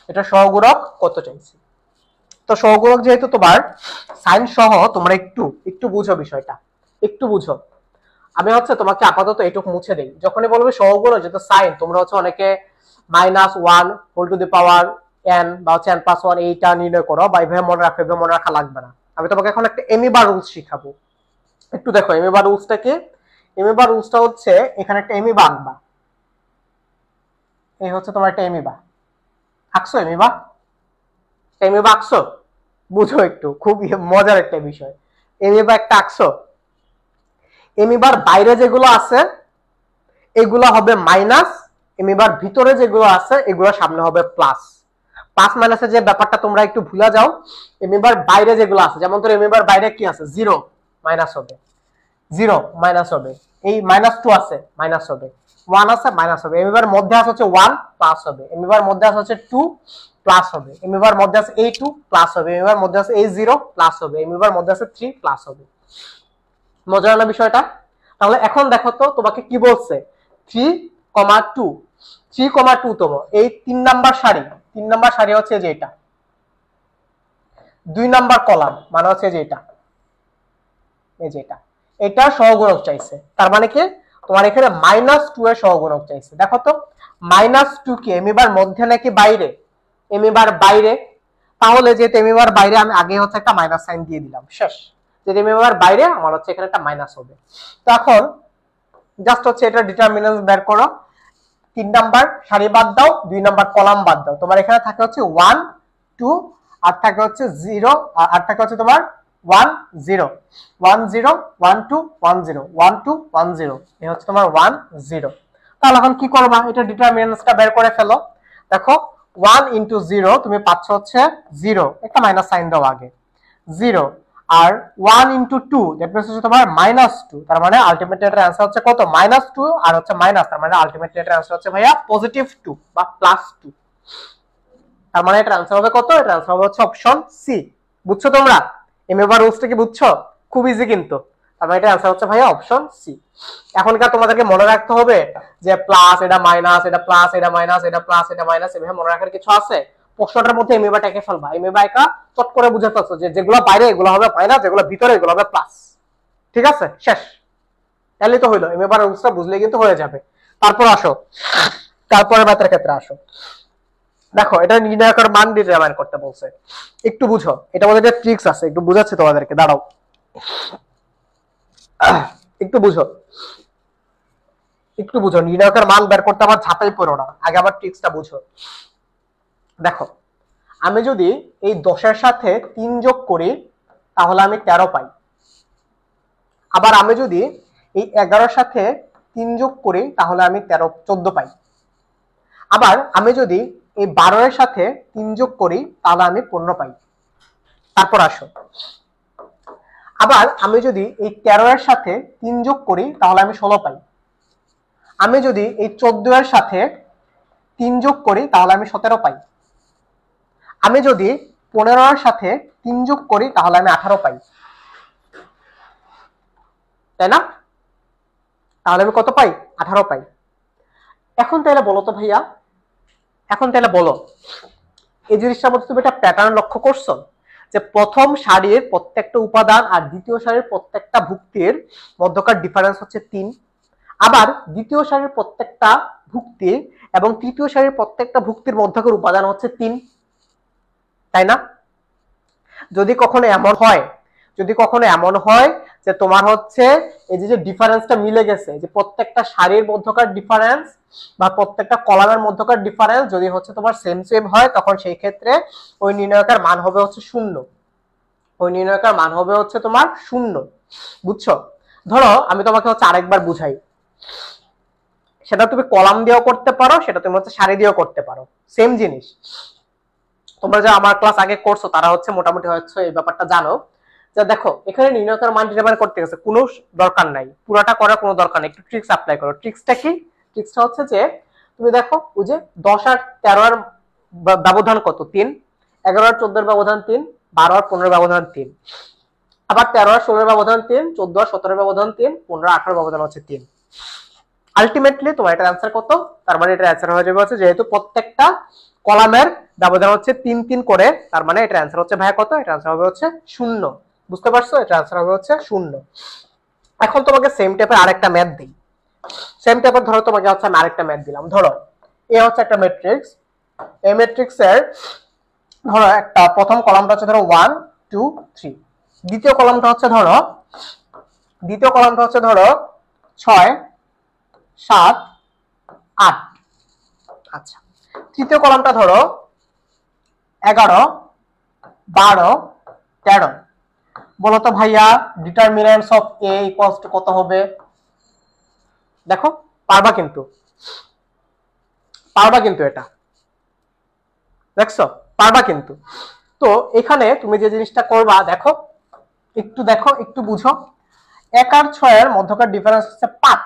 এটা সহগুণক কত চাইছি। তো সহগুণক যেহেতু তোমার সাইন সহ, তোমরা একটু বুঝো বিষয়টা, একটু বুঝো। আমি হচ্ছে তোমাকে আপাতত এটুকু মুছে দেই, যখনই বলবে সহগুণক যেহেতু সাইন, তোমরা হচ্ছে অনেকে -1 whole to the power n বা হচ্ছে n+1 এইটা নির্ণয় করো, বা এইভাবে মনে রাখো, এভাবে মনে রাখা লাগবে না। আমি তোমাকে এখন একটা এমিবার রুলস শিখাবো। একটু দেখো এমিবার রুলসটা কি। এমিবার রুলসটা হচ্ছে, এখানে একটা এমিবা আঁকবা, এই হচ্ছে তোমার একটা এমিবা আঁকছো, এমিবা আঁকছো, বুঝো একটু, খুব মজার একটা বিষয়। এমিবা একটা আঁকছো, এমিবার বাইরে যেগুলো আছে এগুলো হবে মাইনাস, এমিবার ভিতরে যেগুলো আছে এগুলো সামনে হবে প্লাস। প্লাস মাইনাসের যে ব্যাপারটা তোমরা একটু ভুলে যাও। এমিবার বাইরে যেগুলো আছে, যেমন তোর এমিবার বাইরে কি আছে, 0 মাইনাস হবে, 0 মাইনাস হবে, এই -2 আছে মাইনাস হবে, 1 আছে মাইনাস হবে, এমিবার মধ্যে আছে হচ্ছে 1 প্লাস হবে, এমিবার মধ্যে আছে হচ্ছে 2 প্লাস হবে, এমিবার মধ্যে আছে A2 প্লাস হবে, এমিবার মধ্যে আছে A0 প্লাস হবে, এমিবার মধ্যে আছে 3 প্লাস হবে। মজার না বিষয়টা? তাহলে এখন দেখো তো তোমাকে কি বলছে, 3,2, 3,2 তম এই 3 নাম্বার সারি হচ্ছে যে এটা, 2 নাম্বার কলাম মানে হচ্ছে যে এটা, এই যে এটা সহগুণক চাইছে। তার মানে কি, তোমার এখানে -2 এর সহগুণক চাইছে। দেখো তো -2 কি এমিবার মধ্যে নাকি বাইরে? এমিবার বাইরে। তাহলে যেহেতু এমিবার বাইরে, আমি আগে হচ্ছে একটা মাইনাস সাইন দিয়ে দিলাম, শেষ। যদি এমিবার বাইরে, আমার হচ্ছে এখানে একটা মাইনাস হবে। তো এখন জাস্ট হচ্ছে এটা ডিটারমিনেন্ট বের করো। 3 নাম্বার সারি বাদ দাও, 2 নাম্বার কলাম বাদ দাও, তোমার এখানে থাকে হচ্ছে 1 2, আর থাকে হচ্ছে 0, আর থাকে হচ্ছে তোমার 1 0 1 0 1 2 1 0 1 2 1 0, এই হচ্ছে তোমার 1 0। তাহলে এখন কি করবা, এটা ডিটারমিনেন্টসটা বের করে ফেলো। দেখো 1 ইনটু 0 তুমি পাচ্ছ হচ্ছে 0, একটা মাইনাস সাইন দাও আগে, 0, আর 1 ইনটু 2 দ্যাট মিন্স হচ্ছে তোমার -2, তার মানে আলটিমেট এটার आंसर হচ্ছে কত, -2, আর হচ্ছে মাইনাস, তার মানে আলটিমেট এটার आंसर হচ্ছে ভাইয়া +2 বা +2। তার মানে এটার आंसर হবে কত, এটার आंसर হবে হচ্ছে অপশন সি। বুঝছো তোমরা এমএবার রুলসটা কি বুঝছো? খুব ইজি কিন্তু। তার মানে এটার आंसर হচ্ছে ভাইয়া অপশন সি। এখনকার তোমাদেরকে মনে রাখতে হবে যে প্লাস, এটা মাইনাস, এটা প্লাস, এটা মাইনাস, এটা প্লাস, এটা মাইনাস, এভাবে মনে রাখার কিছু আছে? প্রশ্নটার মধ্যে এমএবাটা এঁকে ফেলবা, এমএবা একা চট করে বুঝাতে পারছো যে যেগুলো বাইরে এগুলো হবে মাইনাস, যেগুলো ভিতরে এগুলো হবে প্লাস। ঠিক আছে, শেষ। তাহলে তো হইলো, এমএবার রুলসটা বুঝলে কিন্তু হয়ে যাবে। তারপর আসো, তারপরে ম্যাথের ক্ষেত্রে আসো। দেখো এটা নির্ণায়কের মান ডিটারমাইন করতে বলছে, একটু বুঝো, এটা মধ্যে একটা ট্রিক্স আছে, একটু বুঝাচ্ছি তোমাদেরকে, দাঁড়াও একটু বুঝো, একটু বুঝো। নির্ণায়কের মান বের করতে আবার ঝাঁপাই পড়ো না, আগে আবার ট্রিক্সটা বুঝো। দেখো আমি যদি এই 10 এর সাথে 3 যোগ করি তাহলে আমি 13 পাই। আবার আমি যদি এই 11 এর সাথে 3 যোগ করি তাহলে আমি 14 পাই। আবার আমি যদি এই 12 এর সাথে 3 যোগ করি তাহলে আমি 15 পাই। তারপর আসো, আবার আমি যদি এই 13 এর সাথে 3 যোগ করি তাহলে আমি 16 পাই। আমি যদি এই 14 এর সাথে 3 যোগ করি তাহলে আমি 17 পাই। আমি যদি 15 এর সাথে 3 যোগ করি তাহলে আমি 18 পাই, তাই না? তাহলে আমি কত পাই, 18 পাই। এখন তাহলে বলো তো ভাইয়া, এখন তাহলে বলো এই জিনিসটার মধ্যে তুমি একটা প্যাটার্ন লক্ষ্য করছো যে প্রথম সারির প্রত্যেকটা উপাদান আর দ্বিতীয় সারির প্রত্যেকটা ভুক্তির মধ্যকার ডিফারেন্স হচ্ছে 3, আবার দ্বিতীয় সারির প্রত্যেকটা ভুক্তি এবং তৃতীয় সারির প্রত্যেকটা ভুক্তির মধ্যকার উপাদান হচ্ছে 3, তাই না? যদি কখনো এমন হয় যে তোমার হচ্ছে এই যে ডিফারেন্সটা মিলে গেছে, যে প্রত্যেকটা সারির মধ্যকার ডিফারেন্স বা প্রত্যেকটা কলামের মধ্যকার ডিফারেন্স যদি হচ্ছে তোমার সেম হয়, তখন সেই ক্ষেত্রে ওই নির্ণায়কের মান হবে হচ্ছে 0, ওই নির্ণায়কের মান হবে হচ্ছে তোমার 0। বুঝছো? ধরো আমি তোমাকে হচ্ছে আরেকবার বুঝাই, সেটা তুমি কলাম দিয়েও করতে পারো, সেটা তুমি হচ্ছে সারি দিয়েও করতে পারো, সেম জিনিস। তোমরা যে আমার ক্লাস আগে করছো তারা হচ্ছে মোটামুটি হচ্ছে এই ব্যাপারটা জানো। যে দেখো এখানে নির্ণায়কের মান ডিটারমাইন করতে গেছে, কোনো দরকার নাই, পুরাটা করার কোনো দরকার নেই, একটু ট্রিক্স অ্যাপ্লাই করো। ট্রিক্সটা কি? ট্রিক্সটা হচ্ছে যে তুমি দেখো ওই যে 10 আর 13 এর ব্যবধান কত, 3, 11 আর 14 এর ব্যবধান 3, 12 আর 15 এর ব্যবধান 3, আবার 13 আর 16 এর ব্যবধান 3, 14 আর 17 এর ব্যবধান 3, 15 আর 18 এর ব্যবধান হচ্ছে 3। আলটিমেটলি তোমার এটার অ্যান্সার কত? তার মানে এটার অ্যান্সার হয়ে যাবে হচ্ছে, যেহেতু প্রত্যেকটা কলামের ব্যবধান হচ্ছে 3 3 করে, তার মানে এটার অ্যান্সার হচ্ছে ভাইয়া কত? এটার অ্যান্সার হবে হচ্ছে 0। বুঝতে পারছো? এটার অ্যান্সার হবে হচ্ছে 0। এখন তোমাকে সেম টাইপের আরেকটা ম্যাথ দিই। সেম টাইপের ধরো তোমাকে হচ্ছে আমি আরেকটা ম্যাথ দিলাম। ধরো এ হচ্ছে একটা ম্যাট্রিক্স, এই ম্যাট্রিক্সের ধরো একটা প্রথম কলামটা হচ্ছে ধরো 1 2 3, দ্বিতীয় কলামটা হচ্ছে ধরো 6 7 8। আচ্ছা, তৃতীয় কলামটা ধরো 11 12 13। বলো তো ভাইয়া determinants of A equals to কত হবে? দেখো পারবা কিন্তু এটা দেখছো, পারবা কিন্তু। তো এখানে তুমি যে জিনিসটা করবা, দেখো একটু বুঝো। 1 আর 6 এর মধ্যকার ডিফারেন্স হচ্ছে 5,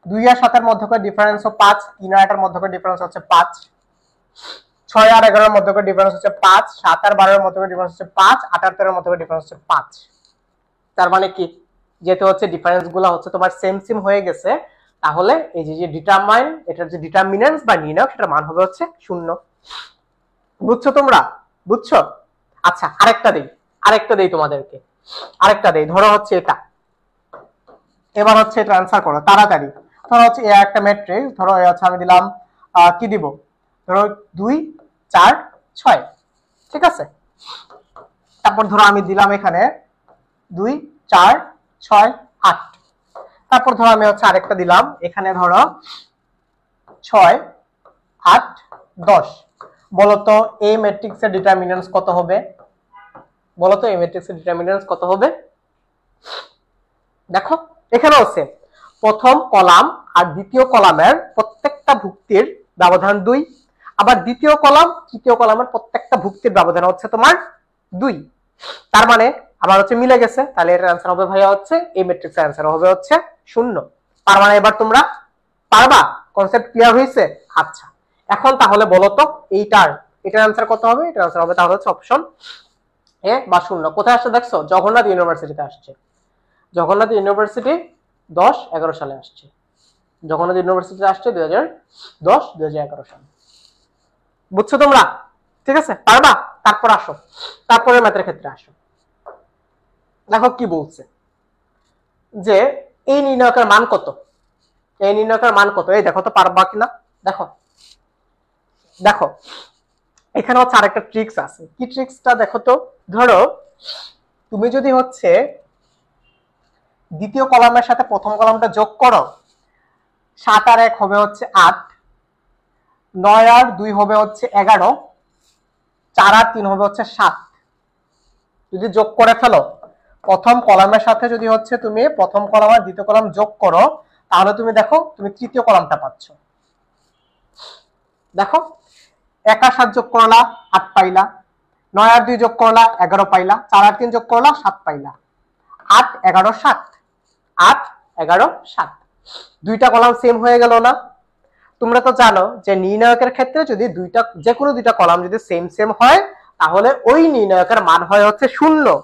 2 আর 7 এর মধ্যকার ডিফারেন্স হচ্ছে 5, 3 আর 8 এর মধ্যকার ডিফারেন্স হচ্ছে 5, 6 আর 11 এর মধ্যকার ডিফারেন্স হচ্ছে 5, 7 আর 12 এর মধ্যকার ডিফারেন্স হচ্ছে 5, 8 আর 13 এর মধ্যকার ডিফারেন্স হচ্ছে 5। তার মানে কি, যেহেতু হচ্ছে ডিফারেন্স গুলো হচ্ছে তোমার সেম হয়ে গেছে, তাহলে এই যে ডিটারমাইন, এটার যে ডিটারমিনেন্টস বা নির্ণায়ক, সেটার মান হবে হচ্ছে 0। বুঝছো তোমরা? বুঝছো? আচ্ছা, আরেকটা দেই তোমাদেরকে, ধরো হচ্ছে এটা। এবার হচ্ছে এটা অ্যান্সার করো তাড়াতাড়ি। ধরো হচ্ছে এ একটা ম্যাট্রিক্স, ধরো এ হচ্ছে আমি দিলাম কি দিব, ধরো 2 4 6, ঠিক আছে। তারপর ধরো আমি দিলাম এখানে 2 4 6 8। তারপর ধরো আমি হচ্ছে আরেকটা দিলাম এখানে, ধরো 6 8 10। বলতো এই ম্যাট্রিক্সের ডিটারমিনেন্টস কত হবে? দেখো এখানেও সেম, প্রথম কলাম আর দ্বিতীয় কলামের প্রত্যেকটা ভুক্তির ব্যবধান 2, আবার দ্বিতীয় কলাম তৃতীয় কলামের প্রত্যেকটা ভুক্তির ব্যবধান হচ্ছে তোমার 2। তার মানে আবার হচ্ছে মিলে গেছে, তাহলে এটার অ্যান্সার হবে ভাইয়া হচ্ছে, এই ম্যাট্রিক্সের অ্যান্সার হবে হচ্ছে 0। তার মানে এবার তোমরা পারবা? কনসেপ্ট ক্লিয়ার হয়েছে? আচ্ছা, এখন তাহলে বলো তো এটার অ্যান্সার কত হবে? এটার অ্যান্সার হবে তাহলে হচ্ছে অপশন এ বা 0। কোথায় আসছে দেখছো? জগন্নাথ ইউনিভার্সিটিতে আসছে। জগন্নাথ ইউনিভার্সিটি 10-11 সালে আসছে। জগন্নাথ ইউনিভার্সিটিতে আসছে 2010-2011 সালে। বুঝছো তোমরা? ঠিক আছে, পারবা? তারপর আসো, তারপরে ম্যাথের ক্ষেত্রে আসো। দেখো কি বলছে, যে এই নির্ণায়কের মান কত? এই দেখো তো পারবা কিনা। দেখো এখানে হচ্ছে আরেকটা ট্রিক্স আছে। কি ট্রিক্সটা দেখো তো। ধরো তুমি যদি হচ্ছে দ্বিতীয় কলামের সাথে প্রথম কলামটা যোগ করো, 7 আর 1 হবে হচ্ছে 8, 9 আর 2 হবে হচ্ছে 11, 4 আর 3 হবে হচ্ছে 7। যদি যোগ করে ফেলো, প্রথম কলামের সাথে যদি হচ্ছে তুমি প্রথম কলাম আর দ্বিতীয় কলাম যোগ করো, তাহলে তুমি দেখো তুমি তৃতীয় কলামটা পাচ্ছ। দেখো 1 আর 7 যোগ করলা 8 পাইলা, 9 আর 2 যোগ করলা 11 পাইলা, 4 আর 3 যোগ করলা 7 পাইলা। 8 11 7, 8 11 7, দুইটা কলাম সেম হয়ে গেল না? তোমরা তো জানো যে নির্ণায়কের ক্ষেত্রে যদি যে কোনো দুইটা কলাম যদি সেম হয়, তাহলে ওই নির্ণায়কের মান হয় হচ্ছে 0।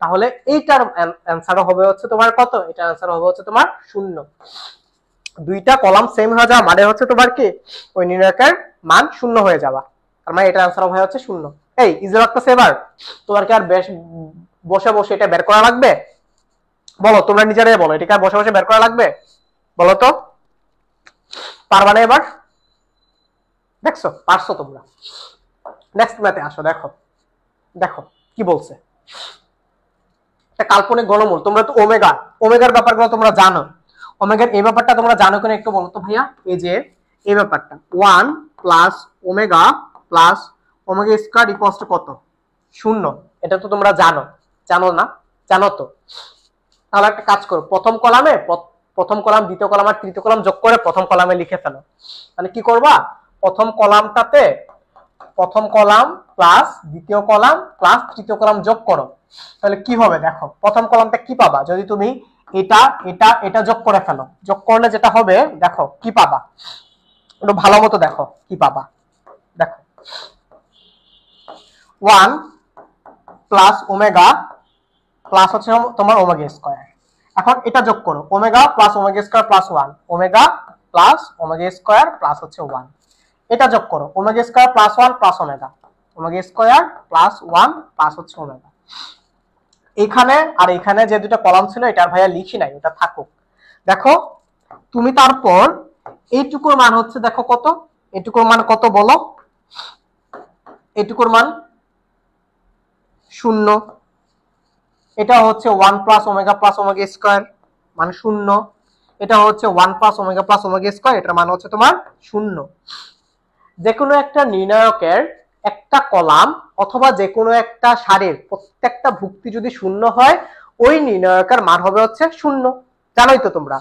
তাহলে এইটার অ্যান্সার হবে হচ্ছে তোমার কত? এটার অ্যান্সার হবে হচ্ছে তোমার 0। দুইটা কলাম সেম হয়ে যাওয়া মানে হচ্ছে তোমার কি, ওই নির্ণায়কের মান 0 হয়ে যাওয়া। তার মানে এটার অ্যান্সার হবে হচ্ছে 0। এই ইজি লাগতেছে এবার? তোমার কি আর বসে এটা বের করা লাগবে? বলো, তোমরা নিজেরাই বলো, এটা কি আর বসে বের করা লাগবে? বলো তো, পারবা না এবার? দেখছো পারছো তোমরা। নেক্সট ম্যাথে আসো। দেখো কি বলছে, একটা কাল্পনিক ঘনমূল। তোমরা তো ওমেগার ব্যাপারগুলো তোমরা জানো। ওমেগার এই ব্যাপারটা তোমরা জানো কিনা একটু বলো তো ভাইয়া। এই যে এই ব্যাপারটা 1 plus omega square equals to কত? 0। এটা তো তোমরা জানো না? জানো তো। তাহলে একটা কাজ করো, প্রথম কলাম দ্বিতীয় কলাম আর তৃতীয় কলাম যোগ করে প্রথম কলামে লিখে ফেলো। মানে কি করবা, প্রথম কলামটাতে প্রথম কলাম প্লাস দ্বিতীয় কলাম প্লাস তৃতীয় কলাম যোগ করো। তাহলে কি হবে দেখো, প্রথম কলামটা কি পাবা, যদি তুমি এটা যোগ করে ফেলো, যোগ করলে যেটা হবে দেখো কি পাবা, একটু ভালো মতো দেখো কি পাবা। দেখো 1 প্লাস ওমেগা প্লাস হচ্ছে তোমার ওমেগা স্কয়ার। এখন এটা যোগ করো, omega plus omega square plus 1, omega plus omega square plus হচ্ছে 1, এটা যোগ করো, omega square plus 1 plus omega, omega square plus 1 plus হচ্ছে ওমেগা। এখানে আর এখানে যে দুটো কলাম ছিল এটা ভাইয়া লিখি নাই, এটা থাকুক। দেখো তুমি তারপর এইটুকুর মান হচ্ছে, দেখো কত, এইটুকুর মান কত বলো, এইটুকুর মান 0, এটা হচ্ছে 1 প্লাস ওমেগা স্কয়ার মানে 0, এটা হচ্ছে 1 প্লাস ওমেগা স্কয়ার, এটার মান হচ্ছে তোমার 0। যে কোনো একটা নির্ণায়কের একটা কলাম অথবা যে কোনো একটা সারির প্রত্যেকটা ভুক্তি যদি 0 হয়, ওই নির্ণায়কের মান হবে হচ্ছে 0, জানোই তো তোমরা।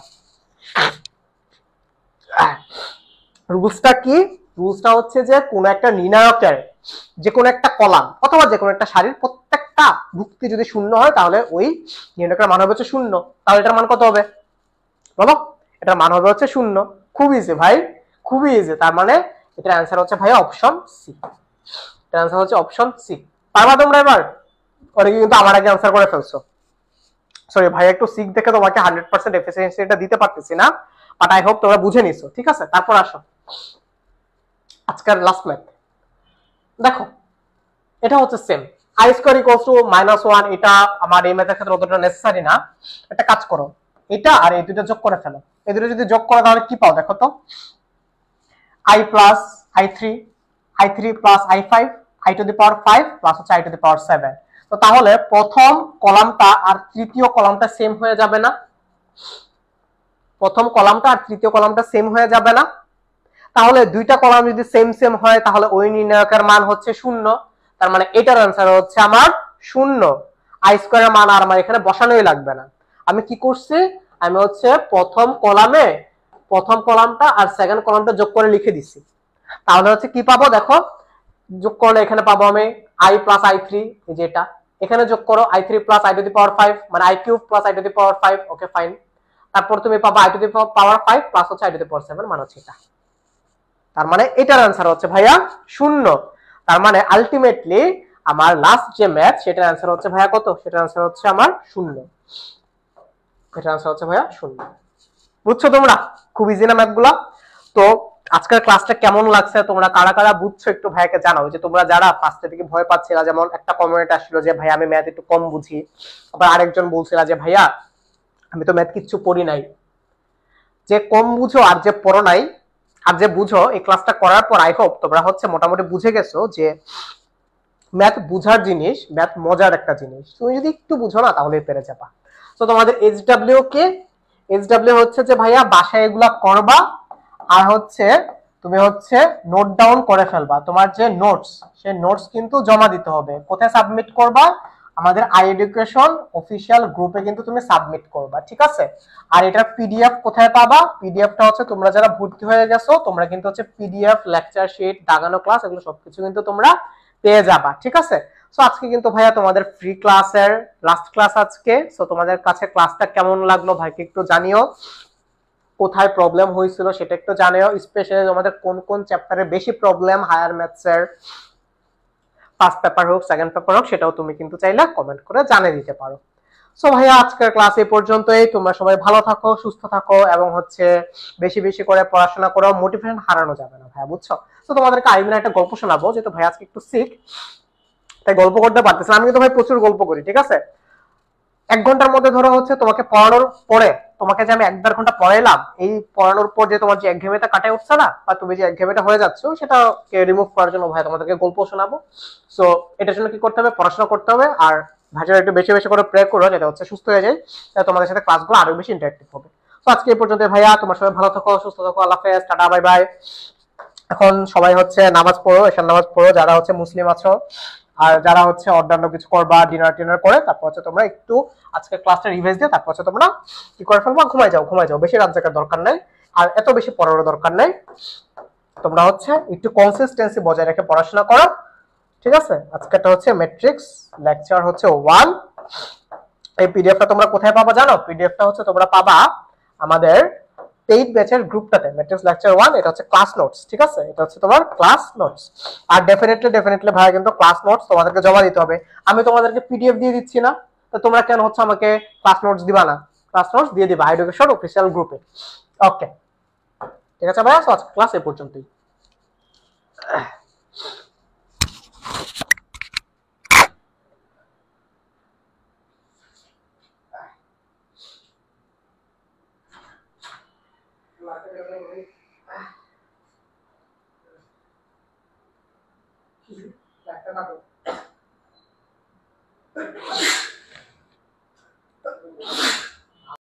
রুলসটা কি? রুলসটা হচ্ছে যে কোনো একটা নির্ণায়কের যে কোনো একটা কলাম অথবা যে কোনো একটা সারির প্রত্যেকটা ভুক্তি যদি 0 হয়, তাহলে ওই নির্ণায়কের মান হবে হচ্ছে 0। তাহলে এটার মান কত হবে বলো? এটার মান হবে হচ্ছে 0। খুব ইজি ভাই, খুবই ইজি। তার মানে এটার অ্যান্সার হচ্ছে ভাই অপশন সি। এটার অ্যান্সার হচ্ছে অপশন সি। পারবা তোমরা এবার? অনেকে কিন্তু আমার আগে অ্যান্সার করে ফেলছো। সরি ভাই, একটু সিক দেখে তোমাকে 100% এফিসিয়েন্সিটা দিতে পারতেছি না, বাট আই হোপ তোমরা বুঝে নিছো। ঠিক আছে, তারপর আসো আজকের লাস্ট ম্যাথ। দেখো এটা হচ্ছে same, I square equals to -1, এটা আমার এই ম্যাথের ক্ষেত্রে অতটা নেসেসারি না। একটা কাজ করো, এটা আর এই দুটো যোগ করে ফেলো। এই দুটো যদি যোগ করো তাহলে কি পাও দেখো তো, i plus i3 plus i5 i to the power 5 plus হচ্ছে i টু দি পাওয়ার 7। তো তাহলে প্রথম কলামটা আর তৃতীয় কলামটা সেম হয়ে যাবে না? প্রথম কলামটা আর তৃতীয় কলামটা সেম হয়ে যাবে না? তাহলে দুইটা কলাম যদি সেম সেম হয়, তাহলে ওই নির্ণায়কের মান হচ্ছে 0। তার মানে এটার অ্যান্সার হচ্ছে আমার 0। আই স্কয়ারের মান আর আমার এখানে বসানোই লাগবে না। আমি কি করছি, আমি হচ্ছে প্রথম কলামটা আর সেকেন্ড কলামটা যোগ করে লিখে দিছি। তাহলে হচ্ছে কি পাবো দেখো, যোগ করলে এখানে পাবো আমি i প্লাস i3, এই যে এটা, এখানে যোগ করো i3 plus i to the power 5 মানে i cube plus i to the power 5, okay fine. তারপর তুমি পাবো i to the power 5 plus হচ্ছে i টু দি পাওয়ার 7 মানে হচ্ছে এটা। তার মানে এটার অ্যান্সার হচ্ছে ভাইয়া 0। তার মানে আলটিমেটলি আমার লাস্ট যে ম্যাথ সেটার অ্যান্সার হচ্ছে ভাইয়া কত? সেটার অ্যান্সার হচ্ছে আমার 0। এটার অ্যান্সার হচ্ছে ভাইয়া 0। বুঝছো তোমরা? খুব ইজি না ম্যাথগুলা? তো আজকের ক্লাসটা কেমন লাগছে, তোমরা কারা কারা বুঝছো একটু ভাইকে জানাও। যে তোমরা যারা ফার্স্টে থেকে ভয় পাচ্ছিলা, যেমন একটা কমেন্ট আসছিল যে ভাই আমি ম্যাথ একটু কম বুঝি, আবার আরেকজন বলছিল যে ভাইয়া আমি তো ম্যাথ কিচ্ছু পড়ি নাই। যে কম বুঝো আর যে পড়ো নাই আর যে বুঝো, এই ক্লাসটা করার পর আই হোপ তোমরা হচ্ছে মোটামুটি বুঝে গেছো যে ম্যাথ বুঝার জিনিস, ম্যাথ মজার একটা জিনিস। তুমি যদি একটু বুঝো না তাহলে পেরে যাবা। তো তোমাদের এইচডব্লিউ কে, এইচডব্লিউ হচ্ছে যে ভাইয়া বাসায় এগুলা করবা আর হচ্ছে তুমি হচ্ছে নোট ডাউন করে ফেলবা। তোমার যে নোটস, সেই নোটস কিন্তু জমা দিতে হবে। কোথায় সাবমিট করবা? আমাদের আই এডুকেশন অফিসিয়াল গ্রুপে কিন্তু তুমি সাবমিট করবা, ঠিক আছে? আর এটার পিডিএফ কোথায় পাবা? পিডিএফটা হচ্ছে তোমরা যারা ভর্তি হয়ে গেছো, তোমরা কিন্তু হচ্ছে পিডিএফ, লেকচার শিট, দাগানো ক্লাস, এগুলো সবকিছু কিন্তু তোমরা পেয়ে যাবা, ঠিক আছে? সো আজকে কিন্তু ভাইয়া তোমাদের ফ্রি ক্লাসের লাস্ট ক্লাস আজকে। সো তোমাদের কাছে ক্লাসটা কেমন লাগলো ভাইকে একটু জানিও, কোথায় প্রবলেম হয়েছিল সেটা একটু জানিও। স্পেশালি তোমাদের কোন কোন চ্যাপ্টারে বেশি প্রবলেম, হায়ার ম্যাথসের ফার্স্ট পেপার হোক সেকেন্ড পেপার হোক, সেটাও তুমি কিন্তু চাইলে কমেন্ট করে জানিয়ে দিতে পারো। সো ভাইয়া আজকের ক্লাস এই পর্যন্তই। তোমরা সবাই ভালো থাকো, সুস্থ থাকো এবং হচ্ছে বেশি বেশি করে পড়াশোনা করো। মোটিভেশন হারানো যাবে না ভাইয়া, বুঝছো? তো তোমাদেরকে আইমিনা একটা গল্প শোনাবো, যেহেতু ভাই আজকে একটু সিক তাই গল্প করতে পারতেছি। আমি কিন্তু ভাই প্রচুর গল্প করি, ঠিক আছে? 1 ঘন্টার মধ্যে ধরো হচ্ছে তোমাকে পড়ানোর পরে, তোমাকে যে আমি 1-1.5 ঘন্টা পড়াইলাম, এই পড়ানোর পর যে তোমার যে একঘেয়েমিটা কাটায় উঠছে না, বা তুমি যে একঘেয়েমিটা হয়ে যাচ্ছ, সেটাকে রিমুভ করার জন্য ভাই তোমাদেরকে গল্প শোনাবো। সো এটার জন্য কি করতে হবে? পড়াশোনা করতে হবে আর ভাষাটা একটু বেশি বেশি করে প্রে করো, যেটা হচ্ছে সুস্থ হয়ে যায়, তাহলে তোমাদের সাথে ক্লাসগুলো আরো বেশি ইন্টারেক্টিভ হবে। তো আজকে এই পর্যন্ত ভাইয়া, তোমার সবাই ভালো থাকো, সুস্থ থাকো, আল্লাহ হাফেজ, টাটা, বাই বাই। এখন সবাই হচ্ছে নামাজ পড়ো, এশার নামাজ পড়ো যারা হচ্ছে মুসলিম আছো, আর যারা হচ্ছে অন্যান্য কিছু করবা, ডিনার টিনার করে তারপর হচ্ছে তোমরা একটু আজকে ক্লাসটা রিভাইজ দিয়ে তারপর হচ্ছে তোমরা কি করে ফেলবা, ঘুমাই যাও। বেশি রাত জাগার দরকার নাই আর এত বেশি পড়ার দরকার নাই। তোমরা হচ্ছে একটু কনসিস্টেন্সি বজায় রেখে পড়াশোনা করো, ঠিক আছে? আজকেটা হচ্ছে ম্যাট্রিক্স লেকচার হচ্ছে 1। এই পিডিএফটা তোমরা কোথায় পাবা জানো? পিডিএফটা হচ্ছে তোমরা পাবা আমাদের পেইড ব্যাচের গ্রুপটাতে, ম্যাট্রিক্স লেকচার 1। এটা হচ্ছে ক্লাস নোটস, ঠিক আছে? এটা হচ্ছে তোমার ক্লাস নোটস। আর ডেফিনেটলি ভাই কিন্তু ক্লাস নোটস তোমাদেরকে জমা দিতে হবে। আমি তোমাদেরকে পিডিএফ দিয়ে দিচ্ছি না, তো তোমরা কেন হচ্ছে আমাকে ক্লাস নোটস দিবা না? ক্লাস নোটস দিয়ে দিবা এডুকেশন অফিসিয়াল গ্রুপে, ওকে? ঠিক আছে ভাইয়া, আজকে ক্লাস এ পর্যন্তই। একটা